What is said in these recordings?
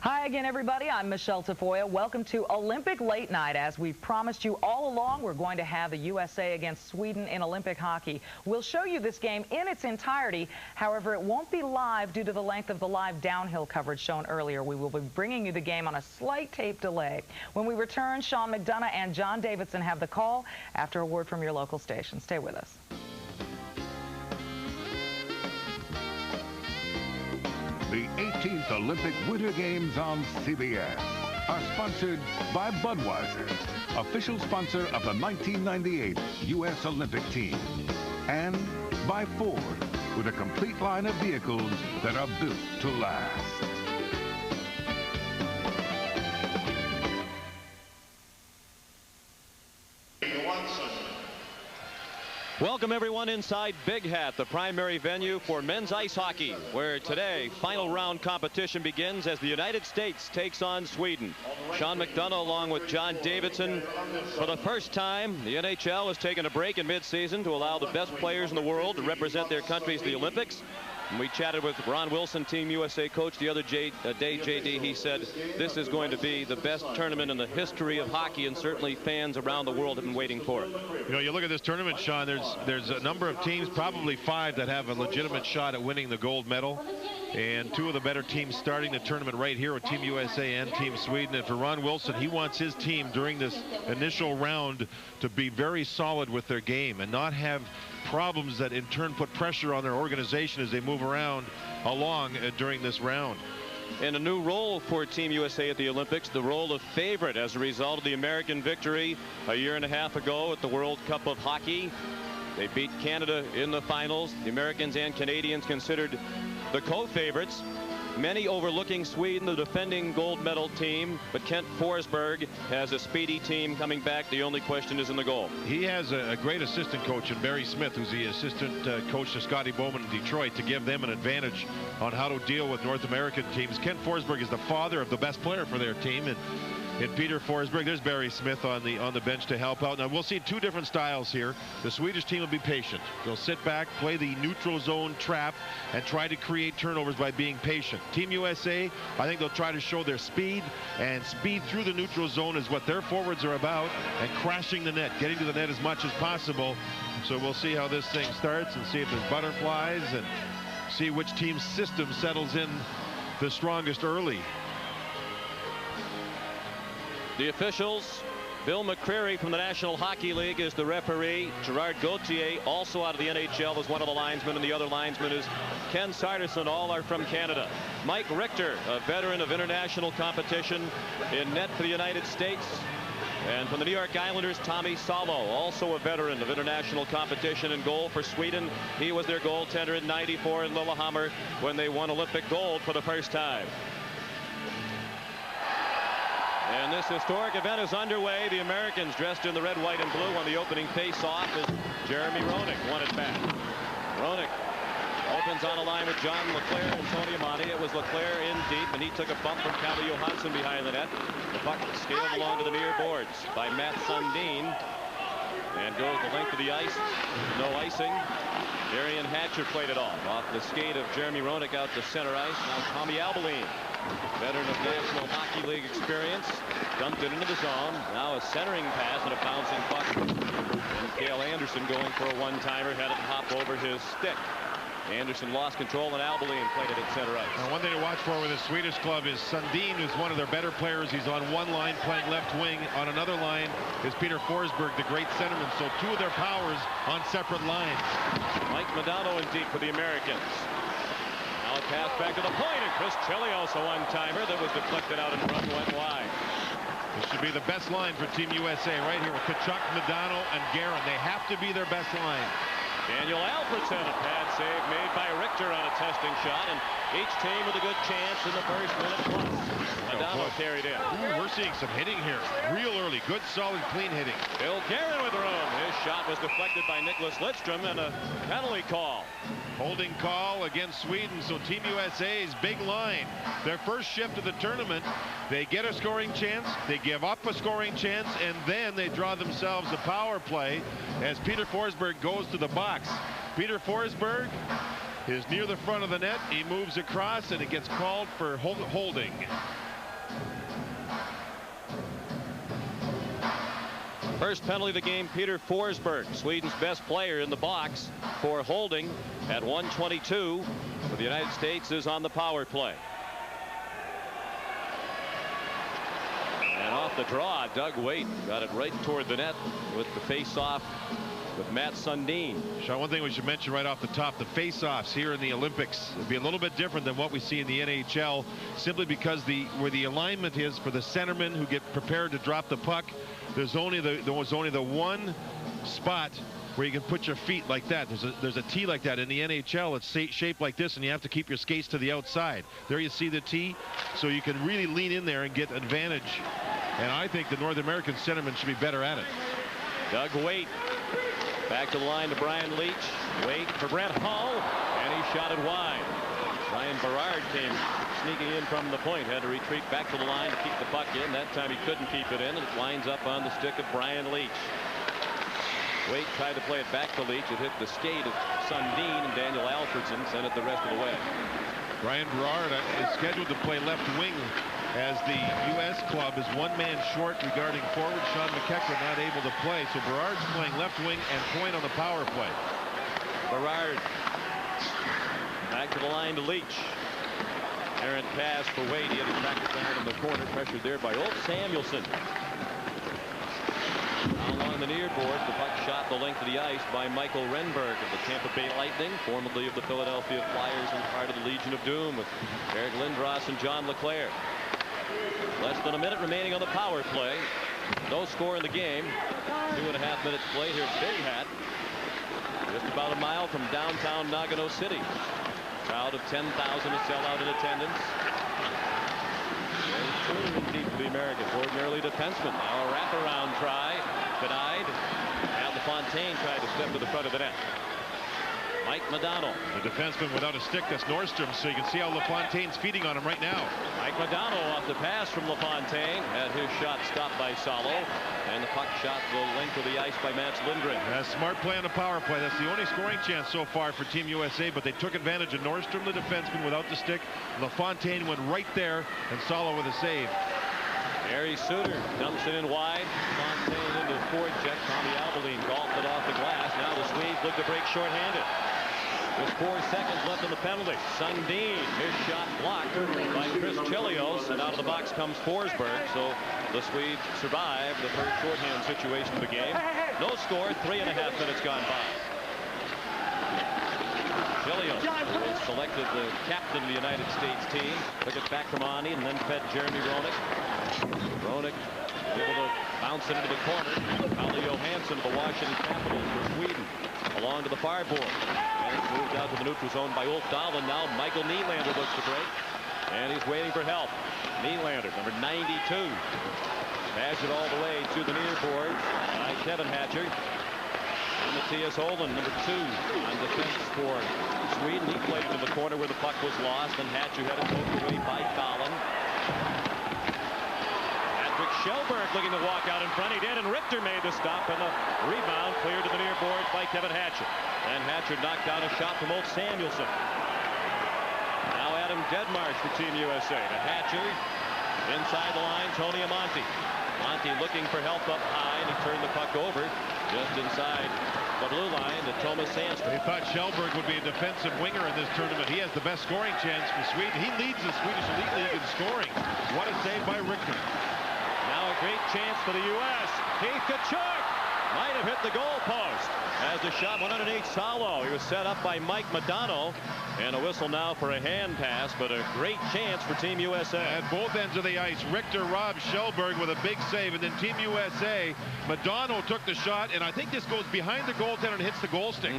Hi again, everybody. I'm Michelle Tafoya. Welcome to Olympic Late Night. As we've promised you all along, we're going to have the USA against Sweden in Olympic hockey. We'll show you this game in its entirety. However, it won't be live due to the length of the live downhill coverage shown earlier. We will be bringing you the game on a slight tape delay. When we return, Sean McDonough and John Davidson have the call after a word from your local station. Stay with us. The 18th Olympic Winter Games on CBS are sponsored by Budweiser, official sponsor of the 1998 U.S. Olympic team, and by Ford, with a complete line of vehicles that are built to last. Welcome everyone inside Big Hat, the primary venue for men's ice hockey, where today final round competition begins as the United States takes on Sweden. Sean McDonough along with John Davidson. For the first time, the NHL has taken a break in mid-season to allow the best players in the world to represent their countries at the Olympics. And we chatted with Ron Wilson, Team USA coach, the other day, JD. He said this is going to be the best tournament in the history of hockey, and certainly fans around the world have been waiting for it. You know, you look at this tournament, Sean, there's a number of teams, probably 5, that have a legitimate shot at winning the gold medal. And 2 of the better teams starting the tournament right here with Team USA and Team Sweden. And for Ron Wilson, he wants his team during this initial round to be very solid with their game and not have problems that in turn put pressure on their organization as they move around along during this round. And a new role for Team USA at the Olympics, the role of favorite as a result of the American victory a year and a half ago at the World Cup of Hockey. They beat Canada in the finals. The Americans and Canadians considered the co-favorites. Many overlooking Sweden, the defending gold medal team, but Kent Forsberg has a speedy team coming back. The only question is in the goal. He has a great assistant coach in Barry Smith, who's the assistant coach to Scotty Bowman in Detroit, to give them an advantage on how to deal with North American teams. Kent Forsberg is the father of the best player for their team, and Peter Forsberg. There's Barry Smith on the bench to help out. Now we'll see 2 different styles here. The Swedish team will be patient. They'll sit back, play the neutral zone trap, and try to create turnovers by being patient. Team USA, I think they'll try to show their speed, and speed through the neutral zone is what their forwards are about, and crashing the net, getting to the net as much as possible. So we'll see how this thing starts and see if there's butterflies and see which team's system settles in the strongest early. The officials, Bill McCreary from the National Hockey League is the referee. Gerard Gauthier, also out of the NHL, is one of the linesmen, and the other linesman is Ken Sarderson. All are from Canada. Mike Richter, a veteran of international competition, in net for the United States. And from the New York Islanders, Tommy Salo, also a veteran of international competition, in goal for Sweden. He was their goaltender in '94 in Lillehammer when they won Olympic gold for the first time. And this historic event is underway. The Americans, dressed in the red, white, and blue, on the opening face-off as Jeremy Roenick won it back. Roenick opens on a line with John LeClaire and Tony Amati. It was LeClaire in deep, and he took a bump from Calle Johansson behind the net. The puck scaled along to the near boards by Matt Sundin and goes the length of the ice. No icing. Darian Hatcher played it off the skate of Jeremy Roenick out to center ice. Now Tommy Albaline, veteran of National Hockey League experience, dumped it into the zone. Now a centering pass and a bouncing puck. And Cale Anderson going for a one-timer, had it hop over his stick. Anderson lost control, and Albaline played it at center ice. Now, one thing to watch for with the Swedish club is Sundin, who's one of their better players. He's on one line playing left wing. On another line is Peter Forsberg, the great centerman. So 2 of their powers on separate lines. Mike Modano in deep for the Americans. Now a pass back to the point, and Chris Chelios, a one-timer that was deflected out in front, went wide. This should be the best line for Team USA right here with Tkachuk, Modano, and Guerin. They have to be their best line. Daniel Alfredson, a pad save made by Richter on a testing shot, and each team with a good chance in the first minute plus. Modano carried in. Ooh, we're seeing some hitting here. Real early. Good, solid, clean hitting. Bill Guerin with room. His shot was deflected by Nicholas Lidstrom, and a penalty call. Holding call against Sweden. So Team USA's big line, their first shift of the tournament, they get a scoring chance, they give up a scoring chance, and then they draw themselves a power play as Peter Forsberg goes to the box. Peter Forsberg is near the front of the net. He moves across, and it gets called for holding. First penalty of the game, Peter Forsberg, Sweden's best player in the box for holding at 1:22. For the United States is on the power play. And off the draw, Doug Waite got it right toward the net with the face-off with Matt Sundin. Sean, one thing we should mention right off the top, the face-offs here in the Olympics would be a little bit different than what we see in the NHL, simply because where the alignment is for the centermen who get prepared to drop the puck, there was only the one spot where you can put your feet like that. There's a T like that. In the NHL, it's shaped like this, and you have to keep your skates to the outside. There you see the T, so you can really lean in there and get advantage. And I think the North American centermen should be better at it. Doug Waite back to the line to Brian Leach. Waite for Brent Hull, and he shot it wide. Ryan Berard came sneaking in from the point, had to retreat back to the line to keep the puck in. That time he couldn't keep it in, and it winds up on the stick of Brian Leach. Waite tried to play it back to Leach. It hit the skate of Sundin, and Daniel Alfredson sent it the rest of the way. Brian Berard is scheduled to play left wing, as the U.S. club is one man short regarding forward. Sean McEachran not able to play, so Berard's playing left wing and point on the power play. Berard back to the line to Leach. Errant pass for Waite. He had to track it down in the corner, pressured there by Ulf Samuelsson. Along the near boards, the puck shot the length of the ice by Michael Renberg of the Tampa Bay Lightning, formerly of the Philadelphia Flyers and part of the Legion of Doom, with Eric Lindros and John LeClaire. Less than a minute remaining on the power play. No score in the game. 2.5 minutes played here at Big Hat. Just about a mile from downtown Nagano City. Crowd of 10,000 to sell out in attendance. Very indeed for the Americans. Ordinarily defenseman. Now a wraparound try. Denied. And LaFontaine tried to step to the front of the net. Mike Modano. The defenseman without a stick, that's Nordstrom, so you can see how LaFontaine's feeding on him right now. Mike Modano off the pass from LaFontaine. Had his shot stopped by Salo. And the puck shot the length of the ice by Mats Lindgren. Smart play on the power play. That's the only scoring chance so far for Team USA, but they took advantage of Nordstrom, the defenseman, without the stick. LaFontaine went right there, and Salo with a save. Harry Suter dumps it in wide. Fontaine into the forecheck. Tommy Albeline golfed it off the glass. Now the Swedes look to break shorthanded. There's 4 seconds left in the penalty. Sundin, his shot blocked by Chris Chelios, and out of the box comes Forsberg. So the Swedes survive the first shorthand situation of the game. No score, 3.5 minutes gone by. Chelios selected the captain of the United States team. Took it back from Ani and then fed Jeremy Roenick. Roenick able to bounce it into the corner. Palle Johansson of the Washington Capitals for Sweden. Along to the far board. And it's moved out to the neutral zone by Ulf Dahlin. Now Michael Nylander looks to break. And he's waiting for help. Nylander, number 92. Pass it all the way to the near boards by Kevin Hatcher. And Matthias Olin, number 2, on defense for Sweden. He played into the corner where the puck was lost. And Hatcher had it poked away by Dahlin. Kjellberg looking to walk out in front. He did, and Richter made the stop, and the rebound cleared to the near boards by Kevin Hatcher. And Hatcher knocked down a shot from Ulf Samuelsson. Now Adam Deadmarsh for Team USA. To Hatcher. Inside the line, Tony Amonte. Amonte looking for help up high, and he turned the puck over just inside the blue line to Thomas Sandstrom. They thought Kjellberg would be a defensive winger in this tournament. He has the best scoring chance for Sweden. He leads the Swedish Elite League in scoring. What a save by Richter. Now a great chance for the U.S. Keith Tkachuk might have hit the goal post as the shot went underneath Salo. He was set up by Mike Modano, and a whistle now for a hand pass, but a great chance for Team USA. At both ends of the ice, Richter robbed Kjellberg with a big save, and then Team USA, Modano took the shot, and I think this goes behind the goaltender and hits the goal stick.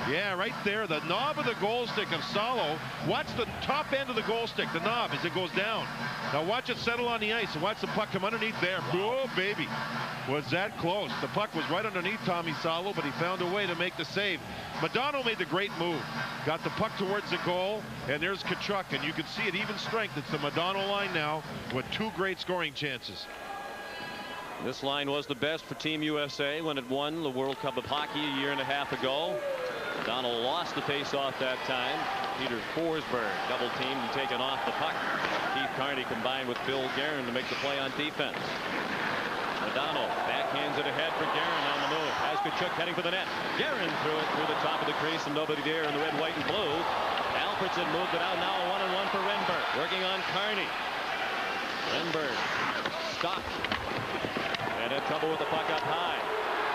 Yeah, right there, the knob of the goal stick of Salo. Watch the top end of the goal stick, the knob, as it goes down. Now watch it settle on the ice, and watch the puck come underneath there. Oh, baby. Was that close? The puck was right underneath Tommy Salo, but he found a way to make the save. Modano made the great move. Got the puck towards the goal, and there's Tkachuk, and you can see it even strength. It's the Modano line now with 2 great scoring chances. This line was the best for Team USA when it won the World Cup of Hockey a year and a half ago. Donald lost the face-off that time. Peter Forsberg double teamed and taken off the puck. Keith Carney combined with Bill Guerin to make the play on defense. Nagano backhands it ahead for Guerin on the move. Has Kachuk heading for the net. Guerin threw it through the top of the crease and nobody there in the red, white, and blue. Alfredson moved it out. Now a 1-on-1 for Renberg. Working on Carney. Renberg stopped. And had trouble with the puck up high.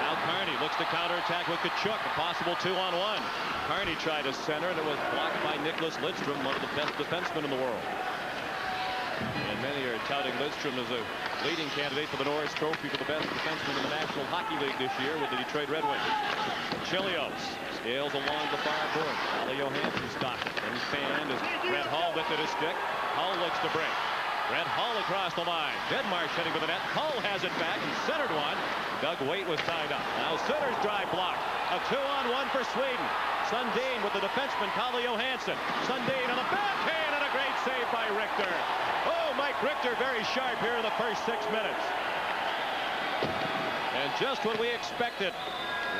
Now Carney looks to counterattack with Kachuk. A possible 2-on-1. Carney tried to center and it was blocked by Nicholas Lidstrom, one of the best defensemen in the world. And many are touting Lidstrom as a leading candidate for the Norris Trophy for the best defenseman in the National Hockey League this year with the Detroit Red Wings. Chelios scales along the far board. Ollie Johansson stopped and fanned as Brett Hull lifted his stick. Hull looks to break. Brett Hull across the line. Deadmarsh heading for the net. Hull has it back and centered one. Doug Waite was tied up. Now Sutter's drive block. A 2-on-1 for Sweden. Sundin with the defenseman, Ollie Johansson. Sundin on the backhand and a great save by Richter. Oh, Mike Richter very sharp here in the first 6 minutes. And just what we expected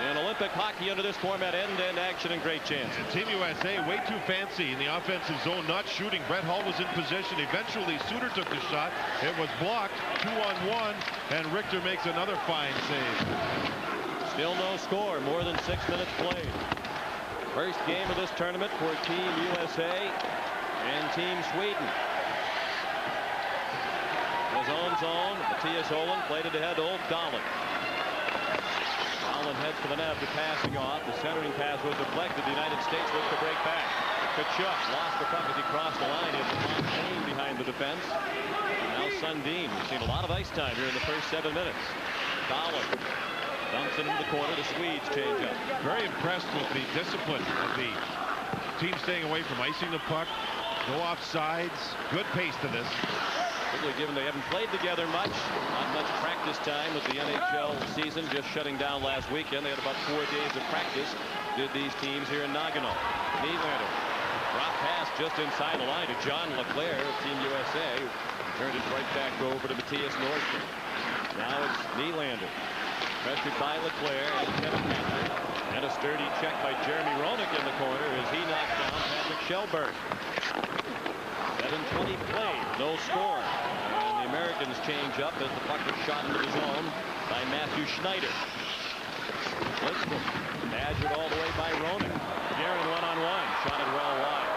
in Olympic hockey under this format, end-to-end action and great chance. And Team USA way too fancy in the offensive zone, not shooting. Brett Hull was in position. Eventually, Suter took the shot. It was blocked, 2-on-1, and Richter makes another fine save. Still no score, more than 6 minutes played. First game of this tournament for Team USA and Team Sweden. His own zone, Matthias Olin played it ahead to Ulf Dahlin. Dahlin heads for the net after passing off. The centering pass was deflected. The United States looks to break back. Kachuk lost the puck as he crossed the line. He had Fontaine behind the defense. Now Sundin. We've seen a lot of ice time here in the first 7 minutes. Dahlin dumps it into the corner. The Swedes change up. Very impressed with the discipline of the team staying away from icing the puck. No offsides. Good pace to this. Particularly given they haven't played together much. Not much practice time with the NHL season just shutting down last weekend. They had about 4 days of practice. Did these teams here in Nagano. Nylander. Drop pass just inside the line to John LeClair of Team USA. Turned it right back over to Matthias Nordstrom. Now it's Nylander. Pressured by LeClair and Kevin Hatcher. And a sturdy check by Jeremy Roenick in the corner as he knocks down Patrick Shelburne. 7:20 played, no score. And the Americans change up as the puck was shot into the zone by Matthew Schneider. Lidstrom badgered all the way by Roenick. Guerin 1-on-1, shot it well wide.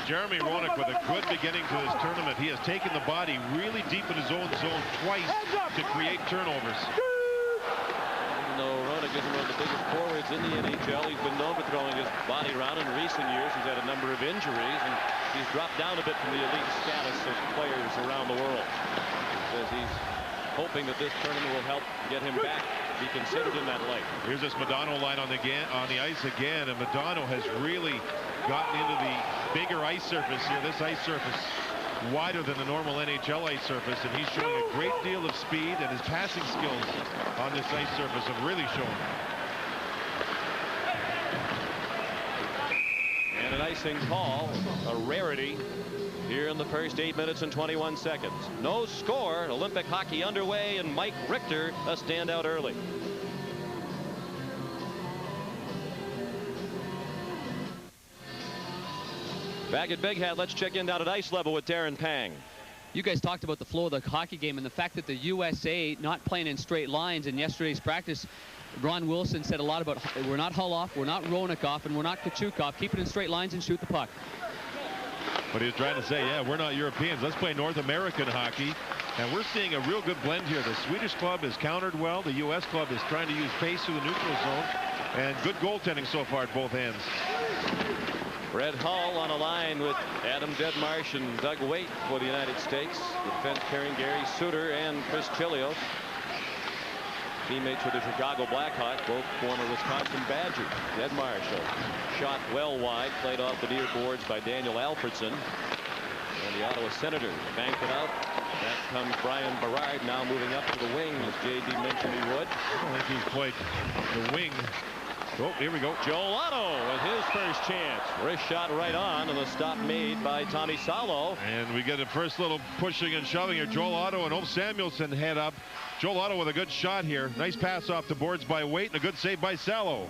Jeremy Roenick with a good beginning to this tournament. He has taken the body really deep in his own zone twice to create turnovers. Even though Roenick isn't one of the biggest forwards in the NHL, he's been known for throwing his body around. In recent years, he's had a number of injuries, and he's dropped down a bit from the elite status of players around the world. Because he's hoping that this tournament will help get him back, be considered in that light. Here's this Modano line on the ice again, and Modano has really gotten into the bigger ice surface here. This ice surface wider than the normal NHL ice surface, and he's showing a great deal of speed, and his passing skills on this ice surface have really shown. And an icing call, a rarity here in the first 8 minutes and 21 seconds. No score, Olympic hockey underway, and Mike Richter a standout early. Back at Big Hat, let's check in down at ice level with Darren Pang. You guys talked about the flow of the hockey game and the fact that the USA not playing in straight lines in yesterday's practice. Ron Wilson said a lot about we're not Hull off, we're not Roenick off, and we're not Kachuk off. Keep it in straight lines and shoot the puck. But he was trying to say, yeah, we're not Europeans. Let's play North American hockey. And we're seeing a real good blend here. The Swedish club is countered well. The U.S. club is trying to use pace through the neutral zone. And good goaltending so far at both ends. Brett Hull on a line with Adam Deadmarsh and Doug Waite for the United States. The defense carrying Gary Suter and Chris Chelios. Teammates with the Chicago Blackhawks, both former Wisconsin Badgers. Deadmarsh a shot well wide, played off the near boards by Daniel Alfredson. And the Ottawa Senators banked it out. That comes Brian Berard now moving up to the wing, as J.D. mentioned he would. I don't think he's played the wing. Oh, here we go. Joel Otto with his first chance. Wrist shot right on, and the stop made by Tommy Salo. And we get a first little pushing and shoving here. Joel Otto and Ulf Samuelsson head up. Joel Otto with a good shot here. Nice pass off the boards by Waite and a good save by Salo.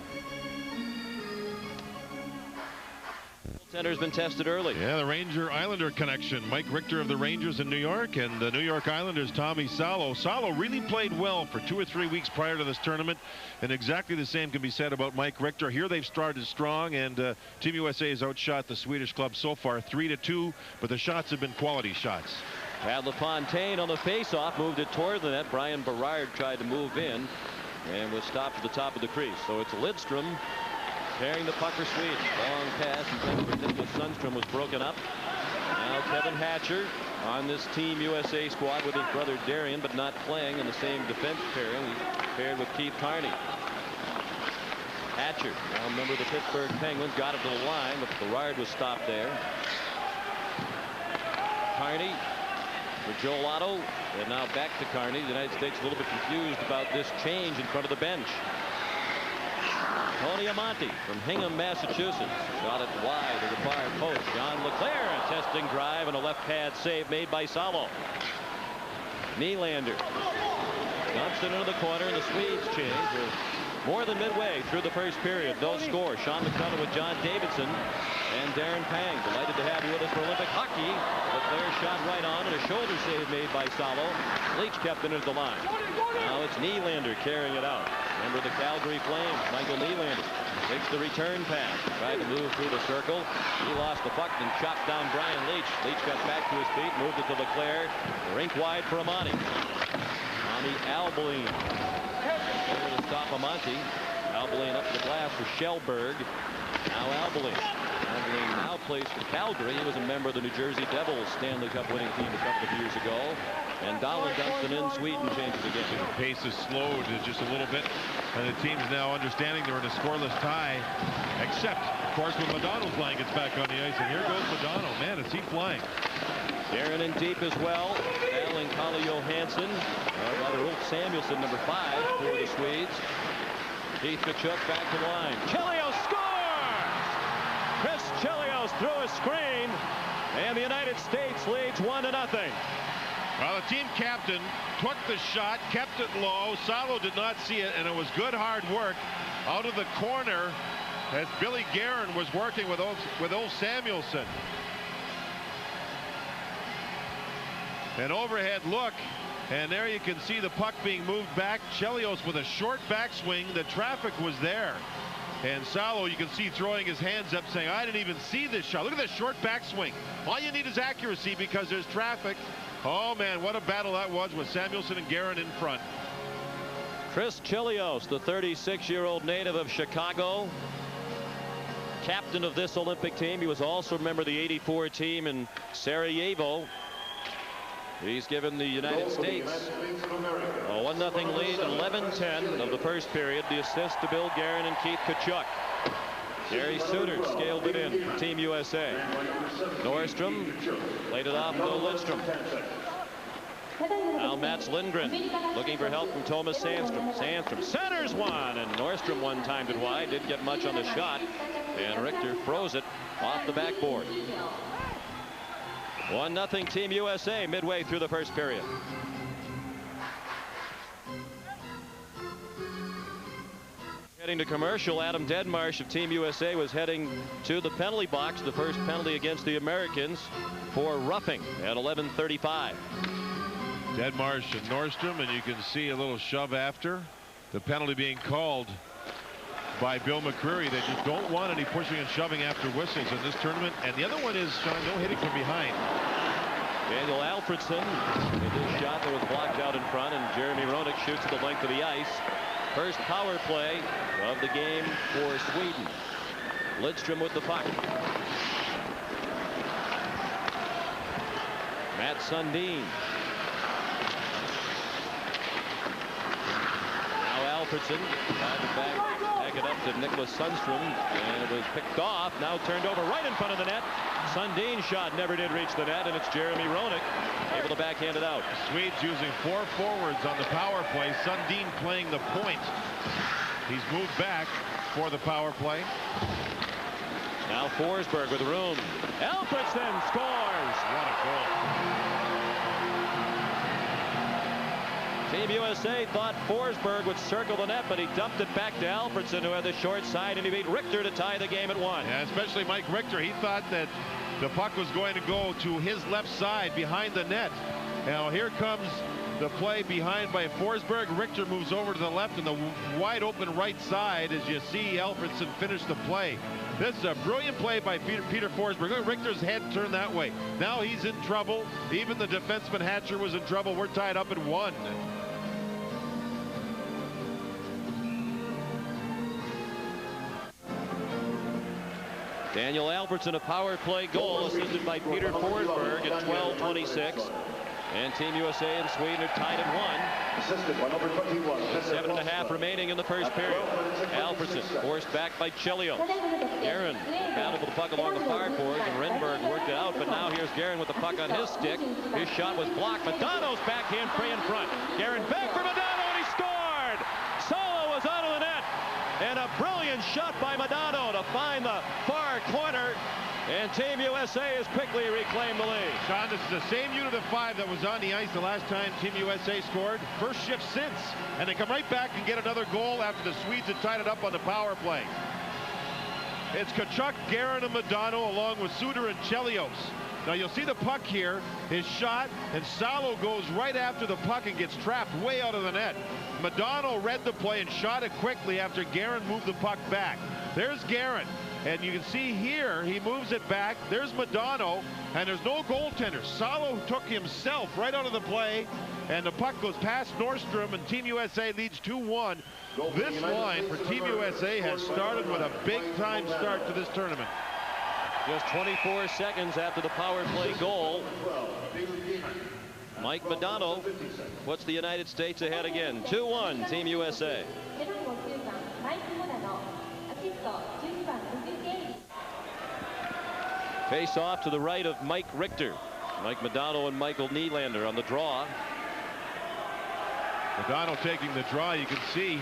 Center's been tested early. Yeah, the Ranger-Islander connection. Mike Richter of the Rangers in New York and the New York Islanders' Tommy Salo. Salo really played well for 2 or 3 weeks prior to this tournament, and exactly the same can be said about Mike Richter. Here they've started strong, and Team USA has outshot the Swedish club so far 3-2, but the shots have been quality shots. Pat LaFontaine on the faceoff, moved it toward the net. Brian Berard tried to move in and was stopped at the top of the crease. So it's Lidstrom carrying the puck for Sweden. Long pass intended for Nicholas Sundstrom was broken up. Now Kevin Hatcher on this Team USA squad with his brother Darian, but not playing in the same defense pairing. He's paired with Keith Carney. Hatcher, now a member of the Pittsburgh Penguins, got it to the line, but Berard was stopped there. Carney for Joel Otto, and now back to Carney. The United States a little bit confused about this change in front of the bench. Tony Amonte from Hingham, Massachusetts. Shot it wide to the far post. John LeClair, a testing drive and a left pad save made by Salo. Nylander dumps it into the corner, and the Swedes change. We're more than midway through the first period. No score. Sean McDonough with John Davidson and Darren Pang. Delighted to have you with us for Olympic hockey. LeClair shot right on, and a shoulder save made by Salo. Leach kept it into the line. Now it's Nylander carrying it out. Member of the Calgary Flames, Michael Nylander, takes the return pass. Tried to move through the circle. He lost the puck and chopped down Brian Leach. Leach got back to his feet, moved it to LeClair. Rink wide for Amani. Amani Albeline. Over to stop Amante. Albeline up to the glass for Shellberg. Now Albeline. Albeline now plays for Calgary. He was a member of the New Jersey Devils Stanley Cup winning team a couple of years ago. And Donald Dunston in Sweden changes again. The pace is slowed just a little bit, and the team's now understanding they're in a scoreless tie, except, of course, when Modano's line gets back on the ice. And here goes Modano. Man, is he flying. Darren in deep as well. Battling Kalle Johansson. Rather, Ulf Samuelsson, number 5 for the Swedes. Keith Tkachuk back to the line. Chelios scores! Chris Chelios through a screen, and the United States leads 1-0. Well, the team captain took the shot, kept it low. Salo did not see it, and it was good hard work out of the corner as Billy Guerin was working with Ulf Samuelsson. An overhead look, and there you can see the puck being moved back. Chelios with a short backswing. The traffic was there. And Salo, you can see throwing his hands up saying, I didn't even see this shot. Look at this short backswing. All you need is accuracy because there's traffic. Oh, man, what a battle that was with Samuelsson and Guerin in front. Chris Chelios, the 36-year-old native of Chicago, captain of this Olympic team. He was also a member of the '84 team in Sarajevo. He's given the United States a 1-0 lead, 11-10 of the first period. The assist to Bill Guerin and Keith Tkachuk. Gary Suter scaled it in for Team USA. Norrstrom laid it off to Lidstrom. Now Mats Lindgren looking for help from Thomas Sandstrom. Sandstrom centers one, and Norrstrom one-timed it wide. Didn't get much on the shot, and Richter froze it off the backboard. 1-0 Team USA midway through the first period. Heading to commercial, Adam Deadmarsh of Team USA was heading to the penalty box. The first penalty against the Americans for roughing at 11:35. Deadmarsh and Norrstrom, and you can see a little shove after. The penalty being called by Bill McCreary. They just don't want any pushing and shoving after whistles in this tournament. And the other one is, Sean, no hitting from behind. Daniel Alfredsson with his shot that was blocked out in front, and Jeremy Roenick shoots at the length of the ice. First power play of the game for Sweden. Lidstrom with the puck. Matt Sundin. Now Alfredsson tried to back it up to Nicholas Sundstrom, and it was picked off. Now turned over right in front of the net. Sundin's shot never did reach the net, and it's Jeremy Roenick able to backhand it out. The Swedes using 4 forwards on the power play. Sundin playing the point. He's moved back for the power play. Now Forsberg with room. Alfredsson scores. What a goal. Team USA thought Forsberg would circle the net, but he dumped it back to Alfredson, who had the short side, and he beat Richter to tie the game at 1. Yeah, especially Mike Richter. He thought that the puck was going to go to his left side behind the net. Now here comes the play behind by Forsberg. Richter moves over to the left and the wide open right side as you see Alfredson finish the play. This is a brilliant play by Peter Forsberg. Look at Richter's head turn that way. Now he's in trouble. Even the defenseman Hatcher was in trouble. We're tied up at 1. Daniel Alfredson, a power play goal assisted by Peter Forsberg at 12:26. And Team USA and Sweden are tied at 1. Assisted by number 21. 7.5 remaining in the first period. Alfredson forced back by Chelios. Guerin battled with the puck along the far boards, and Renberg worked it out, but now here's Guerin with the puck on his stick. His shot was blocked. Madano's backhand free in front. Guerin back for Madano, and he scored! Solo was out of the net, and a brilliant shot by Madano to find the far corner. And Team USA has quickly reclaimed the lead. Sean, this is the same unit of 5 that was on the ice the last time Team USA scored. First shift since. And they come right back and get another goal after the Swedes had tied it up on the power play. It's Tkachuk, Guerin, and Madano along with Suter and Chelios. Now you'll see the puck here, his shot, and Salo goes right after the puck and gets trapped way out of the net. Madano read the play and shot it quickly after Guerin moved the puck back. There's Guerin. And you can see here, he moves it back. There's Madano, and there's no goaltender. Salo took himself right out of the play, and the puck goes past Nordstrom, and Team USA leads 2-1. This line for Team USA has started with a big-time start to this tournament. Just 24 seconds after the power play goal, Mike Madano puts the United States ahead again. 2-1, Team USA. Face off to the right of Mike Richter. Mike Madano and Michael Nylander on the draw. Madano taking the draw. You can see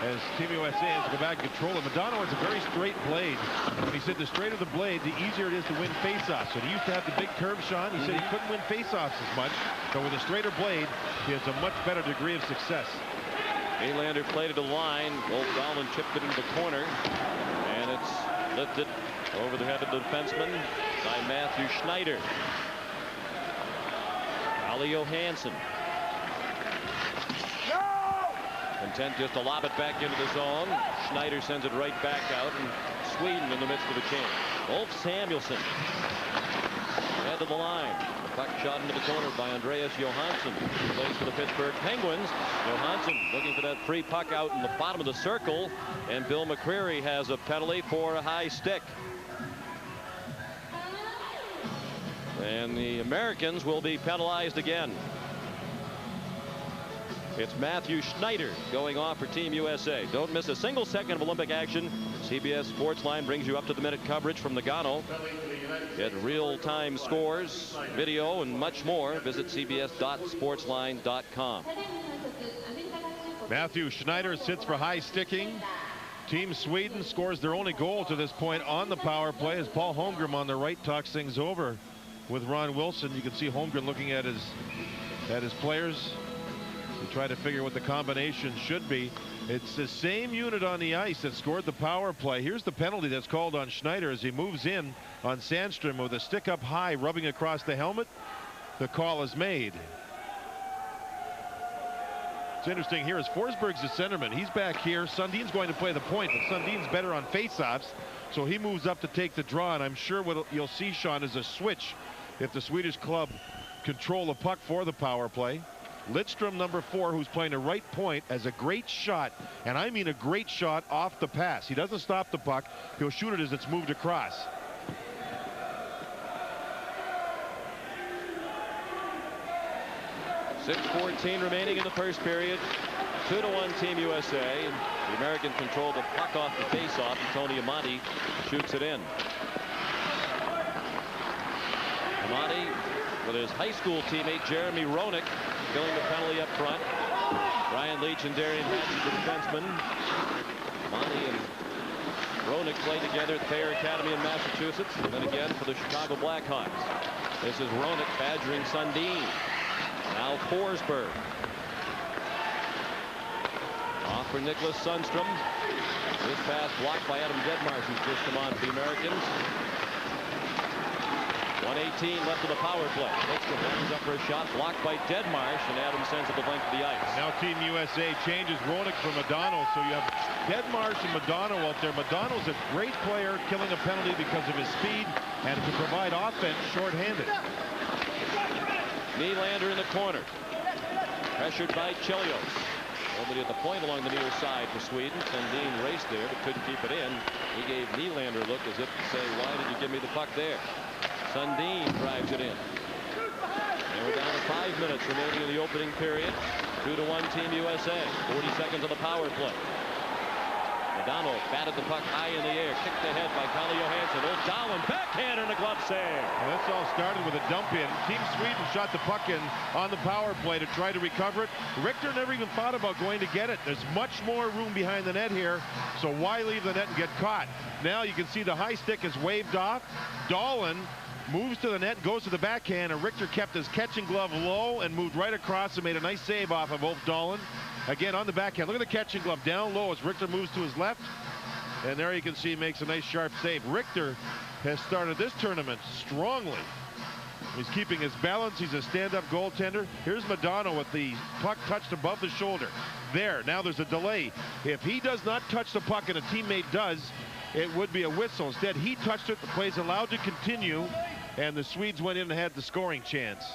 as Team USA has to go back and control it. Madano has a very straight blade. And he said the straighter the blade, the easier it is to win faceoffs. And he used to have the big curve, Sean. He said he couldn't win faceoffs as much. But with a straighter blade, he has a much better degree of success. Nylander played to the line. Wolf Dahlin chipped it into the corner. And it's lifted over the head of the defenseman by Matthew Schneider. Ali Johansson. Content just to lob it back into the zone. Schneider sends it right back out, and Sweden in the midst of a chance. Ulf Samuelsson head to the line. The puck shot into the corner by Andreas Johansson. Plays for the Pittsburgh Penguins. Johansson looking for that free puck out in the bottom of the circle, and Bill McCreary has a penalty for a high stick. And the Americans will be penalized again. It's Matthew Schneider going off for Team USA. Don't miss a single second of Olympic action. CBS Sportsline brings you up-to-the-minute coverage from Nagano. Get real-time scores, video, and much more. Visit cbs.sportsline.com. Matthew Schneider sits for high sticking. Team Sweden scores their only goal to this point on the power play as Paul Holmgren on the right talks things over with Ron Wilson. You can see Holmgren looking at his players to try to figure what the combination should be. It's the same unit on the ice that scored the power play. Here's the penalty that's called on Schneider as he moves in on Sandstrom with a stick up high, rubbing across the helmet. The call is made. It's interesting here as Forsberg's the centerman. He's back here. Sundin's going to play the point, but Sundin's better on faceoffs, so he moves up to take the draw. And I'm sure what you'll see, Sean, is a switch if the Swedish club control the puck for the power play. Lidstrom, number 4, who's playing the right point, has a great shot, and I mean a great shot off the pass. He doesn't stop the puck. He'll shoot it as it's moved across. .6:14 remaining in the first period. 2-1 Team USA. And the Americans control the puck off the faceoff, and Tony Amati shoots it in. Amati with his high school teammate Jeremy Roenick filling the penalty up front. Ryan Leach and Darian Hatch, the defenseman. Amati and Roenick played together at the Thayer Academy in Massachusetts, and then again for the Chicago Blackhawks. This is Roenick badgering Sundin. Now Forsberg. for Nicholas Sundstrom. This pass blocked by Adam Deadmarsh, who's just come on for the Americans. 1:18 left of the power play. Sundstrom lines up for a shot, blocked by Deadmarsh, and Adam sends it the length of the ice. Now Team USA changes Roenick for Madano, so you have Deadmarsh and Madano out there. Madano's a great player, killing a penalty because of his speed and can provide offense shorthanded. Nylander in the corner. Pressured by Chelios. Nobody at the point along the near side for Sweden. Sundin raced there but couldn't keep it in. He gave Nylander a look as if to say, why did you give me the puck there? Sundin drives it in. And we're down to 5 minutes remaining in the opening period. 2-1 Team USA. 40 seconds on the power play. Nagano batted the puck high in the air, kicked ahead by Kalle Johansson. O'Donnell backhand and a glove save. Well, this all started with a dump in. Team Sweden shot the puck in on the power play to try to recover it. Richter never even thought about going to get it. There's much more room behind the net here, so why leave the net and get caught? Now you can see the high stick is waved off. Dahlin moves to the net, goes to the backhand, and Richter kept his catching glove low and moved right across and made a nice save off of Ulf Dahlin. Again on the backhand. Look at the catching glove down low as Richter moves to his left. And there you can see he makes a nice sharp save. Richter has started this tournament strongly. He's keeping his balance. He's a stand-up goaltender. Here's Madano with the puck touched above the shoulder. There, now there's a delay. If he does not touch the puck and a teammate does, it would be a whistle. Instead, he touched it. The play's allowed to continue. And the Swedes went in and had the scoring chance.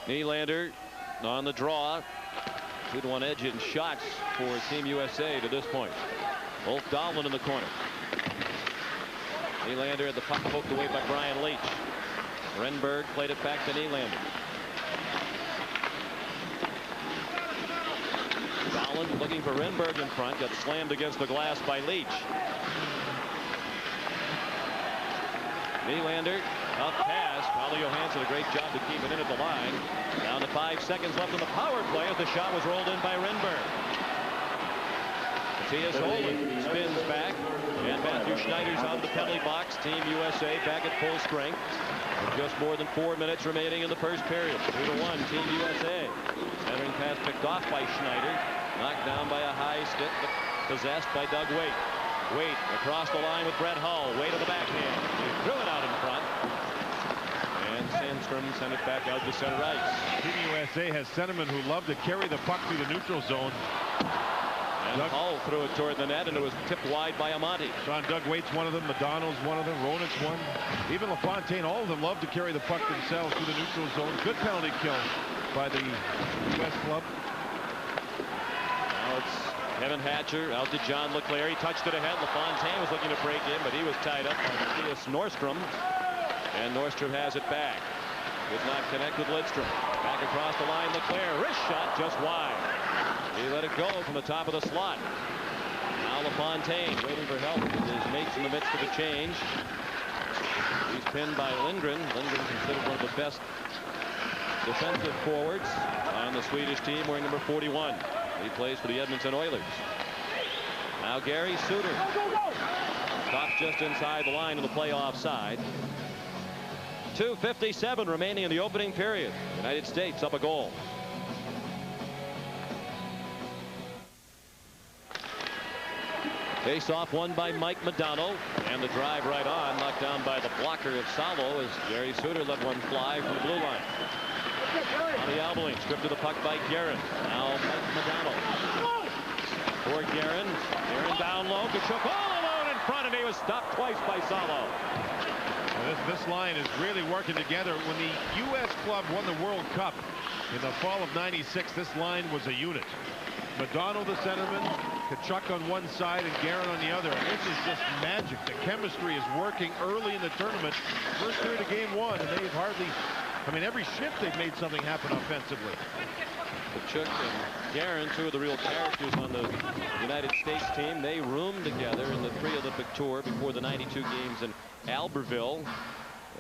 Nylander on the draw. 2-1 edge in shots for Team USA to this point. Ulf Dahlin in the corner. Nylander had the puck poked away by Brian Leach. Renberg played it back to Nylander. Dahlin looking for Renberg in front. Got slammed against the glass by Leach. Nylander up pass. Kalle Johansson a great job to keep it in at the line. Down to 5 seconds left in the power play as the shot was rolled in by Renberg. Matthias Olin spins back, and Matthew Schneider's out of the penalty box. Team USA back at full strength. With just more than 4 minutes remaining in the first period. 2-1 Team USA. Centering pass picked off by Schneider. Knocked down by a high stick, but possessed by Doug Weight. Weight across the line with Brett Hull. Weight to the backhand. He threw it out in front. And Sandstrom sent it back out to center ice. Team USA has centermen who love to carry the puck through the neutral zone. And Hull threw it toward the net, and it was tipped wide by Amati. Doug Waite's one of them. Madano's one of them. Roenick's one. Even LaFontaine, all of them love to carry the puck themselves through the neutral zone. Good penalty kill by the U.S. club. Now it's Kevin Hatcher out to John LeClaire. He touched it ahead. LaFontaine was looking to break in, but he was tied up by Mattias Norrstrom. And Norrstrom has it back. Did not connect with Lidstrom. Back across the line, LeClaire. Wrist shot just wide. He let it go from the top of the slot. Now LaFontaine waiting for help with his mates in the midst of the change. He's pinned by Lindgren. Lindgren considered one of the best defensive forwards on the Swedish team, wearing number 41. He plays for the Edmonton Oilers. Now Gary Suter stops just inside the line of the playoff side. 2:57 remaining in the opening period. United States up a goal. Face-off won by Mike Madano, and the drive right on, knocked down by the blocker of Salo as Gary Suter let one fly from the blue line. On the Albeling, stripped to the puck by Guerin. Now Mike Madano. For Guerin. Guerin down low. Kachuk all alone in front, and he was stopped twice by Salo. This line is really working together. When the U.S. club won the World Cup in the fall of '96, this line was a unit. Madano the centerman, Kachuk on one side and Guerin on the other. And this is just magic. The chemistry is working early in the tournament. First period of game one, and they've hardly, I mean, every shift they've made something happen offensively. Kachuk and Guerin, two of the real characters on the United States team. They roomed together in the pre-Olympic tour before the '92 games in Albertville.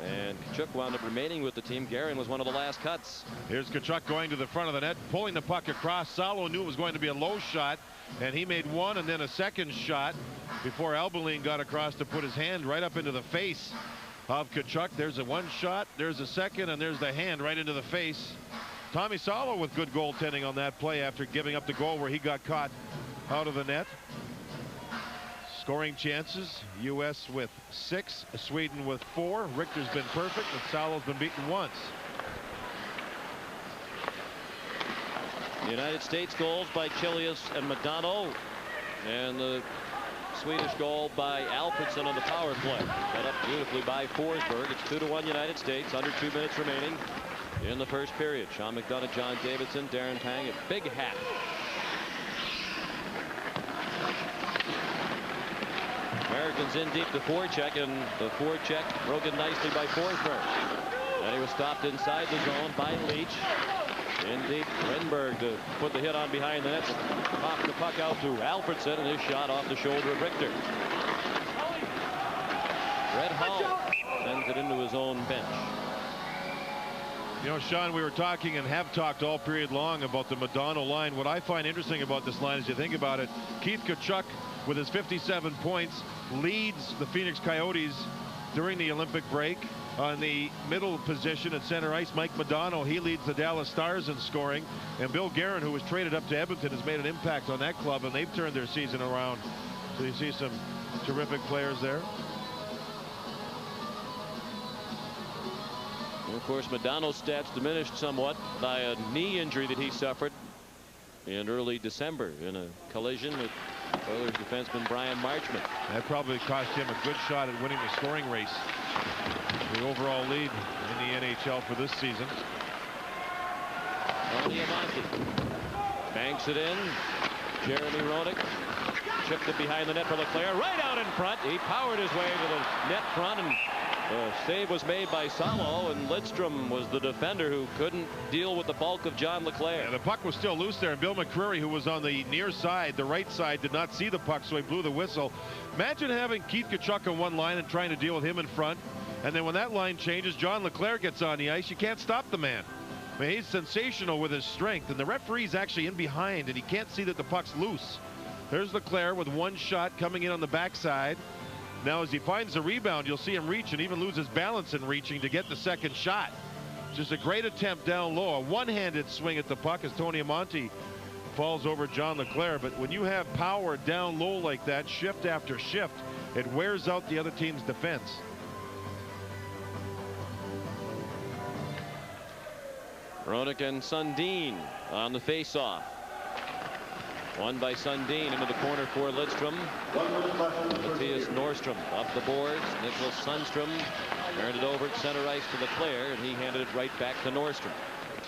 And Kachuk wound up remaining with the team. Guerin was one of the last cuts. Here's Kachuk going to the front of the net, pulling the puck across. Salo knew it was going to be a low shot, and he made one and then a second shot before Albeling got across to put his hand right up into the face of Kachuk. There's a one shot, there's a second, and there's the hand right into the face. Tommy Salo with good goaltending on that play after giving up the goal where he got caught out of the net. Scoring chances, U.S. with 6, Sweden with 4. Richter's been perfect, and Salo's been beaten once. The United States goals by Chilius and Nagano, and the Swedish goal by Alfredsson on the power play. Set up beautifully by Forsberg. It's 2-1 United States. Under 2 minutes remaining in the first period. Sean McDonough, John Davidson, Darren Pang, a big hat. Americans in deep to forecheck, and the forecheck broken nicely by Forsberg. And he was stopped inside the zone by Leach. In deep, Renberg to put the hit on behind the net. Pop the puck out to Alfredsson, and his shot off the shoulder of Richter. Red Hall sends it into his own bench. You know, Sean, we were talking and have talked all period long about the Madonna line. What I find interesting about this line, as you think about it, Keith Tkachuk, with his 57 points, leads the Phoenix Coyotes during the Olympic break. On the middle position at center ice, Mike Modano, he leads the Dallas Stars in scoring. And Bill Guerin, who was traded up to Edmonton, has made an impact on that club, and they've turned their season around. So you see some terrific players there. And of course, Modano's stats diminished somewhat by a knee injury that he suffered in early December in a collision with Oilers defenseman Brian Marchment. That probably cost him a good shot at winning the scoring race. The overall lead in the NHL for this season. Banks it in. Jeremy Roenick chipped it behind the net for Leclerc. Right out in front. He powered his way to the net front, and the save was made by Salo, and Lidstrom was the defender who couldn't deal with the bulk of John Leclerc. Yeah, the puck was still loose there, and Bill McCreary, who was on the near side, the right side, did not see the puck, so he blew the whistle. Imagine having Keith Tkachuk on one line and trying to deal with him in front, and then when that line changes, John Leclerc gets on the ice. You can't stop the man. I mean, he's sensational with his strength, and the referee's actually in behind, and he can't see that the puck's loose. There's Leclerc with one shot coming in on the backside. Now, as he finds the rebound, you'll see him reach and even lose his balance in reaching to get the second shot. Just a great attempt down low. A one-handed swing at the puck as Tony Amonte falls over John Leclerc. But when you have power down low like that, shift after shift, it wears out the other team's defense. Roenick and Sundin on the face-off. Won by Sundin into the corner for Lidstrom. Matthias Norrstrom up the boards. Nicholas Sundstrom turned it over at center ice to Leclerc, and he handed it right back to Norrstrom.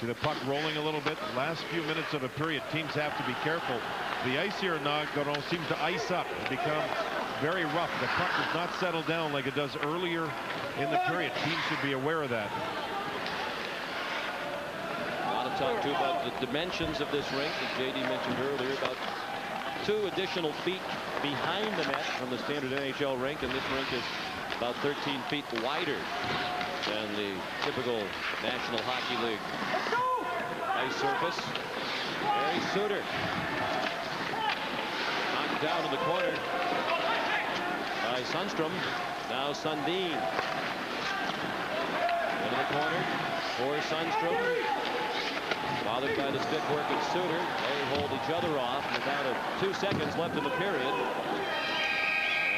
See the puck rolling a little bit. Last few minutes of a period, teams have to be careful. The ice here in Nagano seems to ice up and become very rough. The puck does not settle down like it does earlier in the period. Teams should be aware of that. Talk too about the dimensions of this rink, as JD mentioned earlier, about 2 additional feet behind the net from the standard NHL rink, and this rink is about 13 feet wider than the typical National Hockey League ice surface. Harry Suter knocked down in the corner by Sundstrom. Now Sundin into the corner for Sundstrom. Bothered by the stick work of Suter. They hold each other off. We're down to 2 seconds left in the period.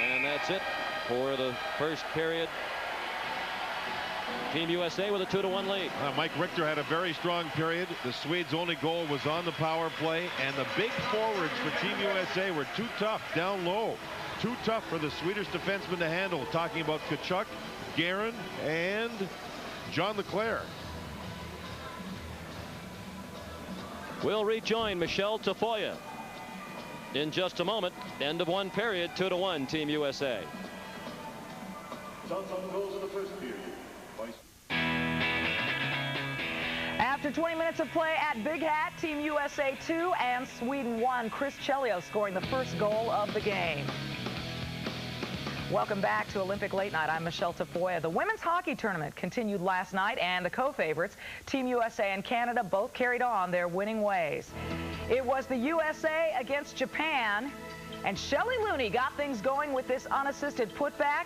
And that's it for the first period. Team USA with a 2-1 lead. Mike Richter had a very strong period. The Swedes' only goal was on the power play. And the big forwards for Team USA were too tough down low. Too tough for the Swedish defenseman to handle. Talking about Tkachuk, Guerin, and John Leclerc. We'll rejoin Michelle Tafoya in just a moment. End of one period, 2-1 Team USA. After 20 minutes of play at Big Hat, Team USA 2 and Sweden 1. Chris Chelios scoring the first goal of the game. Welcome back to Olympic Late Night. I'm Michelle Tafoya. The women's hockey tournament continued last night, and the co-favorites, Team USA and Canada, both carried on their winning ways. It was the USA against Japan, and Shelley Looney got things going with this unassisted putback,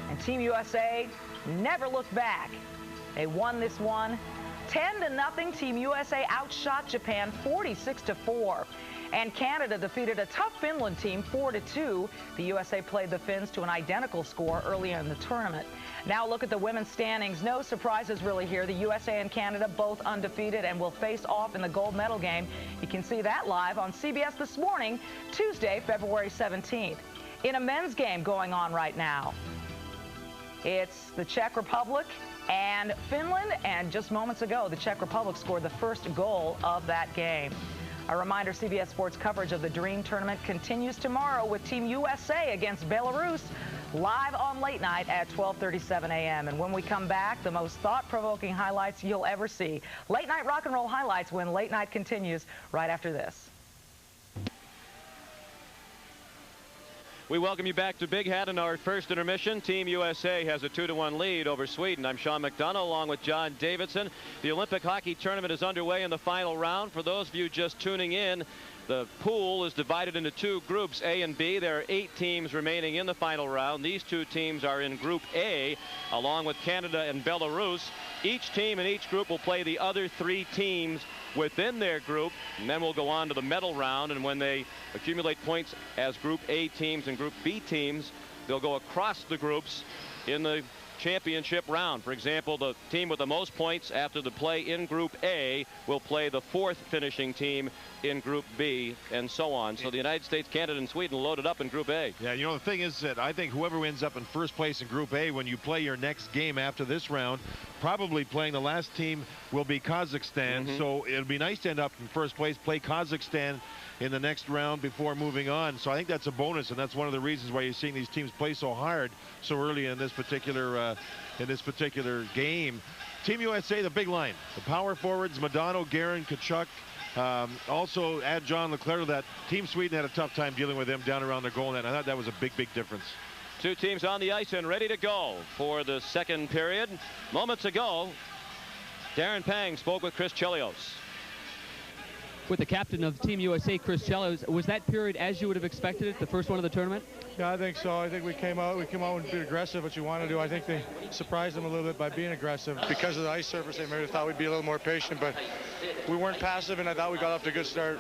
and Team USA never looked back. They won this one 10-0, Team USA outshot Japan 46-4. And Canada defeated a tough Finland team 4-2. The USA played the Finns to an identical score earlier in the tournament. Now look at the women's standings. No surprises really here. The USA and Canada both undefeated and will face off in the gold medal game. You can see that live on CBS this morning, Tuesday, February 17th. In a men's game going on right now, it's the Czech Republic and Finland, and just moments ago, the Czech Republic scored the first goal of that game. A reminder, CBS Sports coverage of the Dream Tournament continues tomorrow with Team USA against Belarus, live on Late Night at 12:37 a.m. And when we come back, the most thought-provoking highlights you'll ever see. Late Night Rock and Roll highlights when Late Night continues right after this. We welcome you back to Big Hat in our first intermission. Team USA has a 2-1 lead over Sweden. I'm Sean McDonough along with John Davidson. The Olympic hockey tournament is underway in the final round. For those of you just tuning in, the pool is divided into two groups, A and B. There are 8 teams remaining in the final round. These two teams are in Group A, along with Canada and Belarus. Each team in each group will play the other 3 teams within their group, and then we'll go on to the medal round. And when they accumulate points as Group A teams and Group B teams, they'll go across the groups in the championship round. For example, the team with the most points after the play in Group A will play the 4th finishing team in Group B, and so on. So the United States, Canada, and Sweden loaded up in Group A. Yeah, you know, the thing is that I think whoever ends up in first place in Group A, when you play your next game after this round, probably playing the last team will be Kazakhstan. So it'll be nice to end up in first place, play Kazakhstan in the next round before moving on. So I think that's a bonus, and that's one of the reasons why you're seeing these teams play so hard so early in this particular game. Team USA, the big line, the power forwards, Madano, Guerin, Kachuk. Also add John Leclerc to that. Team Sweden had a tough time dealing with them down around their goal net. I thought that was a big difference. Two teams on the ice and ready to go for the second period. Moments ago, Darren Pang spoke with Chris Chelios. With the captain of Team USA, Chris Chelios, was that period as you would have expected it, the first one of the tournament? Yeah, I think so. I think we came out and be aggressive, which you want to do. I think they surprised them a little bit by being aggressive. Because of the ice surface, they maybe thought we'd be a little more patient, but we weren't passive, and I thought we got off to a good start.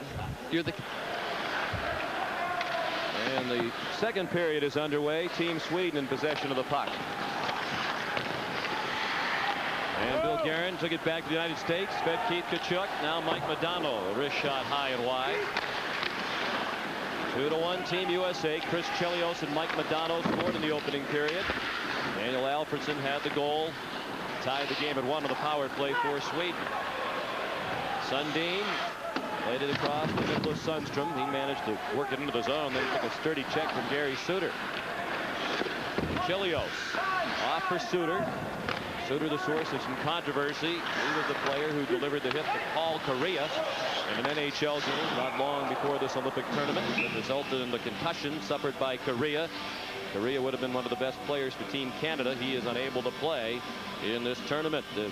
And the second period is underway. Team Sweden in possession of the puck. And Bill Guerin took it back to the United States. Fed Keith Kachuk. Now Mike Madano. A wrist shot high and wide. 2-1 Team USA. Chris Chelios and Mike Madano scored in the opening period. Daniel Alfredsson had the goal. Tied the game at 1 on the power play for Sweden. Sundin played it across to Nicholas Sundstrom. He managed to work it into the zone. Then he took a sturdy check from Gary Suter. Chelios off for Suter. Suter, the source of some controversy. He was the player who delivered the hit to Paul Correa in an NHL game not long before this Olympic tournament that resulted in the concussion suffered by Correa. Correa would have been one of the best players for Team Canada. He is unable to play in this tournament. The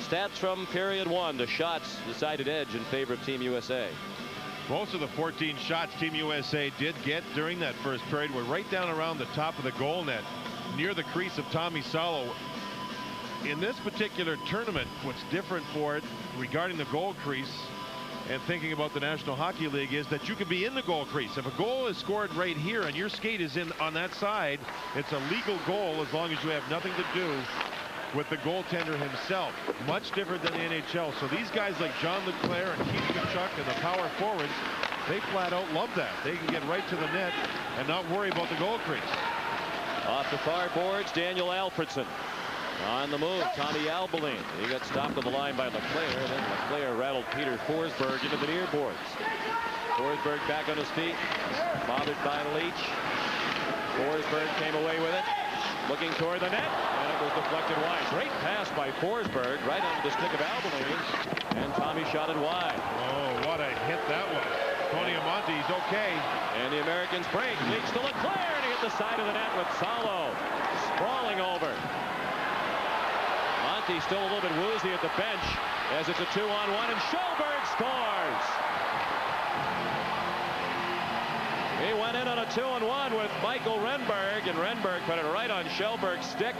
stats from period 1, the shots decided edge in favor of Team USA. Most of the 14 shots Team USA did get during that first period were right down around the top of the goal net, near the crease of Tommy Salo. In this particular tournament, what's different for it regarding the goal crease and thinking about the National Hockey League is that you can be in the goal crease. If a goal is scored right here and your skate is in on that side, it's a legal goal as long as you have nothing to do with the goaltender himself. Much different than the NHL. So these guys like John Leclerc and Keith Kachuk and the power forwards, they flat out love that. They can get right to the net and not worry about the goal crease. Off the far boards, Daniel Alfredsson. On the move, Tommy Albaline. He got stopped on the line by Leclerc. Then Leclerc rattled Peter Forsberg into the near boards. Forsberg back on his feet. Bothered by Leach. Forsberg came away with it. Looking toward the net. And it was deflected wide. Great pass by Forsberg right onto the stick of Albaline. And Tommy shot it wide. Oh, what a hit that was. Tony Amonte, he's okay. And the Americans break. Leach to Leclerc. And he hit the side of the net with Salo sprawling over. He's still a little bit woozy at the bench as it's a 2-on-1, and Sjoberg scores. He went got in on a 2-on-1 with Michael Renberg, and Renberg put it right on Kjellberg's stick,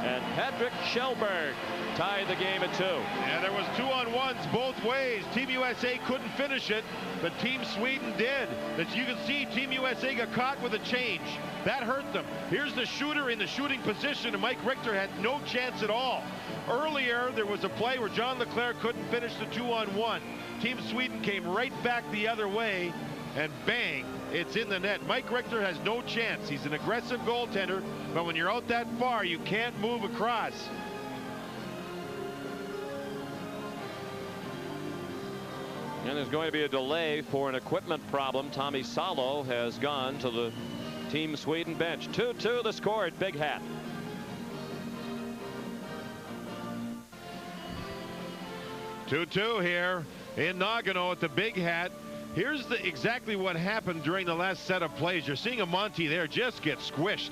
and Patrick Kjellberg tied the game at 2. Yeah, there was 2-on-1s both ways. Team USA couldn't finish it, but Team Sweden did. As you can see, Team USA got caught with a change. That hurt them. Here's the shooter in the shooting position, and Mike Richter had no chance at all. Earlier, there was a play where John LeClair couldn't finish the 2-on-1. Team Sweden came right back the other way, and bang, it's in the net. Mike Richter has no chance. He's an aggressive goaltender, but when you're out that far, you can't move across. And there's going to be a delay for an equipment problem. Tommy Salo has gone to the Team Sweden bench. 2-2 the score at Big Hat. Two here in Nagano at the Big Hat. Here's exactly what happened during the last set of plays. You're seeing a Monty there just get squished.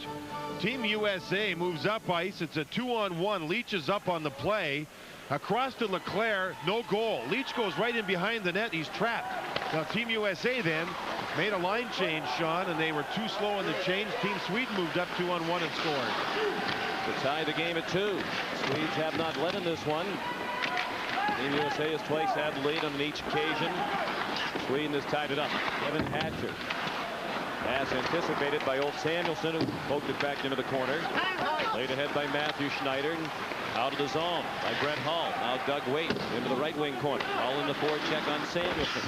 Team USA moves up ice. It's a 2-on-1. Leach is up on the play. Across to LeClair, no goal. Leach goes right in behind the net. He's trapped. Now Team USA then made a line change, Sean, and they were too slow in the change. Team Sweden moved up 2-on-1 and scored. To tie the game at 2. Swedes have not led in this one. Team USA has twice had the lead on each occasion. Sweden has tied it up. Kevin Hatcher. Pass anticipated by Old Samuelson, who poked it back into the corner. Laid ahead by Matthew Schneider. Out of the zone by Brett Hull. Now Doug Waite into the right wing corner. All in the forecheck on Samuelson.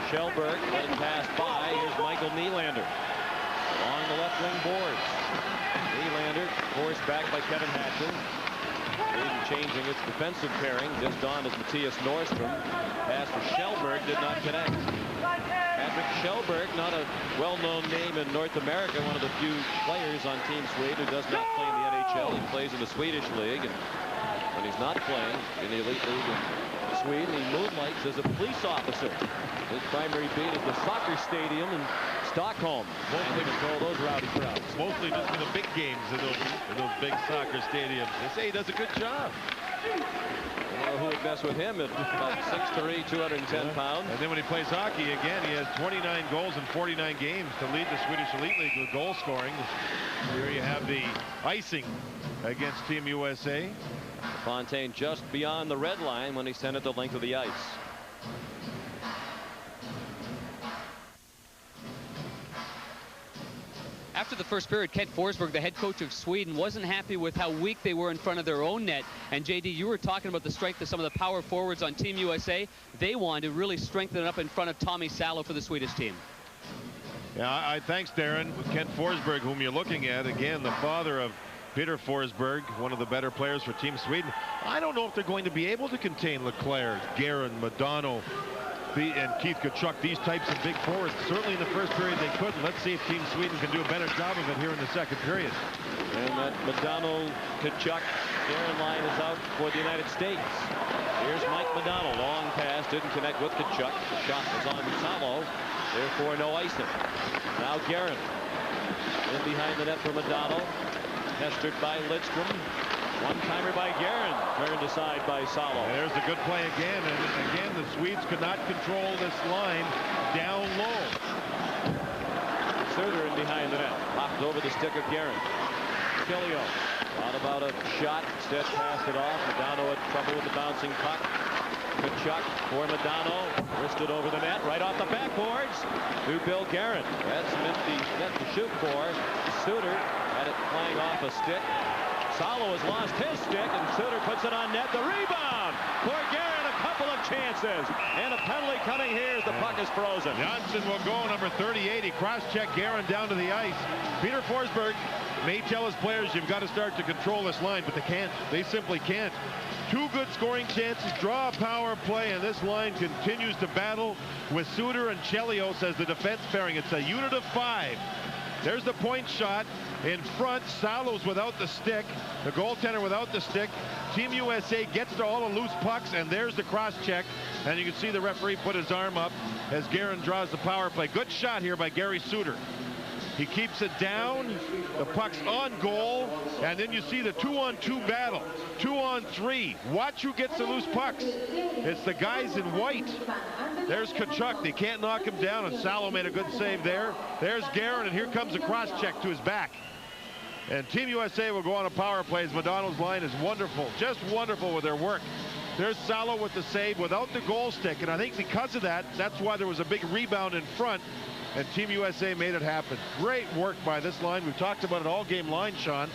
Kjellberg let it pass by. Here's Michael Nylander. Along the left wing boards. Nylander forced back by Kevin Hatcher. Sweden changing its defensive pairing. Just on as Matthias Norstrom. Pass to Kjellberg did not connect. Patrick Kjellberg, not a well-known name in North America, one of the few players on Team Sweden who does not play in the NHL. He plays in the Swedish league, and when he's not playing in the elite league in Sweden, he moonlights as a police officer. His primary beat is the soccer stadium in Stockholm. Mostly control those rowdy crowds. Mostly just for the big games in those big soccer stadiums. They say he does a good job. I don't know who would mess with him at about 6'3", 210 pounds. And then when he plays hockey, again, he has 29 goals in 49 games to lead the Swedish Elite League with goal scoring. Here you have the icing against Team USA. Fontaine just beyond the red line when he sent it the length of the ice. After the first period, Kent Forsberg, the head coach of Sweden, wasn't happy with how weak they were in front of their own net. And JD, you were talking about the strength of some of the power forwards on Team USA. They wanted to really strengthen it up in front of Tommy Salo for the Swedish team. Yeah, thanks, Darren. Kent Forsberg, whom you're looking at, again, the father of Peter Forsberg, one of the better players for Team Sweden. I don't know if they're going to be able to contain LeClair, Guerin, Modano, and Keith Tkachuk, these types of big forwards. Certainly in the first period they couldn't. Let's see if Team Sweden can do a better job of it here in the second period. And that Modano, Tkachuk, Guerin line is out for the United States. Here's Mike Modano. Long pass, didn't connect with Tkachuk. The shot was on Salo. Therefore, no icing. Now Guerin. In behind the net for Modano. Pestered by Lidstrom. One-timer by Guerin. Turned aside by Salo. And there's a good play again. And again, the Swedes could not control this line down low. Suter in behind the net. Popped over the stick of Guerin. Kilio. Thought about a shot. Instead passed it off. Modano had trouble with the bouncing puck. Tkachuk for Modano. Wristed over the net. Right off the backboards to Bill Guerin. That's an empty net to shoot for. Suter had it flying off a stick. Salo has lost his stick, and Suter puts it on net. The rebound for Guerin. A couple of chances. And a penalty coming here as the puck is frozen. Johnson will go, number 38. He cross-checked Guerin down to the ice. Peter Forsberg may tell his players, you've got to start to control this line, but they can't. They simply can't. Two good scoring chances, draw a power play, and this line continues to battle with Suter and Chelios as the defense pairing. It's a unit of 5. There's the point shot in front. Salo's without the stick. The goaltender without the stick. Team USA gets to all the loose pucks, and there's the cross check. And you can see the referee put his arm up as Guerin draws the power play. Good shot here by Gary Suter. He keeps it down. The puck's on goal. And then you see the 2-on-2 battle. 2-on-3. Watch who gets the loose pucks. It's the guys in white. There's Tkachuk. They can't knock him down, and Salo made a good save there. There's Guerin, and here comes a cross check to his back. And Team USA will go on a power play as Modano's line is wonderful, just wonderful with their work. There's Salo with the save without the goal stick, and I think because of that, that's why there was a big rebound in front, and Team USA made it happen. Great work by this line. We've talked about it all game long, Sean,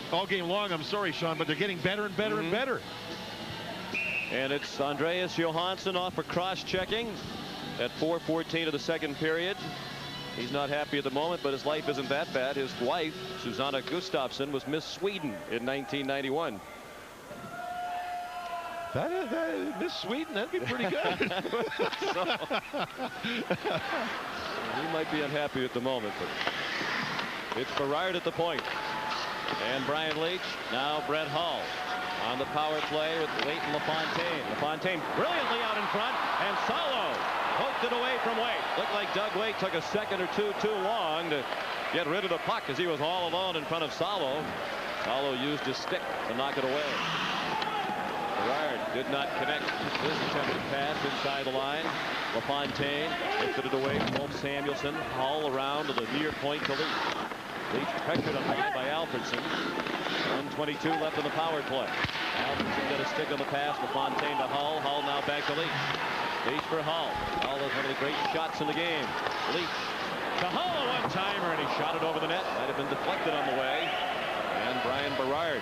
but they're getting better and better and better. And it's Andreas Johansson off for cross-checking at 4:14 of the second period. He's not happy at the moment, but his life isn't that bad. His wife, Susanna Gustafsson, was Miss Sweden in 1991. Miss Sweden, that'd be pretty good. He might be unhappy at the moment, but it's Berard at the point. And Brian Leach, now Brett Hull on the power play with Leighton LaFontaine. LaFontaine brilliantly out in front, and Salo poked it away from Waite. Looked like Doug Waite took a second or two too long to get rid of the puck as he was all alone in front of Salo. Salo used his stick to knock it away. Berard did not connect his attempted pass inside the line. LaFontaine lifted it away from Wolf Samuelson. Hull around to the near point to Leach. Leach pressured on by Alfredson. 1:22 left in the power play. Alfredson got a stick on the pass. LaFontaine to Hull. Hull now back to Leach. Leach for Hull. Hull is one of the great shots in the game. Leach to Hull, a one-timer, and he shot it over the net. Might have been deflected on the way. And Brian Berard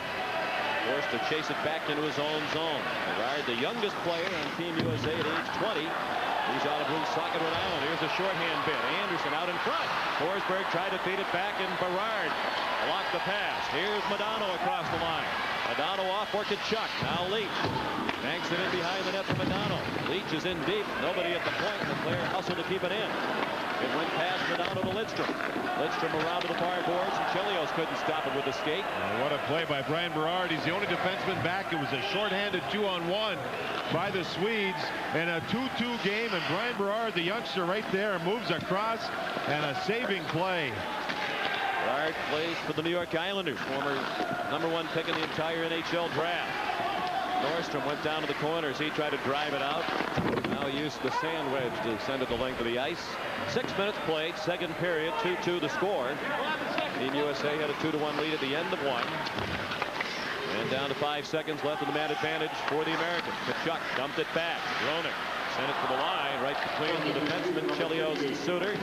forced to chase it back into his own zone. Berard, the youngest player on Team USA at age 20. He's out of Woonsocket, Rhode Island. Here's a shorthand bid. Anderson out in front. Forsberg tried to feed it back, and Berard blocked the pass. Here's Modano across the line. Modano off for Tkachuk. Now Leach banks it in behind the net for Modano. Leach is in deep. Nobody at the point. The player hustled to keep it in. It went past Modano to Lidstrom. Lidstrom around to the far boards, and Chelios couldn't stop it with the skate. What a play by Brian Berard. He's the only defenseman back. It was a shorthanded 2-on-1 by the Swedes, and a 2-2 game, and Brian Berard, the youngster right there, moves across, and a saving play. Berard plays for the New York Islanders, former #1 pick in the entire NHL draft. Nordstrom went down to the corners. He tried to drive it out. Now used the sand wedge to send it the length of the ice. 6 minutes played, second period, 2-2 the score. Team USA had a 2-1 lead at the end of one. And down to 5 seconds left in the man advantage for the Americans. Tkachuk dumped it back. Roenick sent it to the line right between the defensemen Chelios and Suter.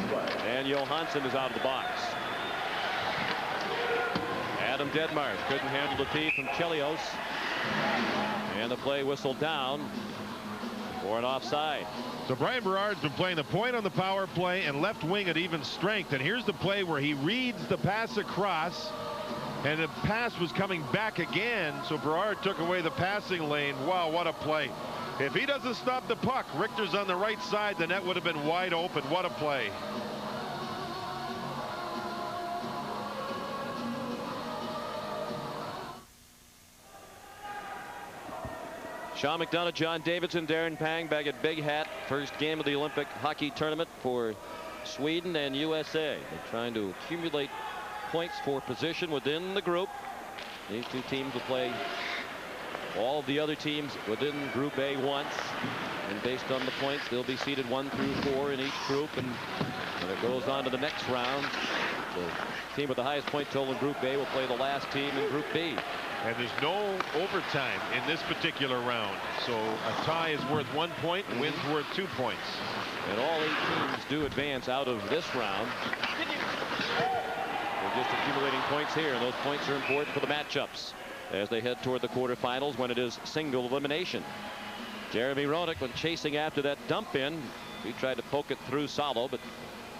And Johansson is out of the box. Adam Dedmar couldn't handle the tee from Chelios. And the play whistled down for an offside. So Brian Berard's been playing the point on the power play and left wing at even strength. And here's the play where he reads the pass across, and the pass was coming back again. So Berard took away the passing lane. Wow, what a play. If he doesn't stop the puck, Richter's on the right side, the net would have been wide open. What a play. Sean McDonough, John Davidson, Darren Pang back at Big Hat. First game of the Olympic hockey tournament for Sweden and USA. They're trying to accumulate points for position within the group. These two teams will play all of the other teams within Group A once. And based on the points, they'll be seeded 1 through 4 in each group. And when it goes on to the next round, the team with the highest point total in Group A will play the last team in Group B. And there's no overtime in this particular round. So a tie is worth 1 point, and wins worth 2 points. And all 8 teams do advance out of this round. They're just accumulating points here, and those points are important for the matchups as they head toward the quarterfinals when it is single elimination. Jeremy Roenick, when chasing after that dump in, he tried to poke it through Salo, but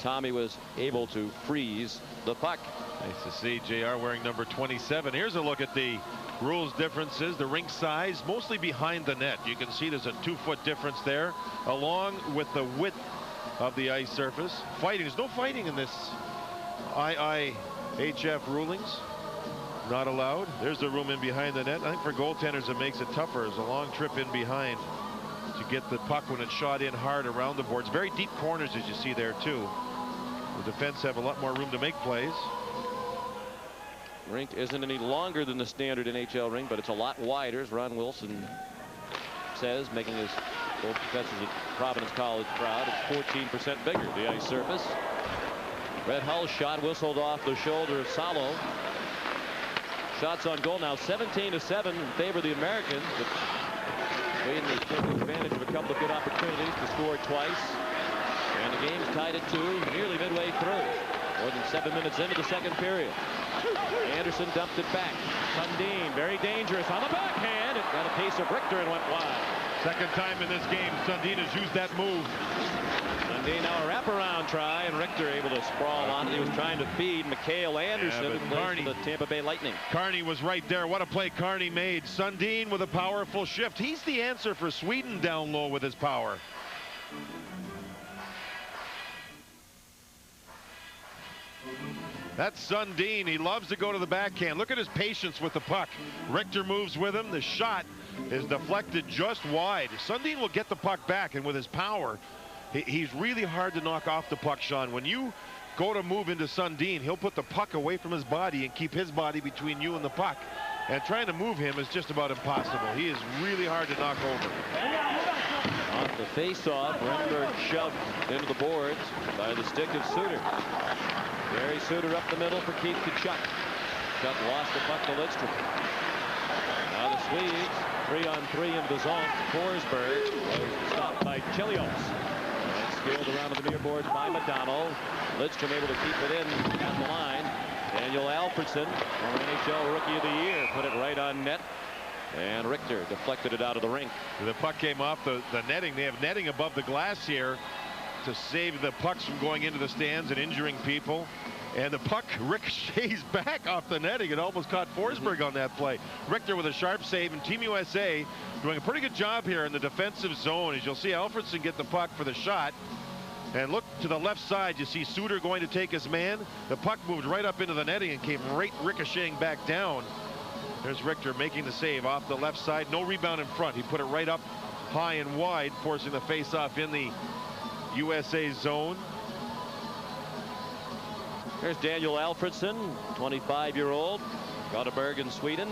Tommy was able to freeze the puck. Nice to see JR wearing number 27. Here's a look at the rules differences. The rink size mostly behind the net. You can see there's a 2-foot difference there, along with the width of the ice surface. Fighting, there's no fighting in this IIHF rulings. Not allowed. There's the room in behind the net. I think for goaltenders it makes it tougher. There's a long trip in behind to get the puck when it's shot in hard around the boards. Very deep corners, as you see there too. The defense have a lot more room to make plays. Rink isn't any longer than the standard NHL rink, but it's a lot wider, as Ron Wilson says, making his both professors at Providence College proud. It's 14% bigger, the ice surface. Red Hull's shot whistled off the shoulder of Salo. Shots on goal now 17-7 in favor of the Americans. But Sweden has taken advantage of a couple of good opportunities to score twice. And the game's tied at 2 nearly midway through. More than 7 minutes into the second period. Anderson dumped it back. Sundin, very dangerous on the backhand. It got a pace of Richter and went wide. Second time in this game, Sundin has used that move. Sundin now a wraparound try, and Richter able to sprawl on. He was trying to feed Mikhail Anderson, who plays for the Tampa Bay Lightning. Carney was right there. What a play Carney made. Sundin with a powerful shift. He's the answer for Sweden down low with his power. That's Sundin. He loves to go to the backhand. Look at his patience with the puck. Richter moves with him. The shot is deflected just wide. Sundin will get the puck back, and with his power, he's really hard to knock off the puck, Sean. When you go to move into Sundin, he'll put the puck away from his body and keep his body between you and the puck. And trying to move him is just about impossible. He is really hard to knock over. Off the face-off, Renberg shoved into the boards by the stick of Suter. Barry Suter up the middle for Keith Tkachuk. Tkachuk lost the puck to Lidstrom. Now the Swedes, 3-on-3 into the zone. Forsberg was stopped by Chelios. And scaled around to the near boards by Nagano. Lidstrom able to keep it in at the line. Daniel Alfredsson, former NHL Rookie of the Year, put it right on net. And Richter deflected it out of the rink. The puck came off the netting. They have netting above the glass here to save the pucks from going into the stands and injuring people. And the puck ricochets back off the netting. It almost caught Forsberg on that play. Richter with a sharp save, and Team USA doing a pretty good job here in the defensive zone. As you'll see Alfredsson get the puck for the shot. And look to the left side, you see Suter going to take his man. The puck moved right up into the netting and came right ricocheting back down. There's Richter making the save off the left side. No rebound in front. He put it right up high and wide, forcing the face-off in the USA zone. There's Daniel Alfredsson, 25-year-old, Gothenburg in Sweden,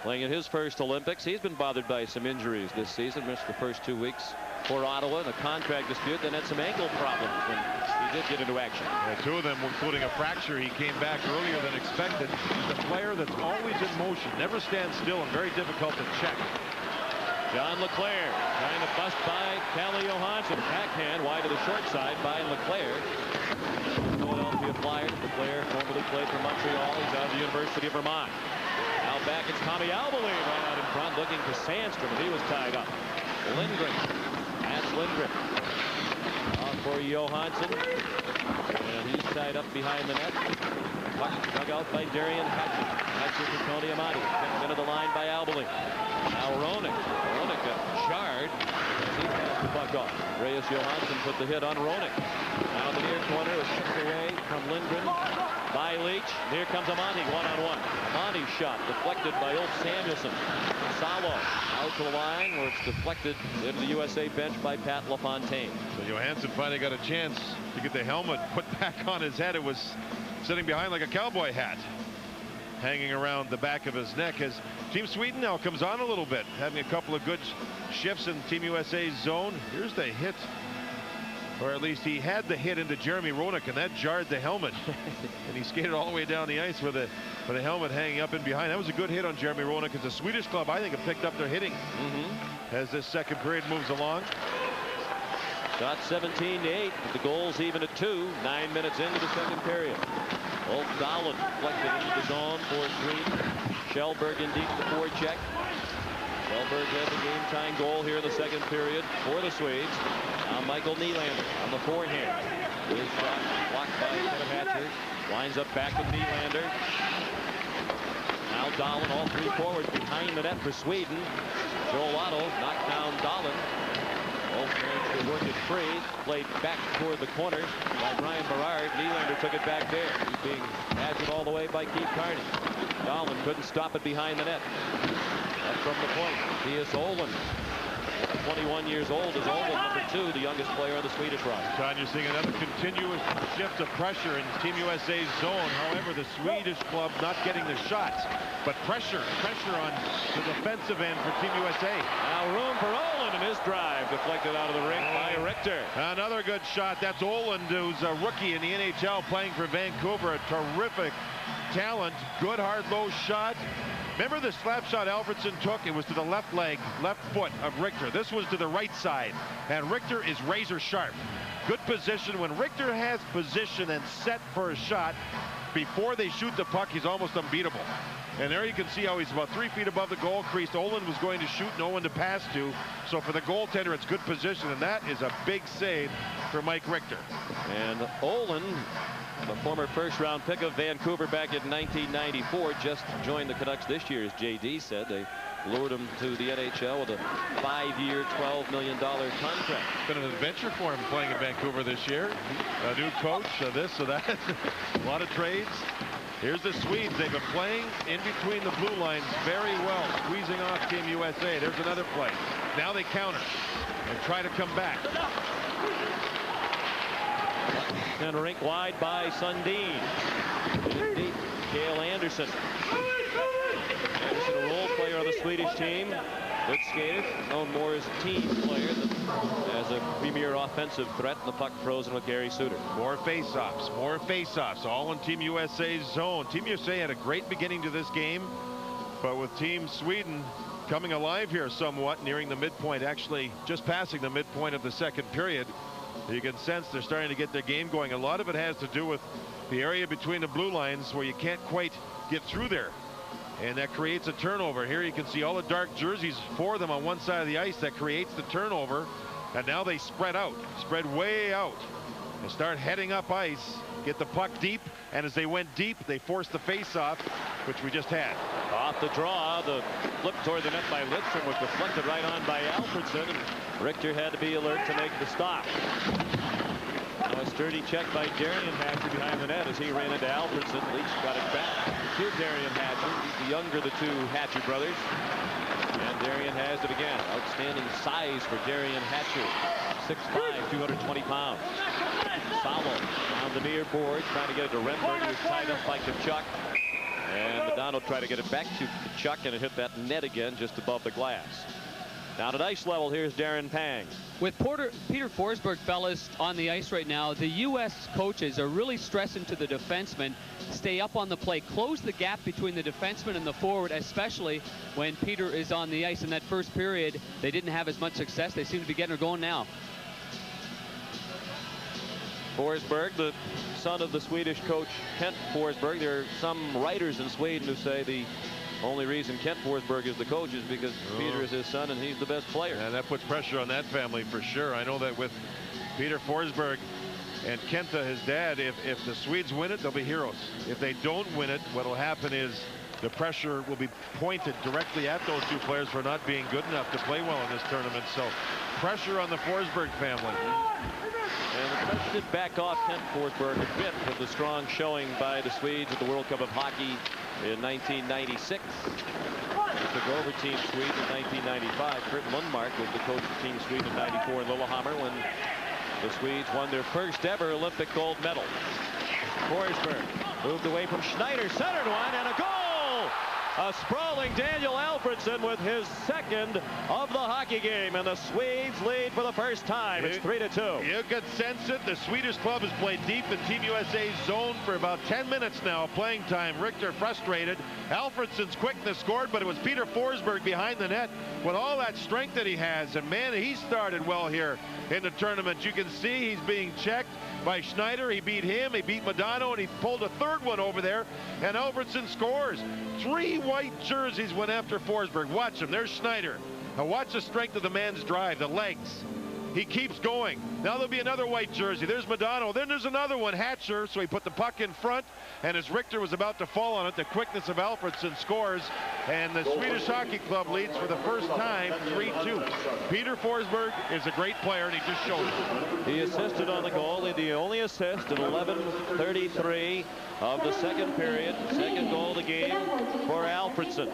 playing in his first Olympics. He's been bothered by some injuries this season. Missed the first 2 weeks for Ottawa in a contract dispute, then had some ankle problems when he did get into action. Yeah, 2 of them, including a fracture. He came back earlier than expected. He's a player that's always in motion, never stands still, and very difficult to check. John LeClair trying to bust by Calle Johansson. Backhand wide to the short side by LeClair. Philadelphia Flyers. LeClair formerly played for Montreal. He's out of the University of Vermont. Now back it's Tommy Alberline right out in front looking for Sandstrom. He was tied up. Lindgren. That's Lindgren. Off for Johansson. And he's tied up behind the net. Puck dug out by Darian Hatcher. Hatcher for Tony Amati. Picked into the line by Alberline. Now Roenick. Roenick got jarred. He passed the puck off. Reyes Johansson put the hit on Roenick. Now the near corner is kicked away from Lindgren by Leach. Here comes Amati one-on-one. Amati's shot deflected by Ulf Samuelsson. Salo out to the line where it's deflected into the USA bench by Pat LaFontaine. So Johansson finally got a chance to get the helmet put back on his head. It was sitting behind like a cowboy hat, hanging around the back of his neck, as Team Sweden now comes on a little bit, having a couple of good shifts in Team USA's zone. Here's the hit, or at least he had the hit into Jeremy Roenick, and that jarred the helmet. And he skated all the way down the ice with the helmet hanging up and behind. That was a good hit on Jeremy Roenick, because the Swedish club, I think, have picked up their hitting as this second period moves along. Shot 17-8, but the goal's even at 2. 9 minutes into the second period. Ulf Dahlin deflected into the zone for Sweden. Kjellberg in deep the forecheck. Kjellberg had the game-tying goal here in the second period for the Swedes. Now Michael Nylander on the forehand. His shot blocked by Kevin Hatcher. Lines up back with Nylander. Now Dahlin, all 3 forwards behind the net for Sweden. Joel Otto knocked down Dahlin. Ulf managed to work it free. Played back toward the corner by Brian Berard. Nylander took it back there. He's being badgered all the way by Keith Carney. Dahlin couldn't stop it behind the net. Up from the point, Mattias Olin. 21 years old is Olin, number 2, the youngest player on the Swedish roster. John, you're seeing another continuous shift of pressure in Team USA's zone. However, the Swedish club not getting the shots, but pressure on the defensive end for Team USA. Now room for Olin. Olin and his drive deflected out of the ring by Richter. Another good shot. That's Olin, who's a rookie in the NHL playing for Vancouver. A terrific talent. Good hard low shot. Remember the slap shot Alfredsson took? It was to the left leg, left foot of Richter. This was to the right side. And Richter is razor sharp. Good position. When Richter has position and set for a shot, before they shoot the puck, he's almost unbeatable. And there you can see how he's about 3 feet above the goal crease. Olin was going to shoot, no one to pass to. So for the goaltender, it's good position. And that is a big save for Mike Richter. And Olin, the former first-round pick of Vancouver back in 1994, just joined the Canucks this year, as JD said. They lured him to the NHL with a 5-year, $12 million contract. It's been an adventure for him playing in Vancouver this year. A new coach, this or that. A lot of trades. Here's the Swedes. They've been playing in between the blue lines very well, squeezing off Team USA. There's another play. Now they counter and try to come back. And a rink wide by Sundin. Deep, Cale Anderson. Anderson, a role player on the Swedish team. Good skater, known more as a team player than as a premier offensive threat. And the puck frozen with Gary Suter. More face-offs, all in Team USA's zone. Team USA had a great beginning to this game, but with Team Sweden coming alive here somewhat, nearing the midpoint, actually just passing the midpoint of the second period, you can sense they're starting to get their game going. A lot of it has to do with the area between the blue lines where you can't quite get through there. And that creates a turnover. Here you can see all the dark jerseys, 4 of them on one side of the ice. That creates the turnover. And now they spread way out, and start heading up ice, get the puck deep. And as they went deep, they forced the face-off, which we just had. Off the draw, the flip toward the net by Lidstrom was deflected right on by Alfredsson. And Richter had to be alert to make the stop. Now a sturdy check by Darian Hatcher behind the net as he ran into Alfredsson. Leach got it back to Darian Hatcher. He's the younger of the two Hatcher brothers. And Darian has it again. Outstanding size for Darian Hatcher. 6'5", 220 pounds. Salo on the near board, trying to get it to Renberg, who was tied up by Tkachuk. And Madonna tried to get it back to Tkachuk, and it hit that net again just above the glass. Down at ice level, here's Darren Pang. With Peter Forsberg, fellas, on the ice right now, the U.S. coaches are really stressing to the defensemen, stay up on the play, close the gap between the defenseman and the forward, especially when Peter is on the ice. In that first period, they didn't have as much success. They seem to be getting her going now. Forsberg, the son of the Swedish coach Kent Forsberg. There are some writers in Sweden who say the only reason Kent Forsberg is the coach is because Peter is his son and he's the best player. And that puts pressure on that family for sure. I know that with Peter Forsberg and Kenta, his dad, if the Swedes win it, they'll be heroes. If they don't win it, what will happen is the pressure will be pointed directly at those two players for not being good enough to play well in this tournament. So pressure on the Forsberg family. And the pressure did back off Kent Forsberg a bit with the strong showing by the Swedes at the World Cup of Hockey in 1996. He took over Team Sweden in 1995. Kurt Lundmark was the coach of Team Sweden in 94 in Lillehammer when the Swedes won their first ever Olympic gold medal. Forsberg moved away from Schneider, centered one, and a goal! A sprawling Daniel Alfredsson with his second of the hockey game, and the Swedes lead for the first time. It's 3-2. You can sense it. The Swedish club has played deep in Team USA's zone for about 10 minutes now of playing time. Richter frustrated. Alfredsson's quickness scored, but it was Peter Forsberg behind the net with all that strength that he has. And man, he started well here in the tournament. You can see he's being checked by Schneider. He beat him, he beat Madonna, and he pulled a third one over there, and Alfredsson scores. 3 white jerseys went after Forsberg. Watch him. There's Schneider. Now watch the strength of the man's drive, the legs. He keeps going. Now there'll be another white jersey. There's Madonna. Then there's another one, Hatcher. So he put the puck in front, and as Richter was about to fall on it, the quickness of Alfredsson scores, and the Swedish Hockey Club leads for the first time 3-2. Peter Forsberg is a great player, and he just showed it. He assisted on the goal. The only assist at 11:33 of the second period. Second goal of the game for Alfredsson.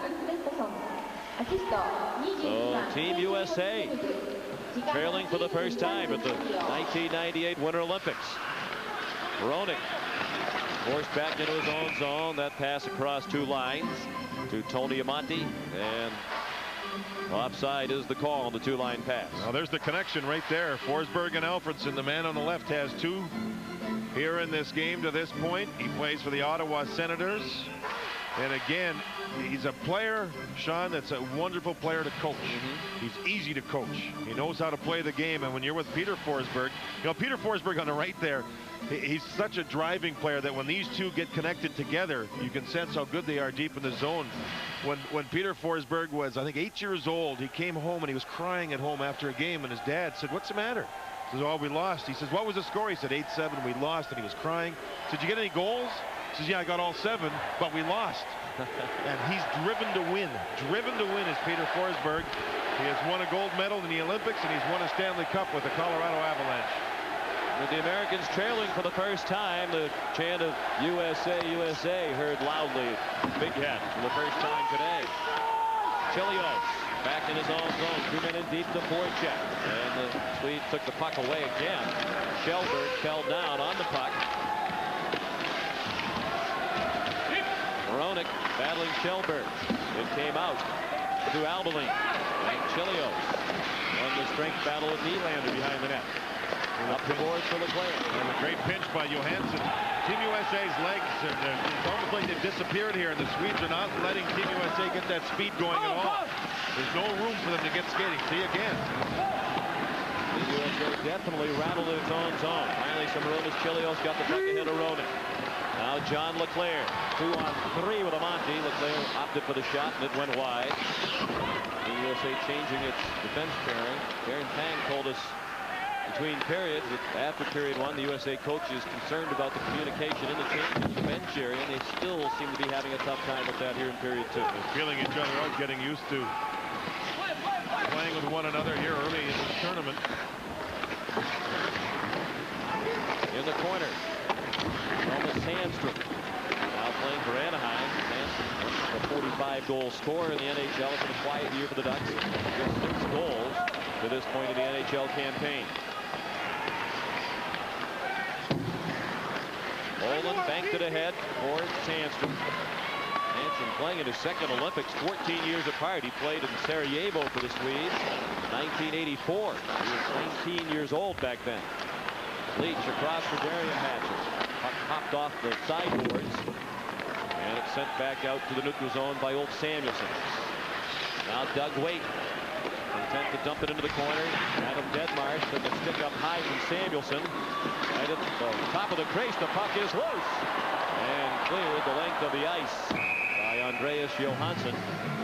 So Team USA trailing for the first time at the 1998 Winter Olympics. Roenick forced back into his own zone. That pass across 2 lines to Tony Amonte, and Offside is the call on the two-line pass. Well, there's the connection right there. Forsberg and Alfredsson. The man on the left has 2 here in this game to this point. He plays for the Ottawa Senators. And again, he's a player, Sean, that's a wonderful player to coach. He's easy to coach. He knows how to play the game. And when you're with Peter Forsberg, you know, Peter Forsberg on the right there, he's such a driving player that when these two get connected together, you can sense how good they are deep in the zone. When Peter Forsberg was, I think, 8 years old, he came home and he was crying at home after a game, and his dad said, "What's the matter?" He says, "Oh, we lost." He says, "What was the score?" He said, 8-7, we lost, and he was crying. He said, "Did you get any goals?" He says, "Yeah, I got all 7, but we lost." And he's driven to win. Driven to win is Peter Forsberg. He has won a gold medal in the Olympics, and he's won a Stanley Cup with the Colorado Avalanche. With the Americans trailing for the first time, the chant of USA, USA heard loudly. Big Hat for the first time today. Chelios back in his own zone. 2 men in deep to forecheck. And the Swedes took the puck away again. Kjellberg fell down on the puck. Moronic battling Kjellberg. It came out to Albeling. And Chelios won the strength battle with Nylander behind the net. Up the boards for Leclerc. And a great pinch by Johansson. Team USA's legs, it's almost like they've disappeared here, and the Swedes are not letting Team USA get that speed going at all. There's no room for them to get skating. See again. The USA definitely rattled in its own zone. Finally, some room as Chelios got the puck ahead of Roenick. Now John Leclerc, 2-on-3 with Amonte. Leclerc opted for the shot, and it went wide. The USA changing its defense pairing. Darren Pang told us between periods, after period 1, the USA coach is concerned about the communication in the change bench area, and they still seem to be having a tough time with that here in period 2. They're feeling each other out, getting used to playing with one another here early in the tournament. In the corner, Thomas Sandstrom now playing for Anaheim. Sandstrom, a 45-goal scorer in the NHL. It's been a quiet year for the Ducks. Just 6 goals to this point in the NHL campaign. Olin banked it ahead for Sandstrom. Sandstrom playing in his second Olympics 14 years apart. He played in Sarajevo for the Swedes in 1984. He was 19 years old back then. Leach across for Darian Hatcher. Puck popped off the sideboards. And it's sent back out to the neutral zone by Ulf Samuelsson. Now Doug Waite. Intent to dump it into the corner. Adam Deadmarsh took a stick up high from Samuelsson. Right at the top of the crease, the puck is loose. And cleared the length of the ice by Andreas Johansson.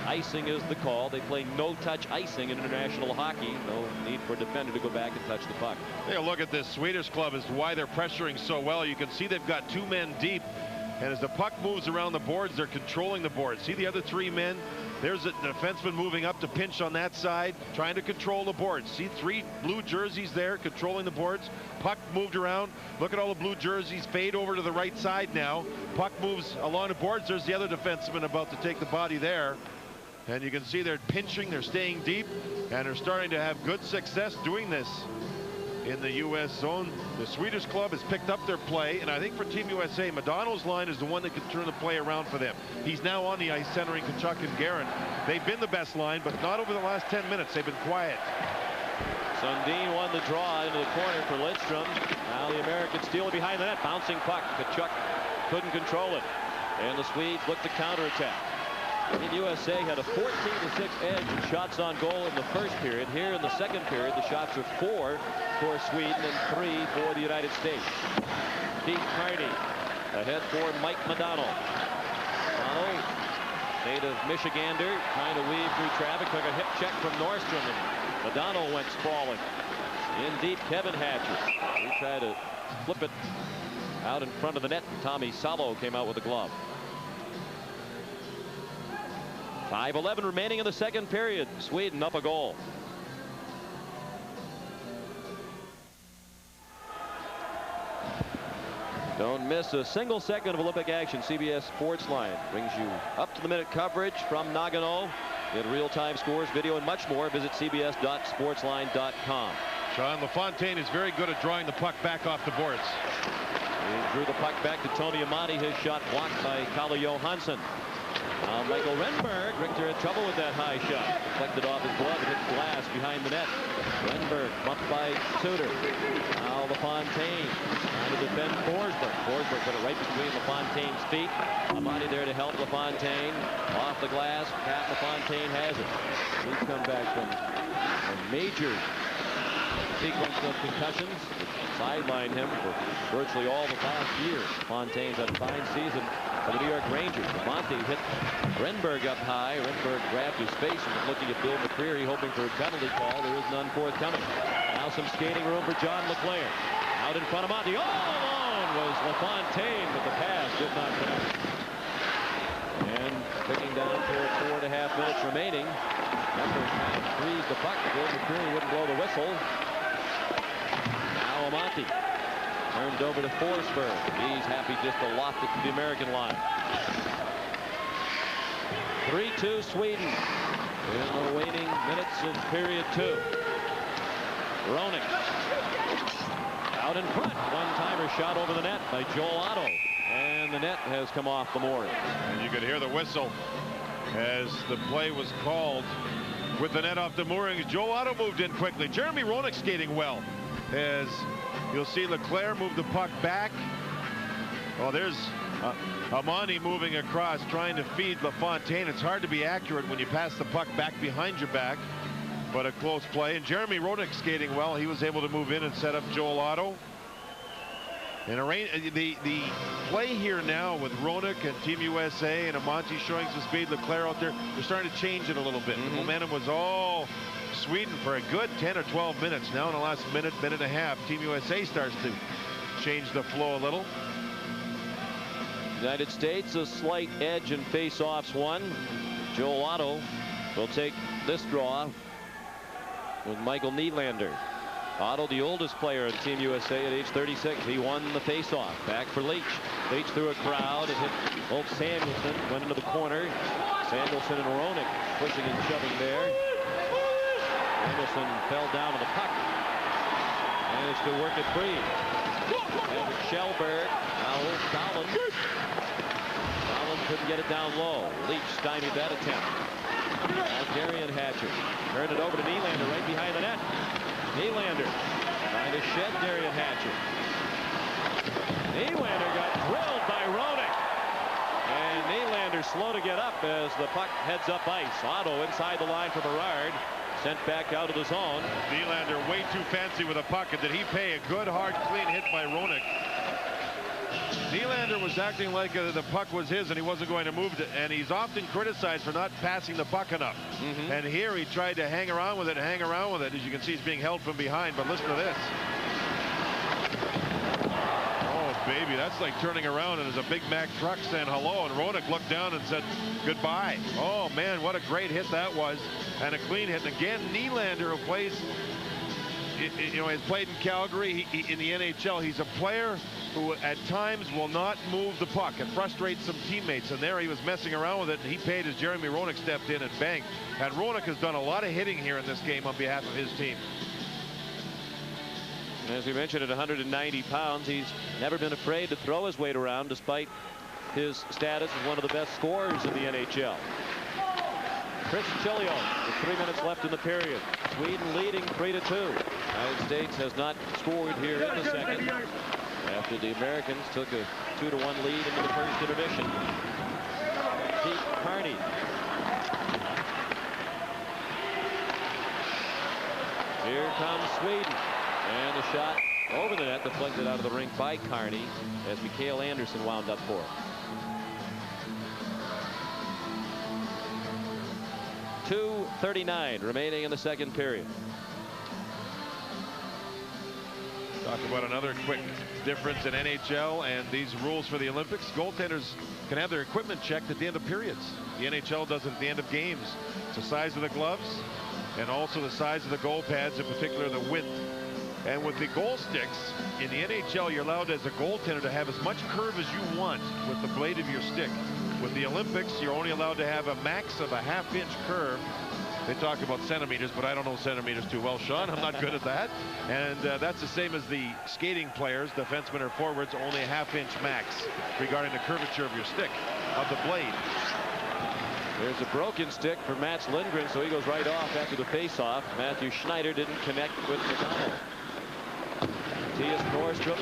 Icing is the call. They play no-touch icing in international hockey. No need for a defender to go back and touch the puck. Take a look at this Swedish club as to why they're pressuring so well. You can see they've got 2 men deep. And as the puck moves around the boards, they're controlling the boards. See the other 3 men? There's a defenseman moving up to pinch on that side, trying to control the boards. See 3 blue jerseys there controlling the boards. Puck moved around. Look at all the blue jerseys fade over to the right side now. Puck moves along the boards. There's the other defenseman about to take the body there. And you can see they're pinching, they're staying deep, and they're starting to have good success doing this in the U.S. zone. The Swedish club has picked up their play, and I think for Team USA, Madonna's line is the one that can turn the play around for them. He's now on the ice centering Tkachuk and Guerin. They've been the best line, but not over the last 10 minutes. They've been quiet. Sundin won the draw into the corner for Lidstrom. Now the Americans steal it behind the net. Bouncing puck. Tkachuk couldn't control it. And the Swedes look to counterattack. Team USA had a 14-6 edge in shots on goal in the first period. Here in the second period, the shots are 4 for Sweden and 3 for the United States. Keith Carney ahead for Mike Modano. Modano, native Michigander, trying to weave through traffic. Took a hip check from Nordstrom, and Modano went sprawling. In deep, Kevin Hatcher. He tried to flip it out in front of the net. Tommy Salo came out with the glove. 5:11 remaining in the second period. Sweden up a goal. Don't miss a single second of Olympic action. CBS Sports Line brings you up-to-the-minute coverage from Nagano. Get real-time scores, video, and much more. Visit cbs.sportsline.com. Sean LaFontaine is very good at drawing the puck back off the boards. He drew the puck back to Tony Amonte. His shot blocked by Kalle Johansson. Now Michael Renberg. Richter in trouble with that high shot. Deflected off his glove and hit the glass behind the net. Renberg bumped by Suter. Now LaFontaine trying to defend Forsberg. Forsberg put it right between LaFontaine's feet. Amati there to help LaFontaine. Off the glass. Pat LaFontaine has it. He's come back from a major sequence of concussions. Sidelined him for virtually all the last year. Fontaine's had a fine season for the New York Rangers. Monty hit Renberg up high. Renberg grabbed his face and was looking at Bill McCreary, hoping for a penalty call. There is none forthcoming. Now some skating room for John LeClair. Out in front of Monty. All alone was LaFontaine, but the pass did not connect. And picking down toward 4.5 minutes remaining. Renberg kind of frees the puck. Bill McCreary wouldn't blow the whistle. Now Amati turned over to Forsberg. He's happy just to loft it to the American line. 3-2 Sweden in the waning minutes of period 2. Roenick out in front. One-timer shot over the net by Joel Otto. And the net has come off the mooring. And you could hear the whistle as the play was called with the net off the moorings. Joel Otto moved in quickly. Jeremy Roenick skating well. As you'll see LeClair move the puck back. Oh, there's Amani moving across, trying to feed LaFontaine. It's hard to be accurate when you pass the puck back behind your back, but a close play. And Jeremy Roenick skating well. He was able to move in and set up Joel Otto. And the play here now with Roenick and Team USA and Amati showing some speed, LeClair out there, they're starting to change it a little bit. The momentum was all Sweden for a good 10 or 12 minutes. Now in the last minute and a half, Team USA starts to change the flow a little. United States a slight edge in face-offs won. Joel Otto will take this draw with Michael Nylander. Otto, the oldest player in Team USA at age 36. He won the face-off. Back for Leach. Leach through a crowd and hit Wolf Samuelson. Went into the corner. Samuelson and Roenick pushing and shoving there. Samuelson fell down to the puck. Managed to work it free. And Kjellberg. Now Dahlin. Dahlin couldn't get it down low. Leach stymied that attempt. Now Darian Hatcher. Turned it over to Nylander right behind the net. Nylander trying to shed Darian Hatcher. Nylander got drilled by Roenick. And Nylander slow to get up as the puck heads up ice. Otto inside the line for Berard. Sent back out of the zone. Nylander way too fancy with a puck. And did he pay a good, hard, clean hit by Roenick? Nylander was acting like the puck was his and he wasn't going to move it. And he's often criticized for not passing the puck enough. And here he tried to hang around with it. As you can see, he's being held from behind. But listen to this. Oh, baby, that's like turning around and there's a Big Mac truck saying hello. And Roenick looked down and said goodbye. Oh, man, what a great hit that was. And a clean hit. And again, Nylander, who plays, has played in Calgary, in the NHL. He's a player who at times will not move the puck and frustrates some teammates. And there he was messing around with it, and he paid as Jeremy Roenick stepped in and banged. And Roenick has done a lot of hitting here in this game on behalf of his team. As we mentioned, at 190 pounds, he's never been afraid to throw his weight around despite his status as one of the best scorers in the NHL. Chris Chilio with 3 minutes left in the period. Sweden leading 3-2. United States has not scored here in the second after the Americans took a 2-1 lead into the first intermission. Pete Carney. Here comes Sweden. And the shot over the net, deflected out of the rink by Carney as Mikael Anderson wound up for it. .239 remaining in the second period. Talk about another quick difference in NHL and these rules for the Olympics. Goaltenders can have their equipment checked at the end of periods. The NHL does it at the end of games. It's the size of the gloves and also the size of the goal pads, in particular the width. And with the goal sticks in the NHL, you're allowed as a goaltender to have as much curve as you want with the blade of your stick. With the Olympics, you're only allowed to have a max of a half-inch curve. They talk about centimeters, but I don't know centimeters too well, Sean. I'm not good at that. And that's the same as the skating players, defensemen or forwards, only a half-inch max regarding the curvature of your stick, of the blade. There's a broken stick for Mats Lindgren, so he goes right off after the face-off. Matthew Schneider didn't connect with Nagano. Mattias Norström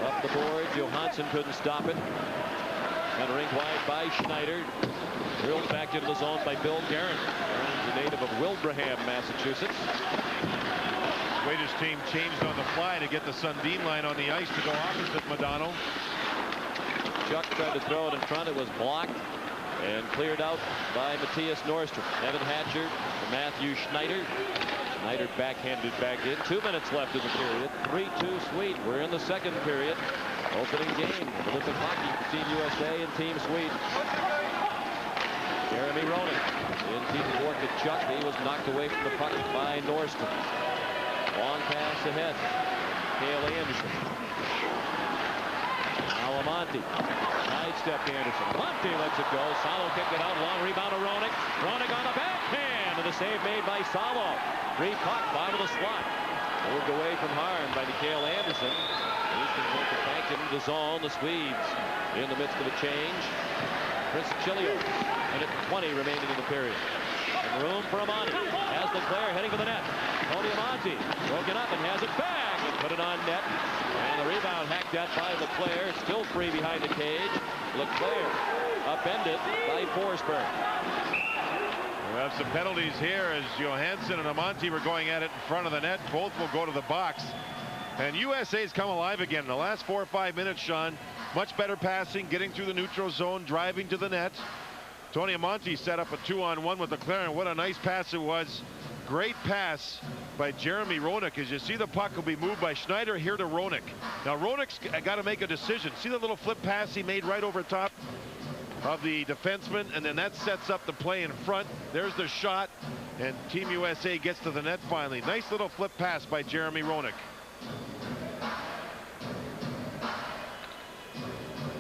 up the board. Johansson couldn't stop it. And rink wide by Schneider. Drilled back into the zone by Bill Guerin. Guerin's a native of Wilbraham, Massachusetts. Swedish team changed on the fly to get the Sundin line on the ice to go opposite Modano. Chuck tried to throw it in front. It was blocked and cleared out by Mattias Norström. Evan Hatcher to Matthew Schneider. Schneider backhanded back in. 2 minutes left in the period. 3-2 Sweden. We're in the second period. Opening game of Olympic hockey for Team USA and Team Sweden. Jeremy Roenick in deep work at Chuck. He was knocked away from the puck by Norström. Long pass ahead. Cale Anderson. Now Amonte. Sidestep Anderson. Amonte lets it go. Salo kicked it out. Long rebound to Roenick. Roenick on the backhand. And the save made by Salo. Free puck. Bottom of the slot. Moved away from harm by Cale Anderson. He's going to take the back into the zone. The Swedes in the midst of a change. Chris Chilios. Minute 20 remaining in the period. And room for Amonte. Has Leclerc heading for the net. Tony Amonte broken up and has it back and put it on net. And the rebound hacked at by Leclerc. Still free behind the cage. Leclerc upended by Forsberg. We have some penalties here as Johansson and Amonte were going at it in front of the net. Both will go to the box. And USA's come alive again in the last 4 or 5 minutes, Sean. Much better passing, getting through the neutral zone, driving to the net. Tony Amonte set up a 2-on-1 with Leclerc, and what a nice pass it was. Great pass by Jeremy Roenick. As you see, the puck will be moved by Schneider here to Roenick. Now Roenick's got to make a decision. See the little flip pass he made right over top of the defenseman, and then that sets up the play in front. There's the shot, and Team USA gets to the net finally. Nice little flip pass by Jeremy Roenick.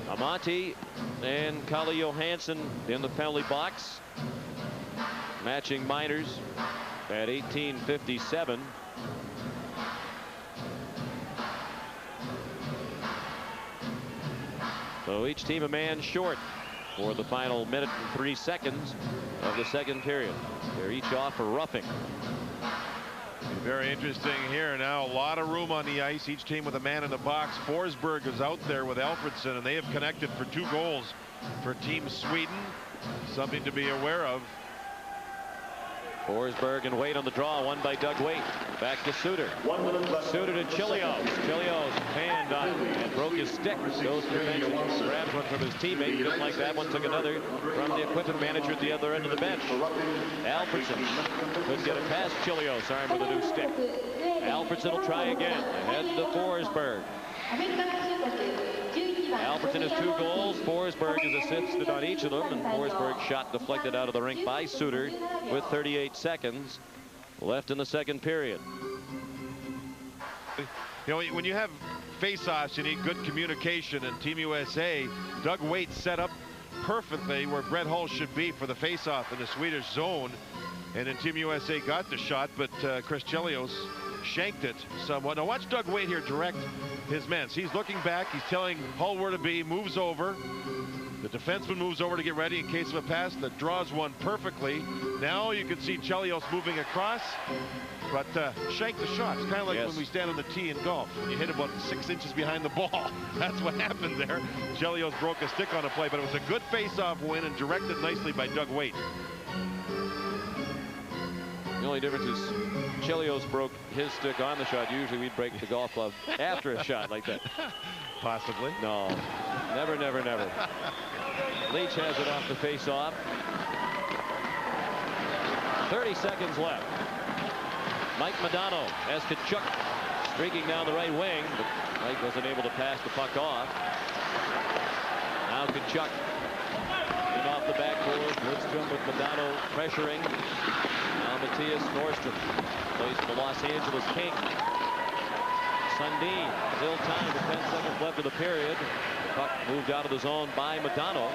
Amonte and Kalle Johansson in the penalty box. Matching minors at 18:57. So each team a man short for the final minute and 3 seconds of the second period. They're each off for roughing. Very interesting here now. A lot of room on the ice. Each team with a man in the box. Forsberg is out there with Alfredsson, and they have connected for 2 goals for Team Sweden. Something to be aware of. Forsberg and Wade on the draw. One by Doug Wade. Back to Suter. Suter to Chilios. Chilios hand on and broke his stick. Goes to the bench. Grabs one from his teammate. Didn't like that one. Took another from the equipment manager at the other end of the bench. Alfredsson couldn't get it past Chilios. Armed with a new stick. Alfredsson will try again. Ahead to Forsberg. Alfredsson has 2 goals. Forsberg is assisted on each of them, and Forsberg's shot deflected out of the rink by Suter with 38 seconds left in the second period. You know, when you have face-offs, you need good communication, and Team USA, Doug Waite set up perfectly where Brett Hull should be for the face-off in the Swedish zone, and then Team USA got the shot, but Chris Chelios shanked it somewhat. Now watch Doug Wade here direct his men. So he's looking back. He's telling Hull where to be. Moves over. The defenseman moves over to get ready in case of a pass that draws one perfectly. Now you can see Chelios moving across, but shanked the shot. It's kind of like when we stand on the tee in golf. When you hit about 6 inches behind the ball. That's what happened there. Chelios broke a stick on the play, but it was a good face-off win and directed nicely by Doug Wade. The only difference is Chelios broke his stick on the shot. Usually we'd break the golf club after a shot like that. Possibly. No. Never, never, never. Leach has it off the face-off. 30 seconds left. Mike Modano has Kachuk streaking down the right wing, but Mike wasn't able to pass the puck off. Now Kachuk in off the backboard. Lidstrom with Modano pressuring. Now Mattias Norström plays for the Los Angeles Kings. Sundin, still time with 10 seconds left of the period. The puck moved out of the zone by Modano.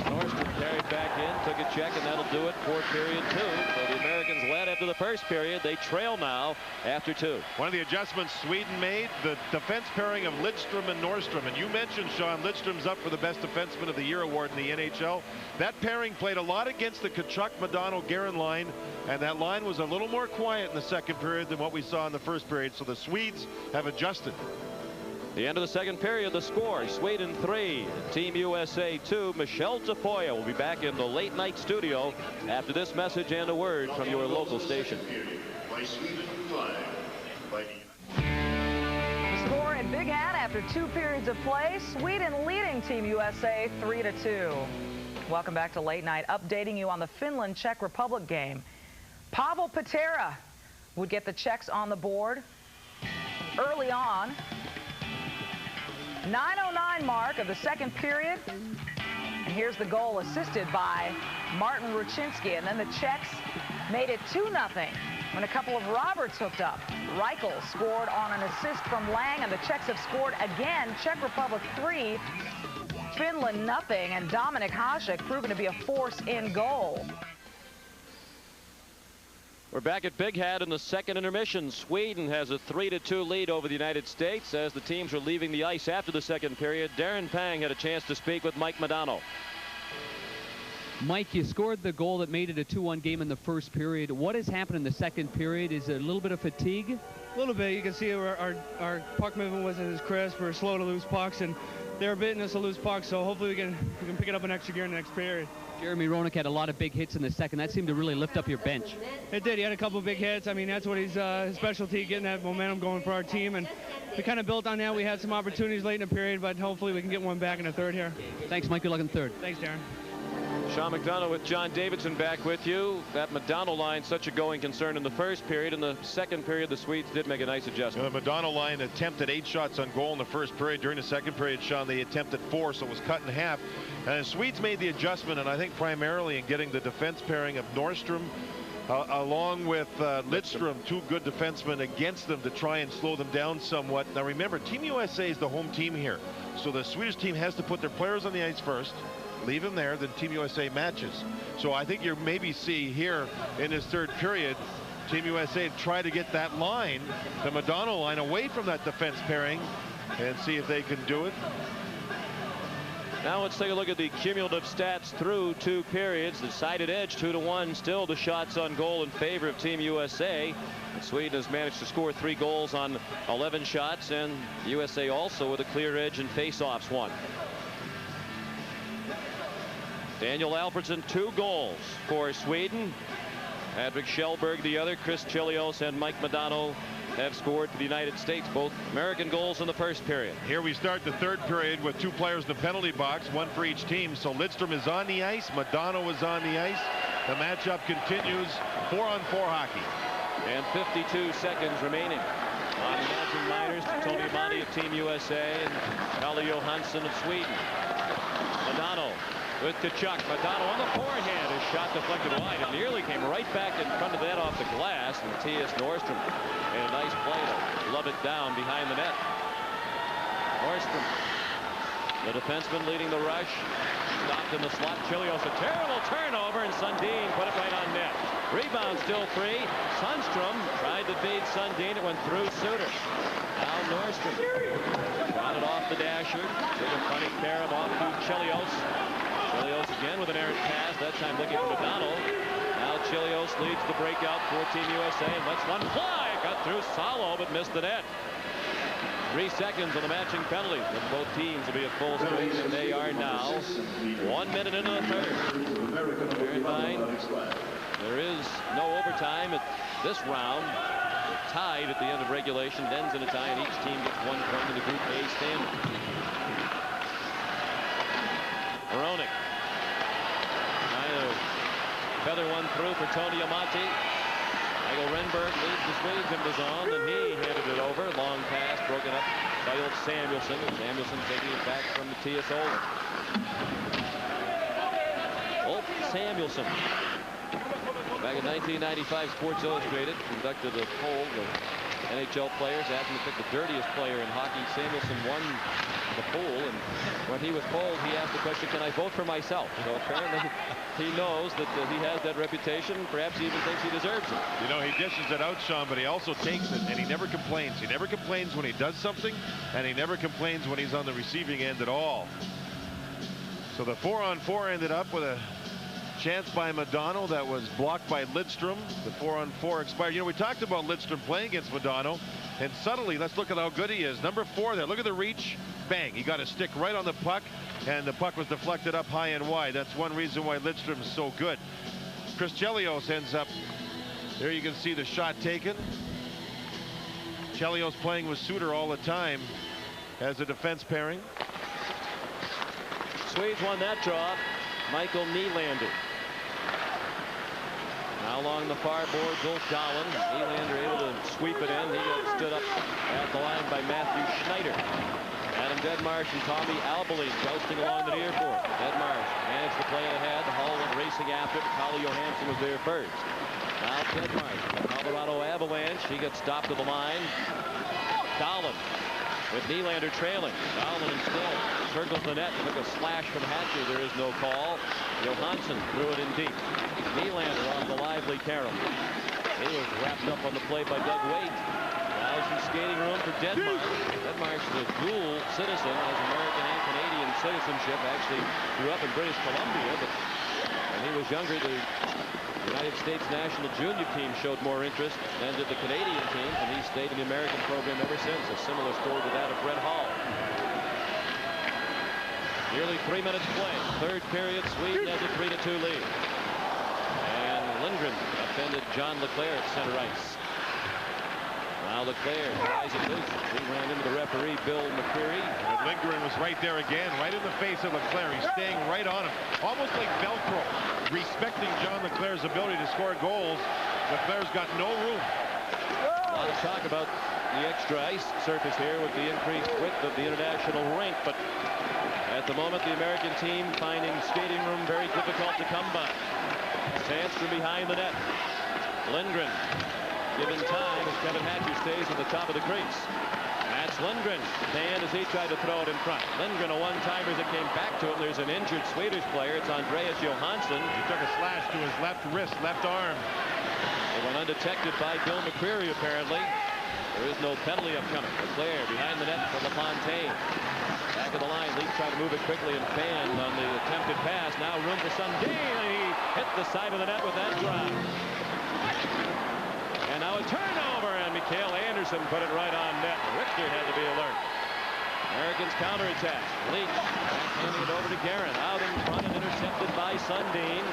Norström carried back in, took take a check, and that'll do it for period 2. So the Americans led after the first period. They trail now after 2. One of the adjustments Sweden made, the defense pairing of Lidstrom and Nordstrom. And you mentioned, Sean, Lidstrom's up for the Best Defenseman of the Year award in the NHL. That pairing played a lot against the Tkachuk, Modano, Guerin line, and that line was a little more quiet in the second period than what we saw in the first period. So the Swedes have adjusted. The end of the second period, the score, Sweden 3, Team USA 2. Michelle Tafoya will be back in the late night studio after this message and a word from your local station. The score in Big Hat after 2 periods of play, Sweden leading Team USA 3-2. Welcome back to Late Night, updating you on the Finland-Czech Republic game. Pavel Patera would get the Czechs on the board early on. 9:09 mark of the second period. And here's the goal assisted by Martin Ruchinski. And then the Czechs made it 2-0 when a couple of Roberts hooked up. Reichel scored on an assist from Lang, and the Czechs have scored again. Czech Republic 3, Finland 0, and Dominik Hasek proven to be a force in goal. We're back at Big Hat in the second intermission. Sweden has a 3-2 lead over the United States as the teams are leaving the ice after the second period. Darren Pang had a chance to speak with Mike Modano. Mike, you scored the goal that made it a 2-1 game in the first period. What has happened in the second period? Is it a little bit of fatigue? A little bit. You can see our puck movement wasn't as crisp. We're slow to lose pucks, and they were biting us to lose pucks. So hopefully we can pick it up an extra gear in the next period. Jeremy Roenick had a lot of big hits in the second. That seemed to really lift up your bench. It did. He had a couple of big hits. I mean, that's what his specialty, getting that momentum going for our team. And we kind of built on that. We had some opportunities late in the period, but hopefully we can get one back in the third here. Thanks, Mike. Good luck in the third. Thanks, Darren. Sean McDonough with John Davidson back with you. That Modano line, such a going concern in the first period. In the second period, the Swedes did make a nice adjustment. The Modano line attempted 8 shots on goal in the first period. During the second period, Sean, they attempted 4, so it was cut in half. And the Swedes made the adjustment, and I think primarily in getting the defense pairing of Nordstrom along with Lidstrom, 2 good defensemen against them to try and slow them down somewhat. Now remember, Team USA is the home team here, so the Swedish team has to put their players on the ice first, leave them there, then Team USA matches. So I think you maybe see here in this third period, Team USA try to get that line, the Modano line, away from that defense pairing and see if they can do it. Now let's take a look at the cumulative stats through 2 periods. The decided edge 2-1, still the shots on goal in favor of Team USA. Sweden has managed to score 3 goals on 11 shots, and USA also with a clear edge in faceoffs 1. Daniel Alfredsson 2 goals for Sweden. Patrick Kjellberg the other. Chris Chelios and Mike Modano have scored for the United States, both American goals in the first period. Here we start the third period with 2 players in the penalty box, 1 for each team. So Lidstrom is on the ice, Modano is on the ice. The matchup continues, 4-on-4 hockey. And 52 seconds remaining on the Mountain Miners. Tony Amonte of Team USA and Kalle Johansson of Sweden. Modano with Tkachuk. Modano on the forehand. His shot deflected wide. It nearly came right back in front of that off the glass. And T.S. Nordstrom made a nice play to love it down behind the net. Nordstrom, the defenseman leading the rush. Stopped in the slot. Chelios, a terrible turnover, and Sundin put it right on net. Rebound still free. Sundstrom tried to feed Sundin. It went through Suter. Now Nordstrom got it off the dasher. Took a funny carom off to Chelios. Chelios again with an errant pass, that time looking for Modano. Now Chelios leads the breakout for Team USA and lets one fly. Got through Salo, but missed the net. 3 seconds on the matching penalty. And both teams will be at full strength, and they are now 1 minute into the third. Bear in mind, there is no overtime at this round. Tied at the end of regulation, it ends in a tie, and each team gets 1 point in the Group A standing. Roenick trying to feather one through for Tony Amonte. Michael Renberg leads the Swedes into the zone, and he handed it over. Long pass broken up by old Samuelson. Samuelson taking it back from Matthias Olden. Old Samuelson, back in 1995, Sports Illustrated conducted a poll of NHL players, asked him to pick the dirtiest player in hockey. Samuelson won the poll, and when he was polled, he asked the question, can I vote for myself? So apparently he knows that he has that reputation. Perhaps he even thinks he deserves it. You know, he dishes it out, Sean, but he also takes it, and he never complains. He never complains when he does something, and he never complains when he's on the receiving end at all. So the 4-on-4 ended up with a chance by Modano that was blocked by Lidstrom. The 4-on-4 expired. You know, we talked about Lidstrom playing against Modano, and suddenly, let's look at how good he is. Number 4 there. Look at the reach. Bang. He got a stick right on the puck, and the puck was deflected up high and wide. That's one reason why Lidstrom is so good. Chris Chelios ends up. There you can see the shot taken. Chelios playing with Suter all the time as a defense pairing. Swedes won that draw. Michael Nylander. Now along the far boards, Ulf Dahlen. Nylander able to sweep it in. He got stood up at the line by Matthew Schneider. Adam Deadmarsh and Tommy Albeline jousting along the near board. Deadmarsh managed to play it ahead. Hull went racing after it. Calle Johansson was there first. Now Deadmarsh, the Colorado Avalanche. He got stopped at the line. Dahlen with Nylander trailing. Dahlen instead circles the net, took a slash from Hatcher. There is no call. Johansson threw it in deep. Nylander on the lively Carroll. He was wrapped up on the play by Doug Waite. Now some skating room for Deadmarsh. Deadmarsh is a dual citizen, has American and Canadian citizenship. Actually grew up in British Columbia, but when he was younger, the United States national junior team showed more interest than did the Canadian team, and he stayed in the American program ever since. A similar story to that of Brett Hall. Nearly 3 minutes play. Third period, Sweden has a 3-2 lead. And Lindgren offended John Leclerc at center ice. Now Leclerc tries it loose. He ran into the referee, Bill McCreary. And Lindgren was right there again, right in the face of Leclerc. He's staying right on him, almost like Velcro, respecting John Leclerc's ability to score goals. Leclerc's got no room. A lot of talk about the extra ice surface here with the increased width of the international rink, but at the moment, the American team finding skating room very difficult to come by. Chance from behind the net. Lindgren given time as Kevin Hatcher stays at the top of the crease. Mats Lindgren and as he tried to throw it in front. Lindgren a one-timer as it came back to him. There's an injured Swedish player. It's Andreas Johansson. He took a slash to his left wrist, left arm. It went undetected by Bill McCreary apparently. There is no penalty upcoming. Leclerc behind the net for LaFontaine. Back of the line, Leaf tried to move it quickly and fanned on the attempted pass. Now room for Sundin, and he hit the side of the net with that drop. And now a turnover, and Mikael Anderson put it right on net. Richter had to be alert. Americans counterattack. Leach handing it over to Guerin. Out in front and intercepted by Sundin.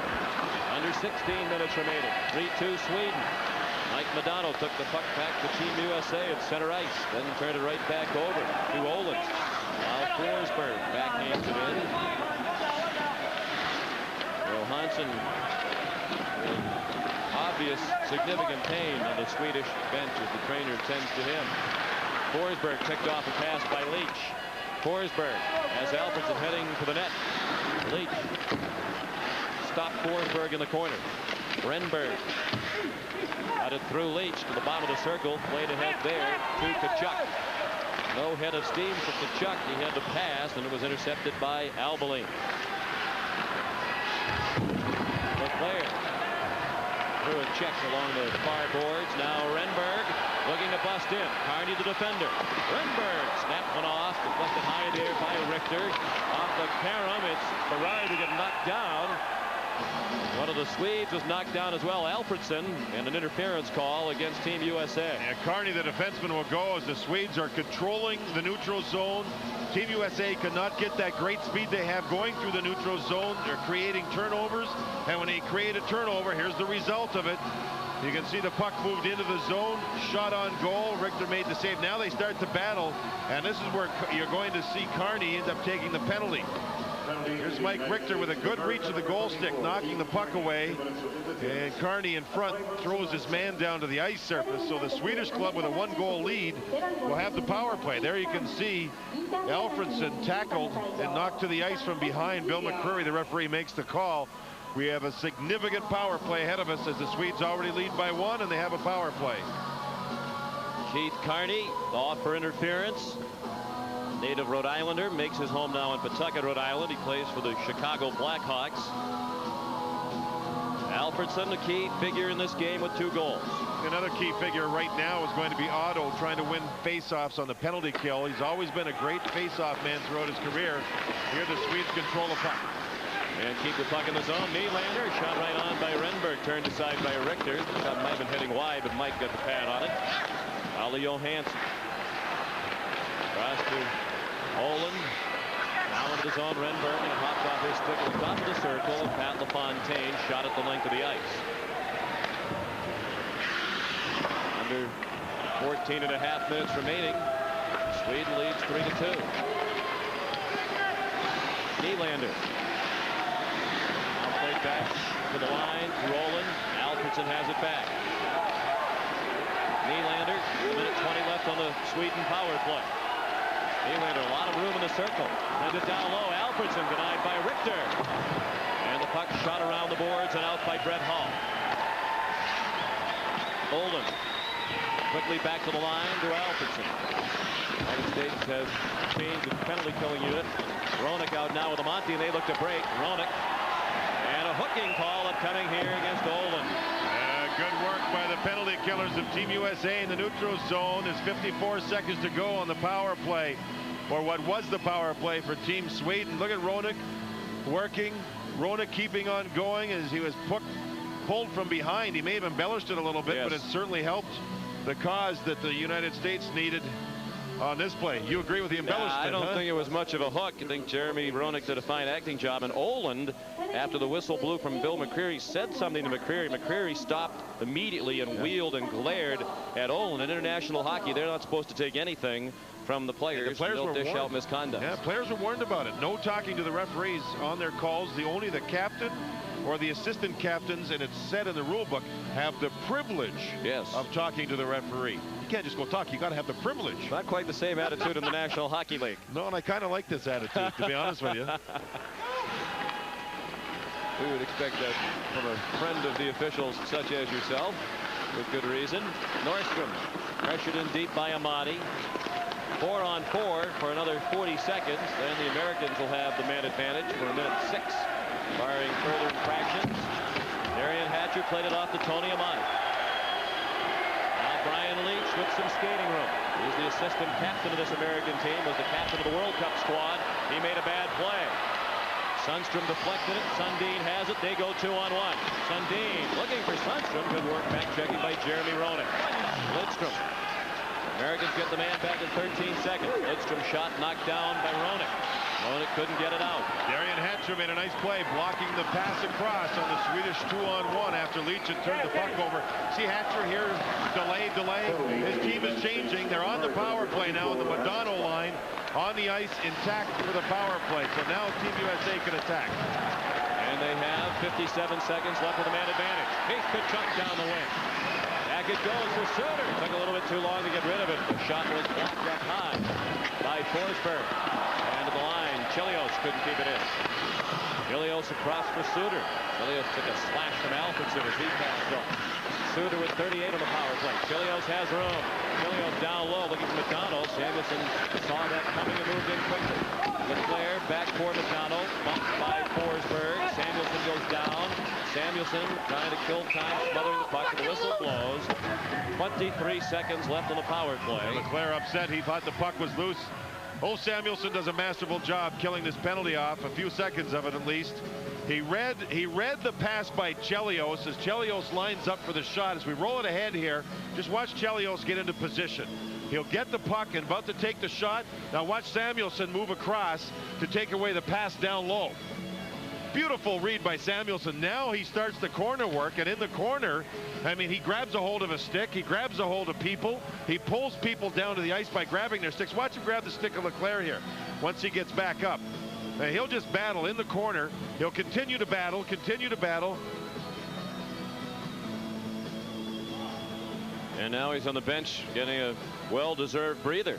Under 16 minutes remaining. 3-2 Sweden. Mike Modano took the puck back to Team USA at center ice. Then turned it right back over to Olins. Now Forsberg backhands it in. Johansson in obvious significant pain on the Swedish bench as the trainer tends to him. Forsberg picked off a pass by Leach. Forsberg has Alfredson heading to the net. Leach stopped Forsberg in the corner. Renberg got it through Leach to the bottom of the circle. Played ahead there to Tkachuk. No head of steam for Tkachuk. He had the pass, and it was intercepted by Albeline. Leclerc threw a check along the far boards. Now Renberg looking to bust in. Carney the defender. Renberg snapped one off. Deflected high in the air by Richter. Off the carom. It's Berard who got knocked down. One of the Swedes was knocked down as well, Alfredson, and an interference call against Team USA. And Carney, the defenseman, will go as the Swedes are controlling the neutral zone. Team USA cannot get that great speed they have going through the neutral zone. They're creating turnovers, and when they create a turnover, here's the result of it. You can see the puck moved into the zone, shot on goal. Richter made the save. Now they start to battle, and this is where you're going to see Carney end up taking the penalty. Here's Mike Richter with a good reach of the goal stick, knocking the puck away. And Carney in front throws his man down to the ice surface. So the Swedish club with a 1-goal lead will have the power play. There you can see Alfredson tackled and knocked to the ice from behind. Bill McCreary, the referee, makes the call. We have a significant power play ahead of us as the Swedes already lead by 1, and they have a power play. Keith Carney off for interference. Native Rhode Islander makes his home now in Pawtucket, Rhode Island. He plays for the Chicago Blackhawks. Alfredson, the key figure in this game with 2 goals. Another key figure right now is going to be Otto, trying to win faceoffs on the penalty kill. He's always been a great faceoff man throughout his career. Here the Swedes control the puck. And keep the puck in the zone. Nylander, shot right on by Renberg, turned aside by Richter. The shot might have been heading wide, but Mike got the pad on it. Ali Johansson. Cross to Olin. Now into the zone, Renberg, and hopped off his stick at the top of the circle. And Pat LaFontaine shot at the length of the ice. Under 14.5 minutes remaining. Sweden leads 3-2. Nylander. Now played back to the line. Roland. Alfredson has it back. Nylander. 1:20 left on the Sweden power play. Nylander, a lot of room in the circle. Sends it down low. Alfredson denied by Richter. And the puck shot around the boards and out by Brett Hall. Bolden. Quickly back to the line to Alfredson. United States has changed its penalty killing unit. Roenick out now with Amonte, and they look to break. Roenick. And a hooking call upcoming here against Olin. Good work by the penalty killers of Team USA in the neutral zone. There's 54 seconds to go on the power play, or what was the power play for Team Sweden. Look at Roenick working. Roenick keeping on going as he was pulled from behind. He may have embellished it a little bit, yes, but it certainly helped the cause that the United States needed on this play. You agree with the embellishment? I don't think it was much of a hook. I think Jeremy Roenick did a fine acting job. And Oland, after the whistle blew from Bill McCreary, said something to McCreary. McCreary stopped immediately and wheeled and glared at Oland. In international hockey, they're not supposed to take anything from the players. The players They'll were dish warned. out misconduct. Yeah, players were warned about it. No talking to the referees on their calls. Only the captain or the assistant captains, and it's said in the rule book, have the privilege, yes, of talking to the referee. You can't just go talk. You got to have the privilege. Not quite the same attitude in the National Hockey League. No, and I kind of like this attitude, to be honest with you. We would expect that from a friend of the officials such as yourself, with good reason. Nordstrom pressured in deep by Amati. 4-on-4 for another 40 seconds. Then the Americans will have the man advantage for 1:06, barring further infractions. Darian Hatcher played it off to Tony Amati. Now Brian Leach with some skating room. He's the assistant captain of this American team, was the captain of the World Cup squad. He made a bad play. Sundstrom deflected it. Sundin has it. They go 2-on-1. Sundin looking for Sundstrom. Good work back checking by Jeremy Roenick. Lidstrom. Americans get the man back in 13 seconds. Lidstrom shot knocked down by Roenick. Roenick couldn't get it out. Darian Hatcher made a nice play blocking the pass across on the Swedish 2-on-1 after Leach had turned the puck over. See Hatcher here, delay. His team is changing. They're on the power play now on the Madonna line, on the ice intact for the power play. So now Team USA can attack. And they have 57 seconds left with a man advantage. Heath could chunk down the wing. Back it goes for Suter. Took a little bit too long to get rid of it. The shot was blocked up high by Forsberg. And to the line, Chelios couldn't keep it in. Chelios across for Suter. Chelios took a slash from Alfredson as he passed off. Suter with 38 on the power play. Chelios has room. Chelios down low looking for McDonald. Samuelson saw that coming and moved in quickly. Leclerc back for McDonald. Bumped by Forsberg. Samuelson goes down. Samuelson trying to kill time, smothering the puck. The whistle blows. 23 seconds left on the power play. And Leclerc upset. He thought the puck was loose. Oh, Samuelson does a masterful job killing this penalty off. A few seconds of it at least. He read the pass by Chelios as Chelios lines up for the shot. As we roll it ahead here, just watch Chelios get into position. He'll get the puck and about to take the shot. Now watch Samuelson move across to take away the pass down low. Beautiful read by Samuelson. Now he starts the corner work, and in the corner, I mean, he grabs a hold of a stick. He grabs a hold of people. He pulls people down to the ice by grabbing their sticks. Watch him grab the stick of Leclerc here once he gets back up. Now, he'll just battle in the corner. He'll continue to battle, And now he's on the bench getting a well-deserved breather.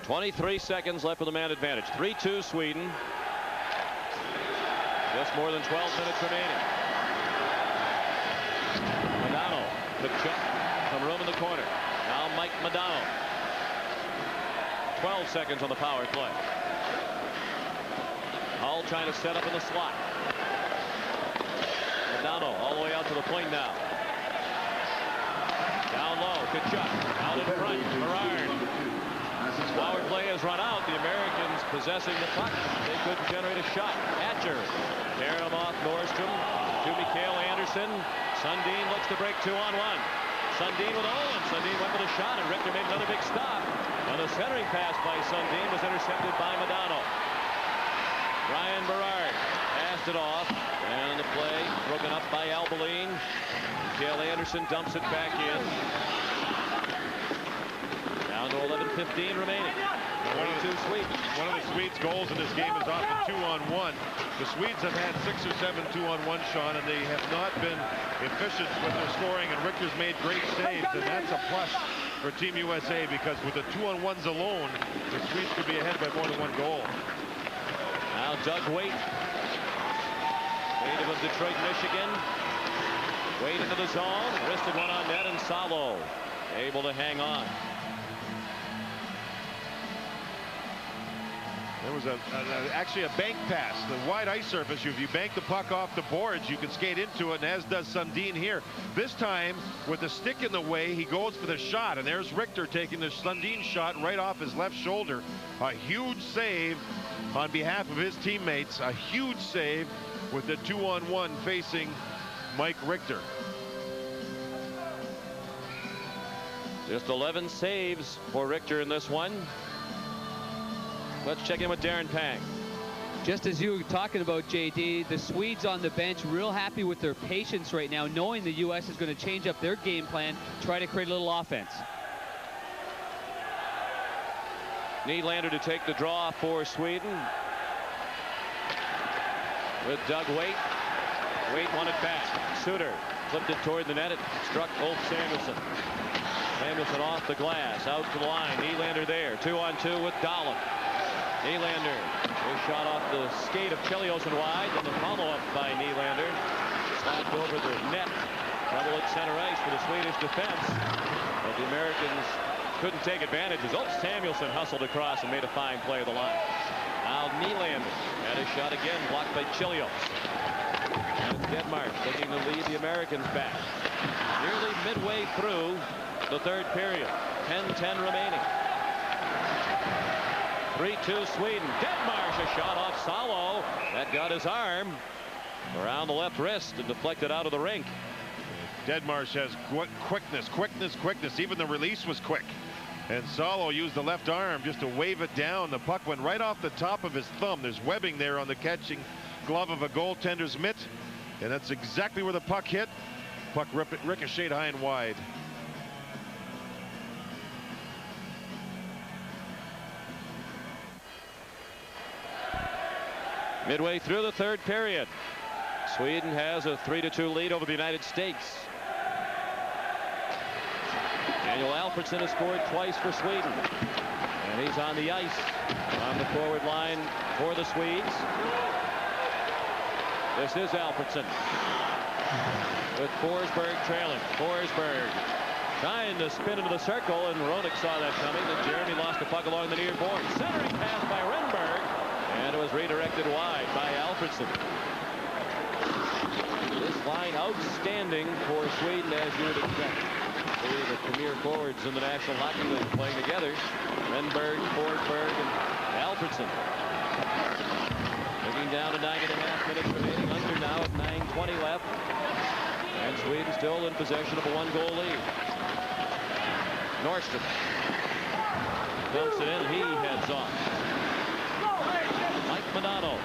23 seconds left with the man advantage. 3-2 Sweden. Just more than 12 minutes remaining. Nagano, Kachuk, Some room in the corner. Now Mike Nagano. 12 seconds on the power play. Hull trying to set up in the slot. Nagano all the way out to the point now. Down low, Kachuk. Out in front, Berard. Power play has run out. The Americans possessing the puck. They couldn't generate a shot. Hatcher tearing them off Nordstrom to Mikael Anderson. Sundin looks to break 2-on-1. Sundin with Owen. Sundin went for the shot, and Richter made another big stop. And the centering pass by Sundin was intercepted by Nagano. Ryan Berard passed it off, and the play broken up by Albeline. Mikael Anderson dumps it back in. Down to 11:15 remaining. One of the Swedes' goals in this game is off the 2-on-1. The Swedes have had 6 or 7 2-on-1, Sean, and they have not been efficient with their scoring, and Richter's made great saves, and that's a plus for Team USA, because with the 2-on-1s alone, the Swedes could be ahead by more than 1 goal. Now Doug Waite, native of Detroit, Michigan. Waite into the zone, wristed one on net, and Salo able to hang on. There was actually a bank pass. The wide ice surface, if you bank the puck off the boards, you can skate into it, and as does Sundin here. This time, with the stick in the way, he goes for the shot, and there's Richter taking the Sundin shot right off his left shoulder. A huge save on behalf of his teammates. A huge save with the 2-on-1 facing Mike Richter. Just 11 saves for Richter in this one. Let's check in with Darren Pang. Just as you were talking about, JD, the Swedes on the bench real happy with their patience right now, knowing the U.S. is going to change up their game plan, try to create a little offense. Nylander to take the draw for Sweden. With Doug Waite. Waite won it back. Suter flipped it toward the net. It struck Ulf Samuelsson. Samuelsson off the glass, out to the line. Nylander there. 2-on-2 with Dahlin. Nylander is shot off the skate of Chelios and wide, and the follow-up by Nylander. Slapped over the net. Trouble at center ice for the Swedish defense. But the Americans couldn't take advantage as Ulf Samuelsson hustled across and made a fine play of the line. Now Nylander had a shot again, blocked by Chelios. And Denmark looking to lead the Americans back. Nearly midway through the third period. 10-10 remaining. 3-2 Sweden. Denmark, a shot off Salo. That got his arm around the left wrist and deflected out of the rink. Denmark has quickness. Even the release was quick. And Salo used the left arm just to wave it down. The puck went right off the top of his thumb. There's webbing there on the catching glove of a goaltender's mitt. And that's exactly where the puck hit. Puck ricocheted high and wide. Midway through the third period. Sweden has a 3-2 lead over the United States. Daniel Alfredsson has scored twice for Sweden. And he's on the ice on the forward line for the Swedes. This is Alfredsson with Forsberg trailing. Forsberg trying to spin into the circle, and Roenick saw that coming. And Jeremy lost the puck along the near board. Centering pass by Renberg, and it was redirected wide by Alfredsson. This line outstanding for Sweden, as you would expect. Three of the premier forwards in the National Hockey League playing together. Renberg, Forsberg, and Alfredsson. Looking down to 9.5 minutes remaining, under now at 9:20 left. And Sweden still in possession of a 1-goal lead. Nordstrom dumps it in. He heads off. Mike Nagano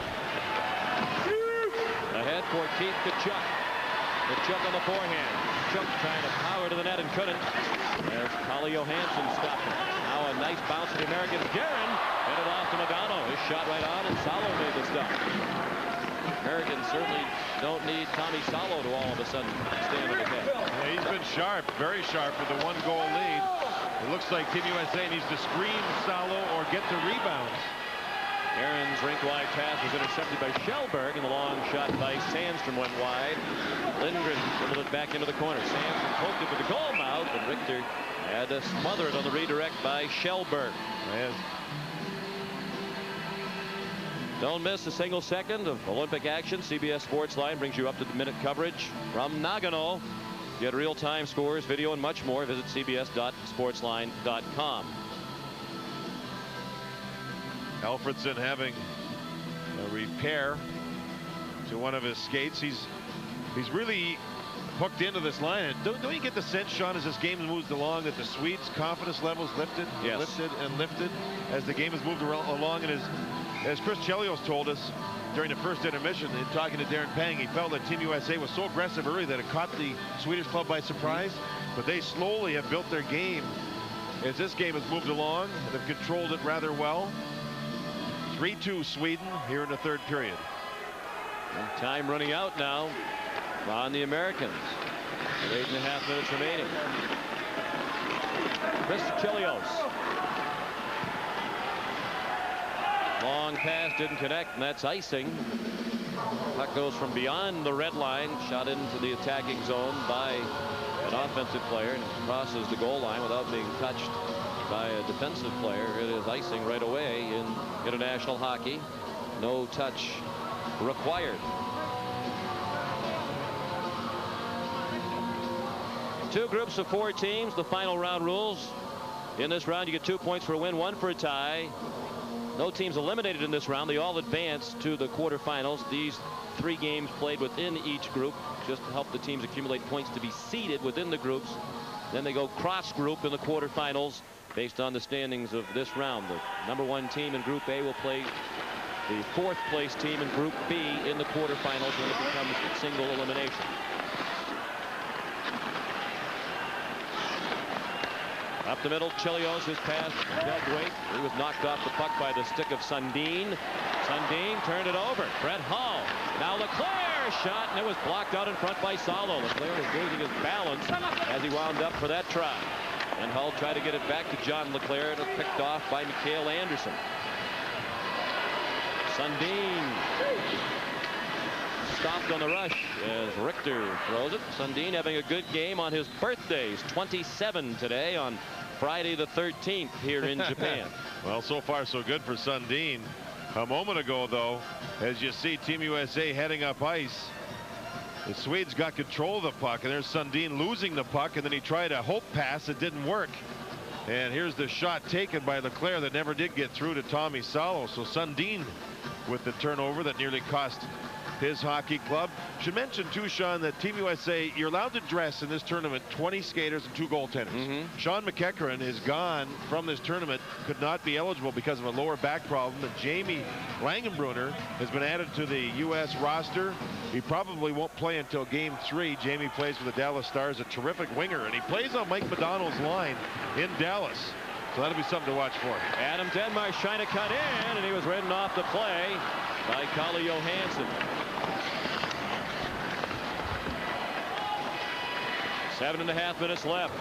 ahead for Keith Kachuk. Kachuk on the forehand. Kachuk trying to power to the net and couldn't. There's Kalle Johansson stopping. Now a nice bounce to the Americans. Guerin headed off to Nagano. His shot right on, and Salo made the stop. Americans certainly don't need Tommy Salo to all of a sudden stand on the head. Yeah, he's been sharp, very sharp with the 1-goal lead. It looks like Team USA needs to screen Salo or get the rebounds. Aaron's rink-wide pass was intercepted by Shellberg, and the long shot by Sandstrom went wide. Lindgren dribbled it back into the corner. Sandstrom poked it with the goal mouth, and Richter had to smother it on the redirect by Shellberg. Yes. Don't miss a single second of Olympic action. CBS Sports Line brings you up-to-the-minute coverage from Nagano. Get real-time scores, video, and much more. Visit cbs.sportsline.com. Alfredson having a repair to one of his skates. He's really hooked into this line. And don't you get the sense, Sean, as this game moves along, that the Swedes' confidence levels lifted, yes, lifted and lifted as the game has moved along? And as Chris Chelios told us during the first intermission in talking to Darren Pang, he felt that Team USA was so aggressive early that it caught the Swedish club by surprise. But they slowly have built their game as this game has moved along and have controlled it rather well. 3-2 Sweden here in the third period. And time running out now on the Americans. With 8.5 minutes remaining. Chris Chelios. Long pass didn't connect, and that's icing. Puck goes from beyond the red line, shot into the attacking zone by an offensive player, and crosses the goal line without being touched by a defensive player. It is icing right away in international hockey. No touch required. Two groups of 4 teams. The final round rules. In this round, you get 2 points for a win, 1 for a tie. No teams eliminated in this round. They all advance to the quarterfinals. These 3 games played within each group just to help the teams accumulate points to be seeded within the groups. Then they go cross group in the quarterfinals based on the standings of this round. The #1 team in Group A will play the 4th place team in Group B in the quarterfinals when it becomes single elimination. Up the middle, Chelios, his pass, dead weight. He was knocked off the puck by the stick of Sundin. Sundin turned it over. Brett Hull. Now Leclerc shot, and it was blocked out in front by Salo. Leclerc was losing his balance as he wound up for that try. And Hull tried to get it back to John Leclerc, and it was picked off by Mikael Anderson. Sundin stopped on the rush as Richter throws it. Sundin having a good game on his birthday. He's 27 today on Friday the 13th here in Japan. Well, so far so good for Sundin. A moment ago, though, as you see Team USA heading up ice, the Swedes got control of the puck, and there's Sundin losing the puck, and then he tried a hope pass. It didn't work. And here's the shot taken by Leclerc that never did get through to Tommy Salo. So Sundin with the turnover that nearly cost his hockey club. Should mention too, Sean, that Team USA, you're allowed to dress in this tournament 20 skaters and 2 goaltenders. Sean McEachran is gone from this tournament, could not be eligible because of a lower back problem. And Jamie Langenbrunner has been added to the U.S. roster. He probably won't play until Game 3. Jamie plays for the Dallas Stars, a terrific winger, and he plays on Mike Modano's line in Dallas. So that'll be something to watch for. Adam Denmark trying to cut in, and he was ridden off the play by Kalle Johansson. 7.5 minutes left.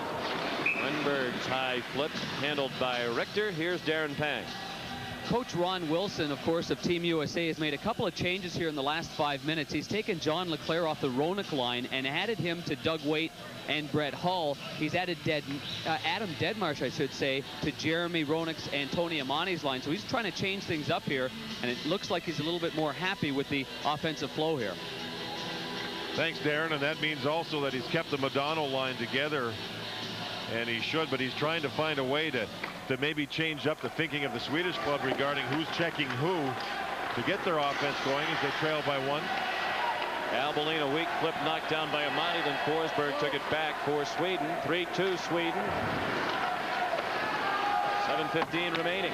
Lindbergh's high flip handled by Richter. Here's Darren Pang. Coach Ron Wilson, of course, of Team USA, has made a couple of changes here in the last 5 minutes. He's taken John Leclerc off the Roenick line and added him to Doug Waite and Brett Hull. He's added Adam Deadmarsh, I should say, to Jeremy Roenick's and Tony Amani's line. So he's trying to change things up here, and it looks like he's a little bit more happy with the offensive flow here. Thanks, Darren, and that means also that he's kept the Modano line together, and he should, but he's trying to find a way to maybe change up the thinking of the Swedish club regarding who's checking who to get their offense going as they trail by 1. Albolin, a weak flip knocked down by Amani, then Forsberg took it back for Sweden. 3-2 Sweden. 7:15 remaining.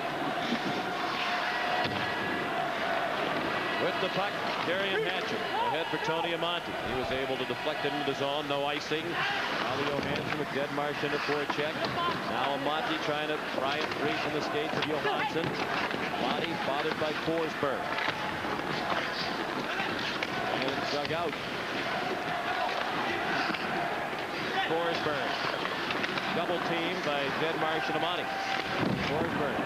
With the puck, Darian Hatcher ahead for Tony Amonte. He was able to deflect it into the zone, no icing. Kalle Johansson with Deadmarsh in it for a check. Now Amonte trying to pry it free from the skates of Johansson. Amonte bothered by Forsberg. And dug out. Forsberg. Double team by Deadmarsh and Amonte. Forsberg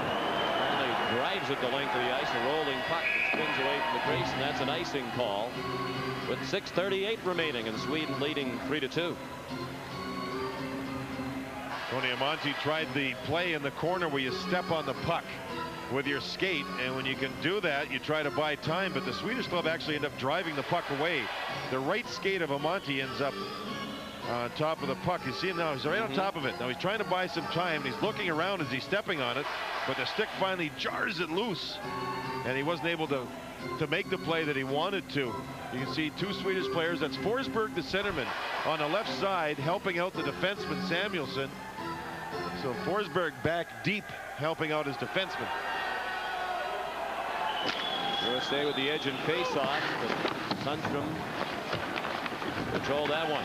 finally drives it the length of the ice. A rolling puck that spins away from the crease, and that's an icing call. With 6:38 remaining, and Sweden leading 3-2. Tony Amonte tried the play in the corner where you step on the puck with your skate, and when you can do that, you try to buy time, but the Swedish club actually end up driving the puck away. The right skate of Amonte ends up on top of the puck. You see him now, he's right on top of it. Now he's trying to buy some time. He's looking around as he's stepping on it, but the stick finally jars it loose, and he wasn't able to make the play that he wanted to. You can see two Swedish players. That's Forsberg, the centerman, on the left side, helping out the defenseman Samuelsson. So Forsberg back deep, helping out his defenseman. USA with the edge and face-off, but Sundstrom controlled that one.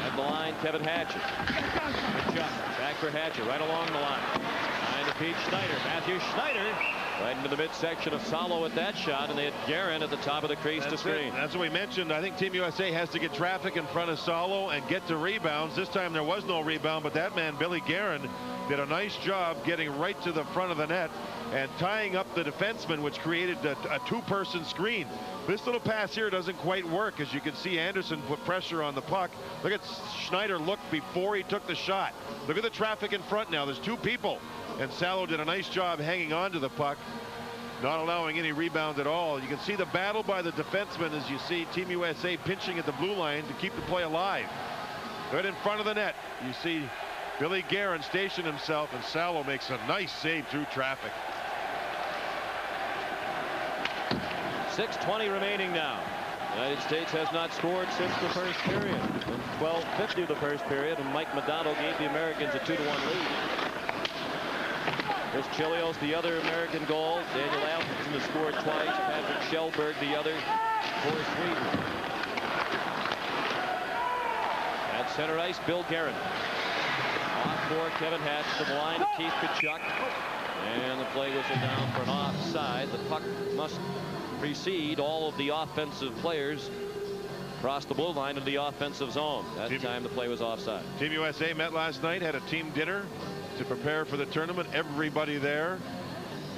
At the line, Kevin Hatchett. Good shot. Back for Hatchett, right along the line. Behind to Pete Schneider. Matthew Schneider right into the midsection of Salo at that shot, and they had Guerin at the top of the crease to screen. That's what we mentioned. I think Team USA has to get traffic in front of Salo and get to rebounds. This time there was no rebound, but that man, Billy Guerin, did a nice job getting right to the front of the net and tying up the defenseman, which created a two-person screen. This little pass here doesn't quite work. As you can see, Anderson put pressure on the puck. Look at Schneider look before he took the shot. Look at the traffic in front now. There's two people, and Salo did a nice job hanging on to the puck, not allowing any rebound at all. You can see the battle by the defenseman as you see Team USA pinching at the blue line to keep the play alive. Right in front of the net, you see Billy Guerin station himself, and Salo makes a nice save through traffic. 6:20 remaining now. The United States has not scored since the first period. In 12:50 of the first period, and Mike Modano gave the Americans a 2-1 lead. Chris Chelios, the other American goal. Daniel Alfredson has scored twice. Patrick Kjellberg, the other for Sweden. At center ice, Bill Guerin. Off for Kevin Hatch to the line to Keith Tkachuk. And the play whistle down for an offside. The puck must precede all of the offensive players across the blue line in the offensive zone. That time the play was offside. Team USA met last night, had a team dinner to prepare for the tournament. Everybody there.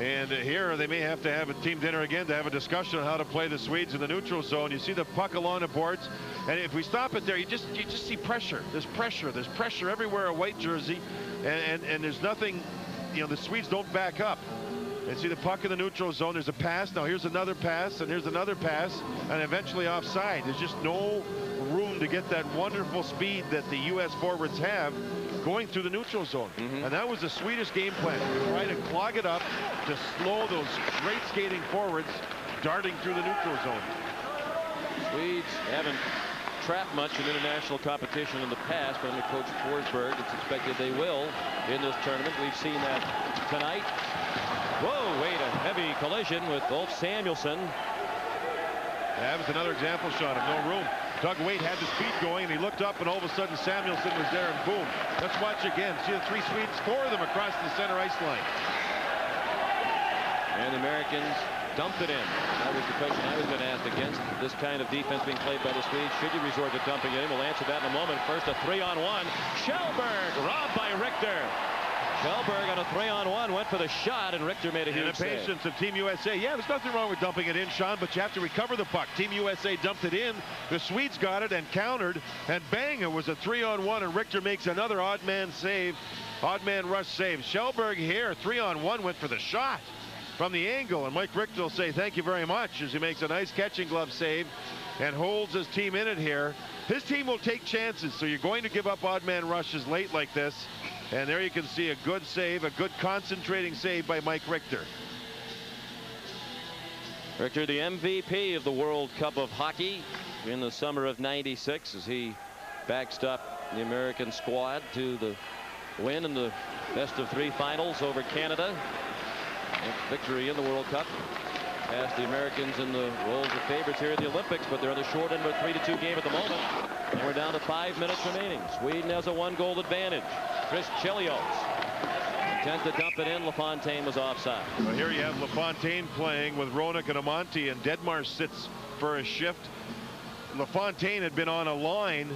And here they may have to have a team dinner again to have a discussion on how to play the Swedes in the neutral zone. You see the puck along the boards, and if we stop it there, you just see pressure. There's pressure everywhere. A white jersey, and there's nothing. You know, the Swedes don't back up. And see the puck in the neutral zone. There's a pass. Now here's another pass, and here's another pass, and eventually offside. There's just no room to get that wonderful speed that the U.S. forwards have going through the neutral zone. And that was the Swedish game plan. Try to clog it up to slow those great skating forwards darting through the neutral zone. Swedes haven't trapped much in international competition in the past, but under Coach Forsberg, it's expected they will in this tournament. We've seen that tonight. Whoa, wait, a heavy collision with Ulf Samuelsson. That was another example shot of no room. Doug Weight had the speed going, and he looked up, and all of a sudden Samuelsson was there, and boom. Let's watch again. See the three Swedes, four of them across the center ice line. And the Americans dumped it in. That was the question I was going to ask against this kind of defense being played by the Swedes. Should you resort to dumping it in? We'll answer that in a moment. First, a 3-on-1. Kjellberg robbed by Richter. Kjellberg on a 3-on-1 went for the shot, and Richter made a huge save. And the patience of Team USA. Yeah, there's nothing wrong with dumping it in, Sean, but you have to recover the puck. Team USA dumped it in. The Swedes got it and countered, and bang, it was a 3-on-1, and Richter makes another odd man save. Odd man rush save. Kjellberg here, 3-on-1, went for the shot from the angle, and Mike Richter will say thank you very much as he makes a nice catching glove save and holds his team in it here. His team will take chances, so you're going to give up odd man rushes late like this. And there you can see a good save, a good concentrating save by Mike Richter. Richter, the MVP of the World Cup of Hockey in the summer of '96, as he backstopped the American squad to the win in the best-of-3 finals over Canada. Victory in the World Cup. Past the Americans in the roles of favorites here at the Olympics, but they're on the short end of a 3-2 game at the moment. And we're down to 5 minutes remaining. Sweden has a 1-goal advantage. Chris Chelios intends to dump it in. LaFontaine was offside. Well, here you have LaFontaine playing with Roenick and Amonte, and Dedmar sits for a shift. LaFontaine had been on a line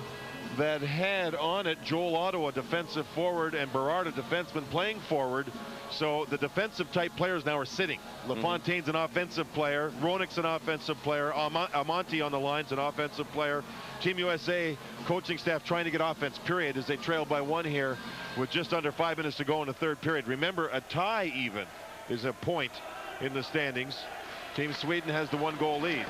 that had on it Joel Otto, a defensive forward, and Berard, a defenseman, playing forward. So the defensive type players now are sitting. LaFontaine's an offensive player. Roenick's an offensive player. Amonte on the line's an offensive player. Team USA coaching staff trying to get offense, period, as they trail by 1 here with just under 5 minutes to go in the 3rd period. Remember, a tie even is a point in the standings. Team Sweden has the 1-goal lead.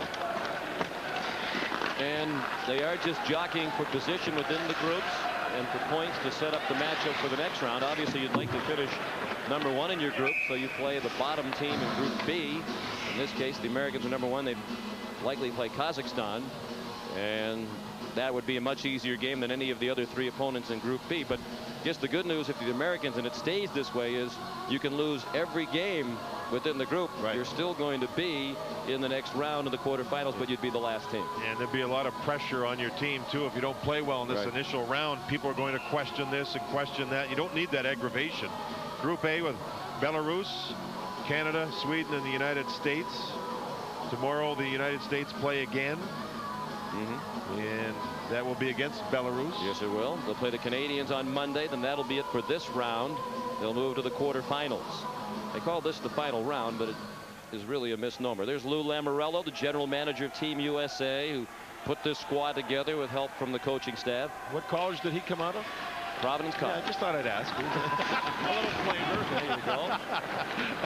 And they are just jockeying for position within the groups and for points to set up the matchup for the next round. Obviously, you'd like to finish #1 in your group, so you play the bottom team in Group B. In this case, the Americans are #1. They'd likely play Kazakhstan, and that would be a much easier game than any of the other 3 opponents in Group B. But just the good news, if the Americans, and it stays this way, is you can lose every game within the group. Right. You're still going to be in the next round of the quarterfinals, but you'd be the last team. And there'd be a lot of pressure on your team, too. If you don't play well in this initial round, people are going to question this and question that. You don't need that aggravation. Group A with Belarus, Canada, Sweden, and the United States. Tomorrow, the United States play again. And that will be against Belarus. Yes, it will. They'll play the Canadians on Monday. Then that'll be it for this round. They'll move to the quarterfinals. They call this the final round, but it is really a misnomer. There's Lou Lamoriello, the general manager of Team USA, who put this squad together with help from the coaching staff. What college did he come out of? Providence College. Yeah, I just thought I'd ask. A little flavor. There you go.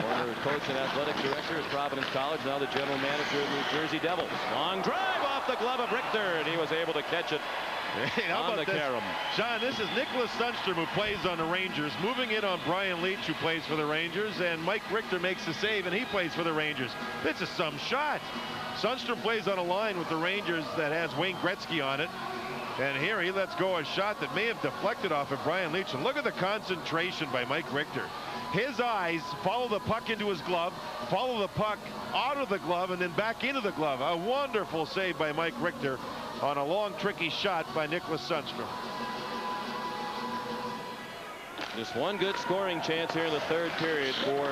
Former coach and athletic director at Providence College, now the general manager of the New Jersey Devils. Long drive off the glove of Richter, and he was able to catch it on the carom. Sean, this is Nicholas Sundstrom, who plays on the Rangers, moving in on Brian Leetch, who plays for the Rangers, and Mike Richter makes the save, and he plays for the Rangers. This is some shot. Sundstrom plays on a line with the Rangers that has Wayne Gretzky on it. And here he lets go a shot that may have deflected off of Brian Leetch. And look at the concentration by Mike Richter. His eyes follow the puck into his glove, follow the puck out of the glove, and then back into the glove. A wonderful save by Mike Richter on a long, tricky shot by Nicholas Sundstrom. Just one good scoring chance here in the 3rd period for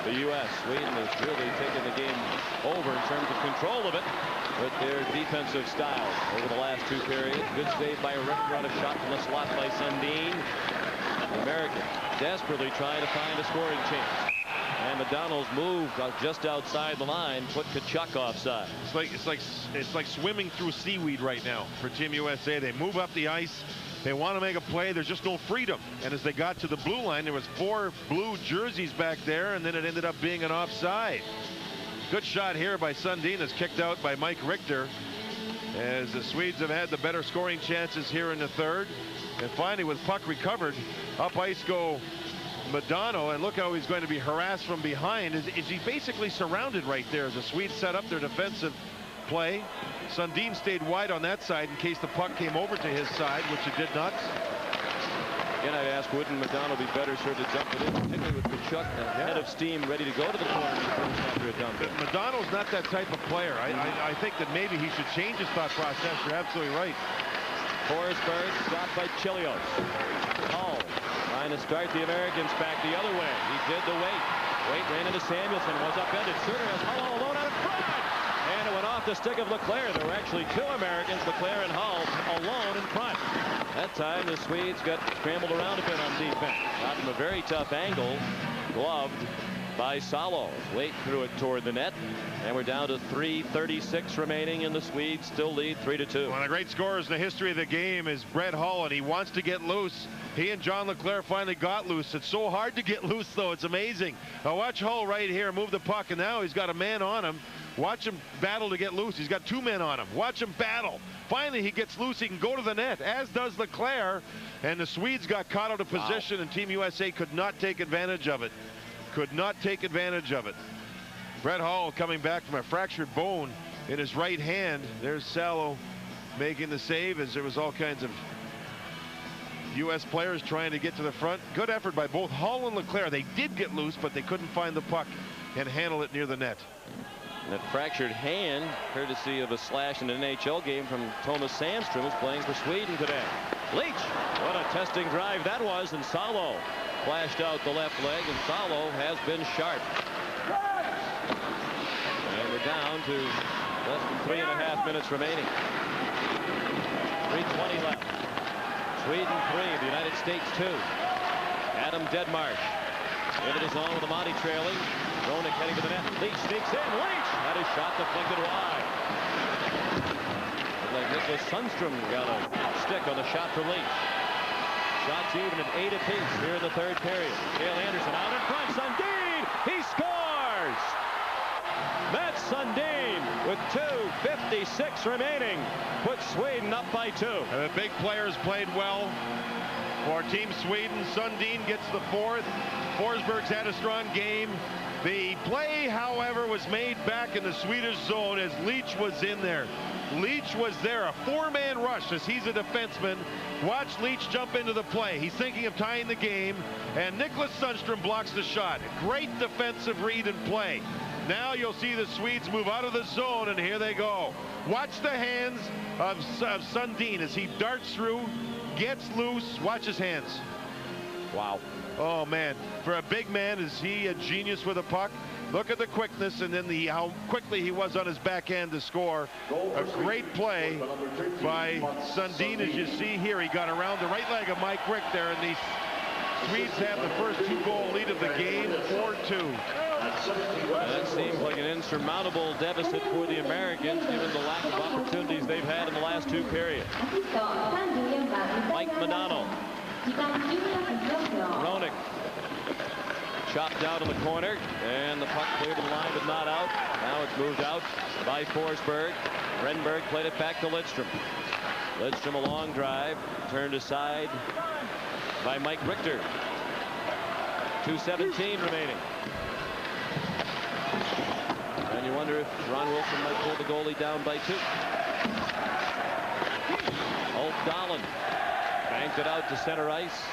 the U.S. Sweden has really taken the game over in terms of control of it with their defensive style over the last 2 periods. Good save by Richter on a shot from the slot by Sundin. The Americans desperately trying to find a scoring chance. And McDonald's move just outside the line put Kachuk offside. It's like swimming through seaweed right now for Team USA. They move up the ice. They want to make a play. There's just no freedom. And as they got to the blue line, there was 4 blue jerseys back there, and then it ended up being an offside. Good shot here by Sundin, is kicked out by Mike Richter, as the Swedes have had the better scoring chances here in the 3rd. And finally, with puck recovered, up ice go Madano, and look how he's going to be harassed from behind. Is he basically surrounded right there as the Swedes set up their defensive play. Sundin stayed wide on that side in case the puck came over to his side, which it did not. Again, I'd ask, wouldn't McDonald be better served to dump it in, particularly with Kachuk ahead of steam, ready to go to the corner after a dump. McDonald's not that type of player. I think that maybe he should change his thought process. You're absolutely right. Forsberg stopped by Chilios. Hull trying to start the Americans back the other way. He did the wait. Wait ran into Samuelson, was upended. Suter has Hull alone out in front. And it went off the stick of Leclerc. There were actually 2 Americans, Leclerc and Hull, alone in front. That time the Swedes got scrambled around a bit on defense. Got him a very tough angle. Gloved by Salo. Late threw it toward the net. And we're down to 3:36 remaining, and the Swedes still lead 3-2. One of the great scorers in the history of the game is Brett Hull, and he wants to get loose. He and John Leclerc finally got loose. It's so hard to get loose, though. It's amazing. Now watch Hull right here move the puck, and now he's got a man on him. Watch him battle to get loose. He's got 2 men on him. Watch him battle. Finally, he gets loose. He can go to the net, as does Leclerc. And the Swedes got caught out of position, and Team USA could not take advantage of it. Could not take advantage of it. Brett Hull coming back from a fractured bone in his right hand. There's Salo making the save, as there was all kinds of U.S. players trying to get to the front. Good effort by both Hull and Leclerc. They did get loose, but they couldn't find the puck and handle it near the net. That fractured hand, courtesy of a slash in an NHL game from Thomas Sandstrom, who's playing for Sweden today. Leetch, what a testing drive that was, and Salo flashed out the left leg, and Salo has been sharp. And we're down to less than 3.5 minutes remaining. 3:20 left. Sweden 3, the United States 2. Adam Deadmarsh Into the zone with Amati trailing. Roenick heading to the net. Leach sneaks in. Leach had his shot deflected wide. Looked like Nicholas Sundstrom got a stick on the shot for Leach. Shots even at 8 apiece here in the third period. Cale Anderson out in front. Sundin! He scores! Mats Sundin with 2:56 remaining puts Sweden up by 2. And the big players played well for Team Sweden. Sundin gets the 4th. Forsberg's had a strong game. The play, however, was made back in the Swedish zone as Leach was in there. Leach was there, a 4-man rush as he's a defenseman. Watch Leach jump into the play. He's thinking of tying the game, and Nicholas Sundstrom blocks the shot. Great defensive read and play. Now you'll see the Swedes move out of the zone, and here they go. Watch the hands of Sundin as he darts through, gets loose. Watch his hands. Wow. Oh, man. For a big man, is he a genius with a puck? Look at the quickness and then how quickly he was on his backhand to score. A great play by Sundin, as you see here. He got around the right leg of Mike Richter, and the Swedes have the first 2-goal lead of the game, 4-2. That seems like an insurmountable deficit for the Americans, given the lack of opportunities they've had in the last 2 periods. Mike Nagano. Roenick chopped out in the corner, and the puck cleared the line but not out. Now it's moved out by Forsberg. Renberg played it back to Lidstrom. Lidstrom a long drive, turned aside by Mike Richter. 2:17 remaining. And you wonder if Ron Wilson might pull the goalie down by 2. Ulf Dahlen banked it out to center ice.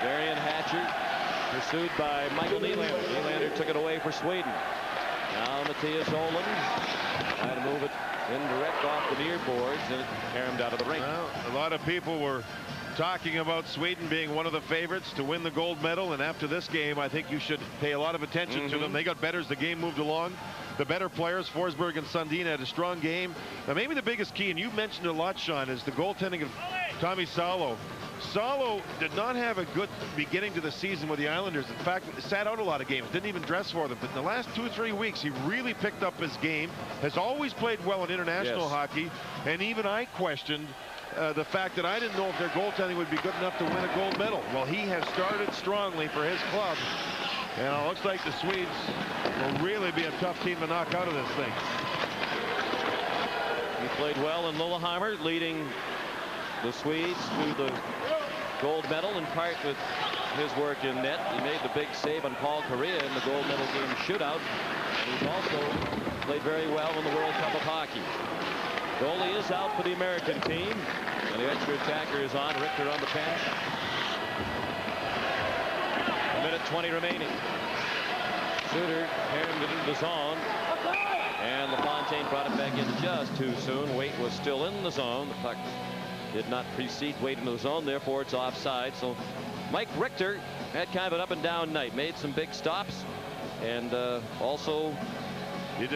Darian Hatcher pursued by Michael Nylander. Nylander took it away for Sweden. Now Matthias Olin trying to move it indirect off the near boards, and it caromed out of the rink. Well, a lot of people were talking about Sweden being one of the favorites to win the gold medal, and after this game I think you should pay a lot of attention to them. They got better as the game moved along. The better players, Forsberg and Sundin, had a strong game. Now maybe the biggest key, and you mentioned it a lot, Sean, is the goaltending of Tommy Salo. Salo did not have a good beginning to the season with the Islanders. In fact, sat out a lot of games, didn't even dress for them. But in the last 2 or 3 weeks, he really picked up his game, has always played well in international hockey. And even I questioned the fact that I didn't know if their goaltending would be good enough to win a gold medal. Well, he has started strongly for his club. And it looks like the Swedes will really be a tough team to knock out of this thing. He played well in Lillehammer, leading the Swedes to the gold medal in part with his work in net. He made the big save on Paul Correa in the gold medal game shootout. And he's also played very well in the World Cup of Hockey. Goalie is out for the American team, and the extra attacker is on. Richter on the bench. 1:20 remaining. Suter hammed it into the zone, and LaFontaine brought it back in just too soon. Waite was still in the zone. The puck did not precede Waite into the zone, therefore it's offside. So Mike Richter had kind of an up and down night, made some big stops, and also you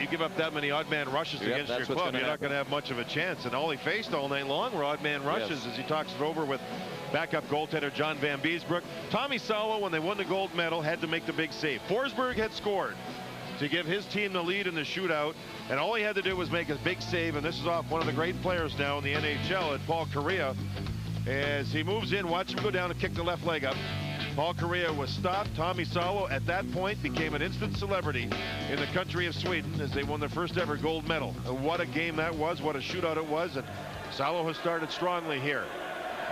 give up that many odd man rushes against your club, you're not going to have much of a chance. And all he faced all night long were odd man rushes as he talks it over with backup goaltender John Van Beesbrook. Tommy Salo, when they won the gold medal, had to make the big save. Forsberg had scored to give his team the lead in the shootout, and all he had to do was make a big save. And this is off one of the great players now in the NHL, at Paul Correa. As he moves in, watch him go down and kick the left leg up. Paul Correa was stopped. Tommy Salo at that point became an instant celebrity in the country of Sweden as they won their first ever gold medal. And what a game that was, what a shootout it was, and Salo has started strongly here.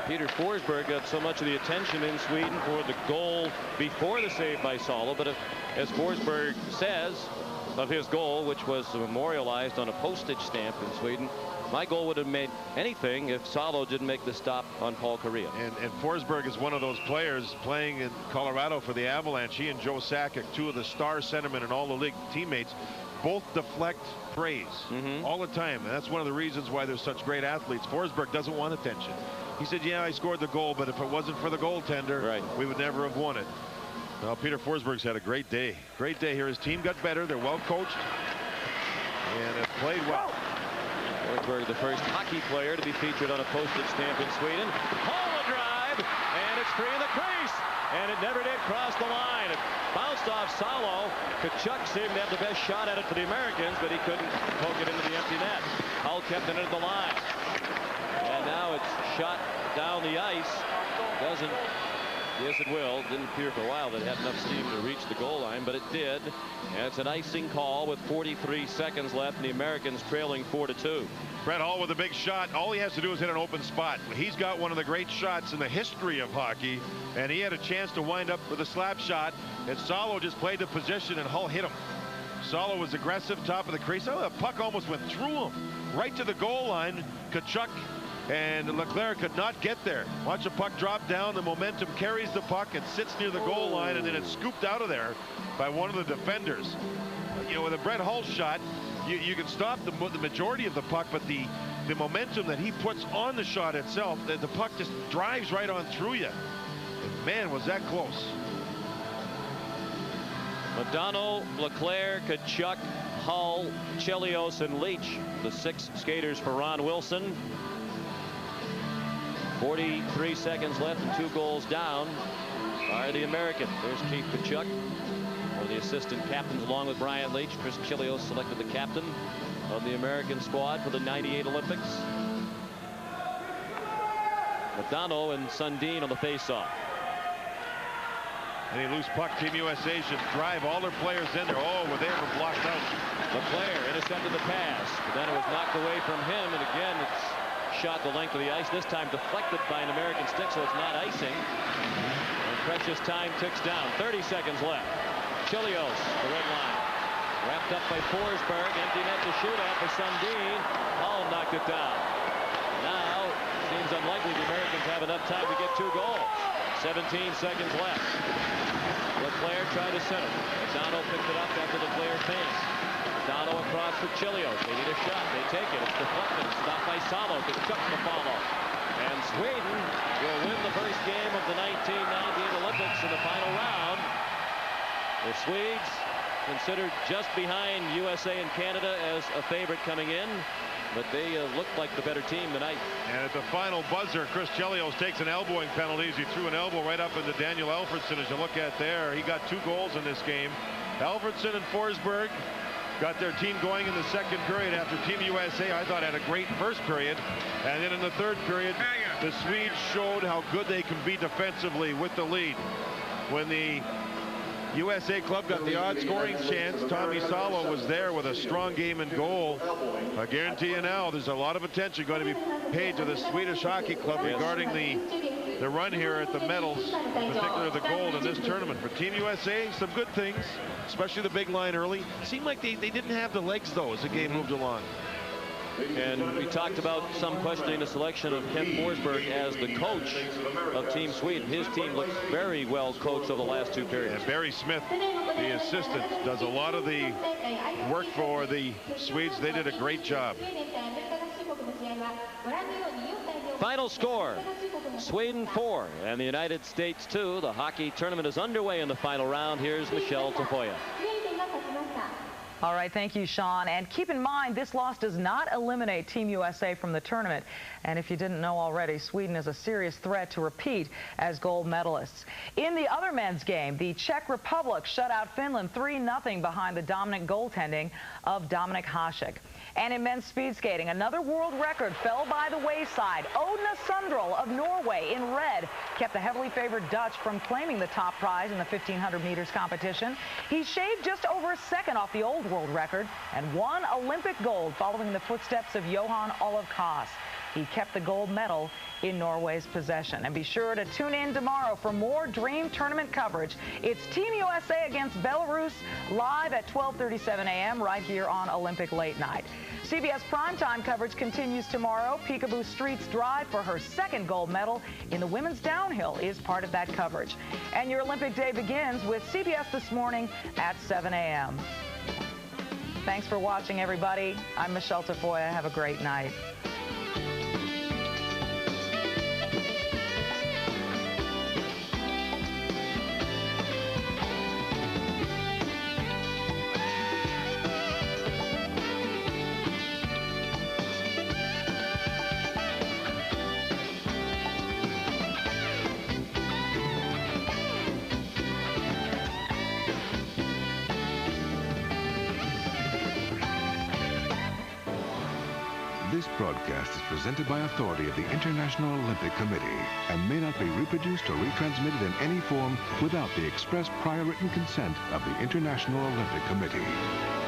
Peter Forsberg got so much of the attention in Sweden for the goal before the save by Salo, but as Forsberg says of his goal, which was memorialized on a postage stamp in Sweden, my goal would have made anything if Salo didn't make the stop on Paul Correa. And Forsberg is one of those players playing in Colorado for the Avalanche. He and Joe Sakic, two of the star centermen and all the league teammates, both deflect praise all the time. And that's one of the reasons why they're such great athletes. Forsberg doesn't want attention. He said, yeah, I scored the goal, but if it wasn't for the goaltender, we would never have won it. Now, Peter Forsberg's had a great day. Great day here. His team got better. They're well coached and have played well. Forsberg, the first hockey player to be featured on a postage stamp in Sweden. Hole a drive, and it's free in the crease. And it never did cross the line. It bounced off Salo. Kachuk seemed to have the best shot at it for the Americans, but he couldn't poke it into the empty net. Hull kept it at the line. And now it's shot down the ice. Doesn't. Yes, it will. Didn't appear for a while that it had enough steam to reach the goal line, but it did. And it's an icing call with 43 seconds left, and the Americans trailing 4-2. Brett Hull with a big shot. All he has to do is hit an open spot. He's got one of the great shots in the history of hockey, and he had a chance to wind up with a slap shot, and Salo just played the position, and Hull hit him. Salo was aggressive, top of the crease. Oh, the puck almost went through him, right to the goal line. Kachuk and Leclerc could not get there. Watch the puck drop down. The momentum carries the puck and sits near the goal line, and then it's scooped out of there by one of the defenders. You know, with a Brett Hull shot, you can stop the majority of the puck, but the momentum that he puts on the shot itself, the puck just drives right on through you. And man, was that close. Nagano, Leclerc, Kachuk, Hull, Chelios, and Leach, the 6 skaters for Ron Wilson. 43 seconds left and 2 goals down by the American. There's Keith Kachuk, one of the assistant captains, along with Brian Leach. Chris Chelios selected the captain of the American squad for the '98 Olympics. Nagano and Sundin on the faceoff. Any loose puck, Team USA should drive all their players in there. Oh, were they ever blocked out? Leclerc intercepted the pass, but then it was knocked away from him, and again it's shot the length of the ice, this time deflected by an American stick, so it's not icing. And precious time ticks down. 30 seconds left. Chelios, the red line. Wrapped up by Forsberg. Empty net to shoot at for Sundin. Hull knocked it down. Now, seems unlikely the Americans have enough time to get 2 goals. 17 seconds left. Leclerc tried to center. Nagano picked it up after Leclerc feints. Nagano across for Chelios. They need a shot. They take it. It's deflected. Stopped by Salo. Kachuk to follow. And Sweden will win the first game of the 1998 Olympics in the final round. The Swedes considered just behind USA and Canada as a favorite coming in, but they looked like the better team tonight. And at the final buzzer, Chris Chelios takes an elbowing penalty. He threw an elbow right up into Daniel Alfredsson. As you look at there, he got 2 goals in this game. Alfredsson and Forsberg got their team going in the second period after Team USA, I thought, had a great first period. And then in the third period, the Swedes showed how good they can be defensively with the lead. When the USA club got the odd scoring chance, Tommy Salo was there with a strong game and goal. I guarantee you now there's a lot of attention going to be paid to the Swedish Hockey Club regarding the run here at the medals, in particular the gold in this tournament. For Team USA, some good things, especially the big line early. Seemed like they didn't have the legs, though, as the game moved along. And we talked about some questioning the selection of Ken Forsberg as the coach of Team Sweden. His team looks very well coached over the last 2 periods. And Barry Smith, the assistant, does a lot of the work for the Swedes. They did a great job. Final score, Sweden 4 and the United States 2. The hockey tournament is underway in the final round. Here's Michelle Tafoya. All right, thank you, Sean. And keep in mind, this loss does not eliminate Team USA from the tournament. And if you didn't know already, Sweden is a serious threat to repeat as gold medalists. In the other men's game, the Czech Republic shut out Finland 3-0 behind the dominant goaltending of Dominik Hasek. And in men's speed skating, another world record fell by the wayside. Odna Sundral of Norway in red kept the heavily favored Dutch from claiming the top prize in the 1,500 meters competition. He shaved just over a second off the old world record and won Olympic gold following the footsteps of Johan Olav Kaas. He kept the gold medal in Norway's possession. And be sure to tune in tomorrow for more Dream Tournament coverage. It's Team USA against Belarus live at 12:37 a.m. right here on Olympic Late Night. CBS primetime coverage continues tomorrow. Peekaboo Street's drive for her 2nd gold medal in the women's downhill is part of that coverage. And your Olympic day begins with CBS This Morning at 7 a.m. Thanks for watching, everybody. I'm Michelle Tafoya. Have a great night. broadcast is presented by authority of the International Olympic Committee and may not be reproduced or retransmitted in any form without the express prior written consent of the International Olympic Committee.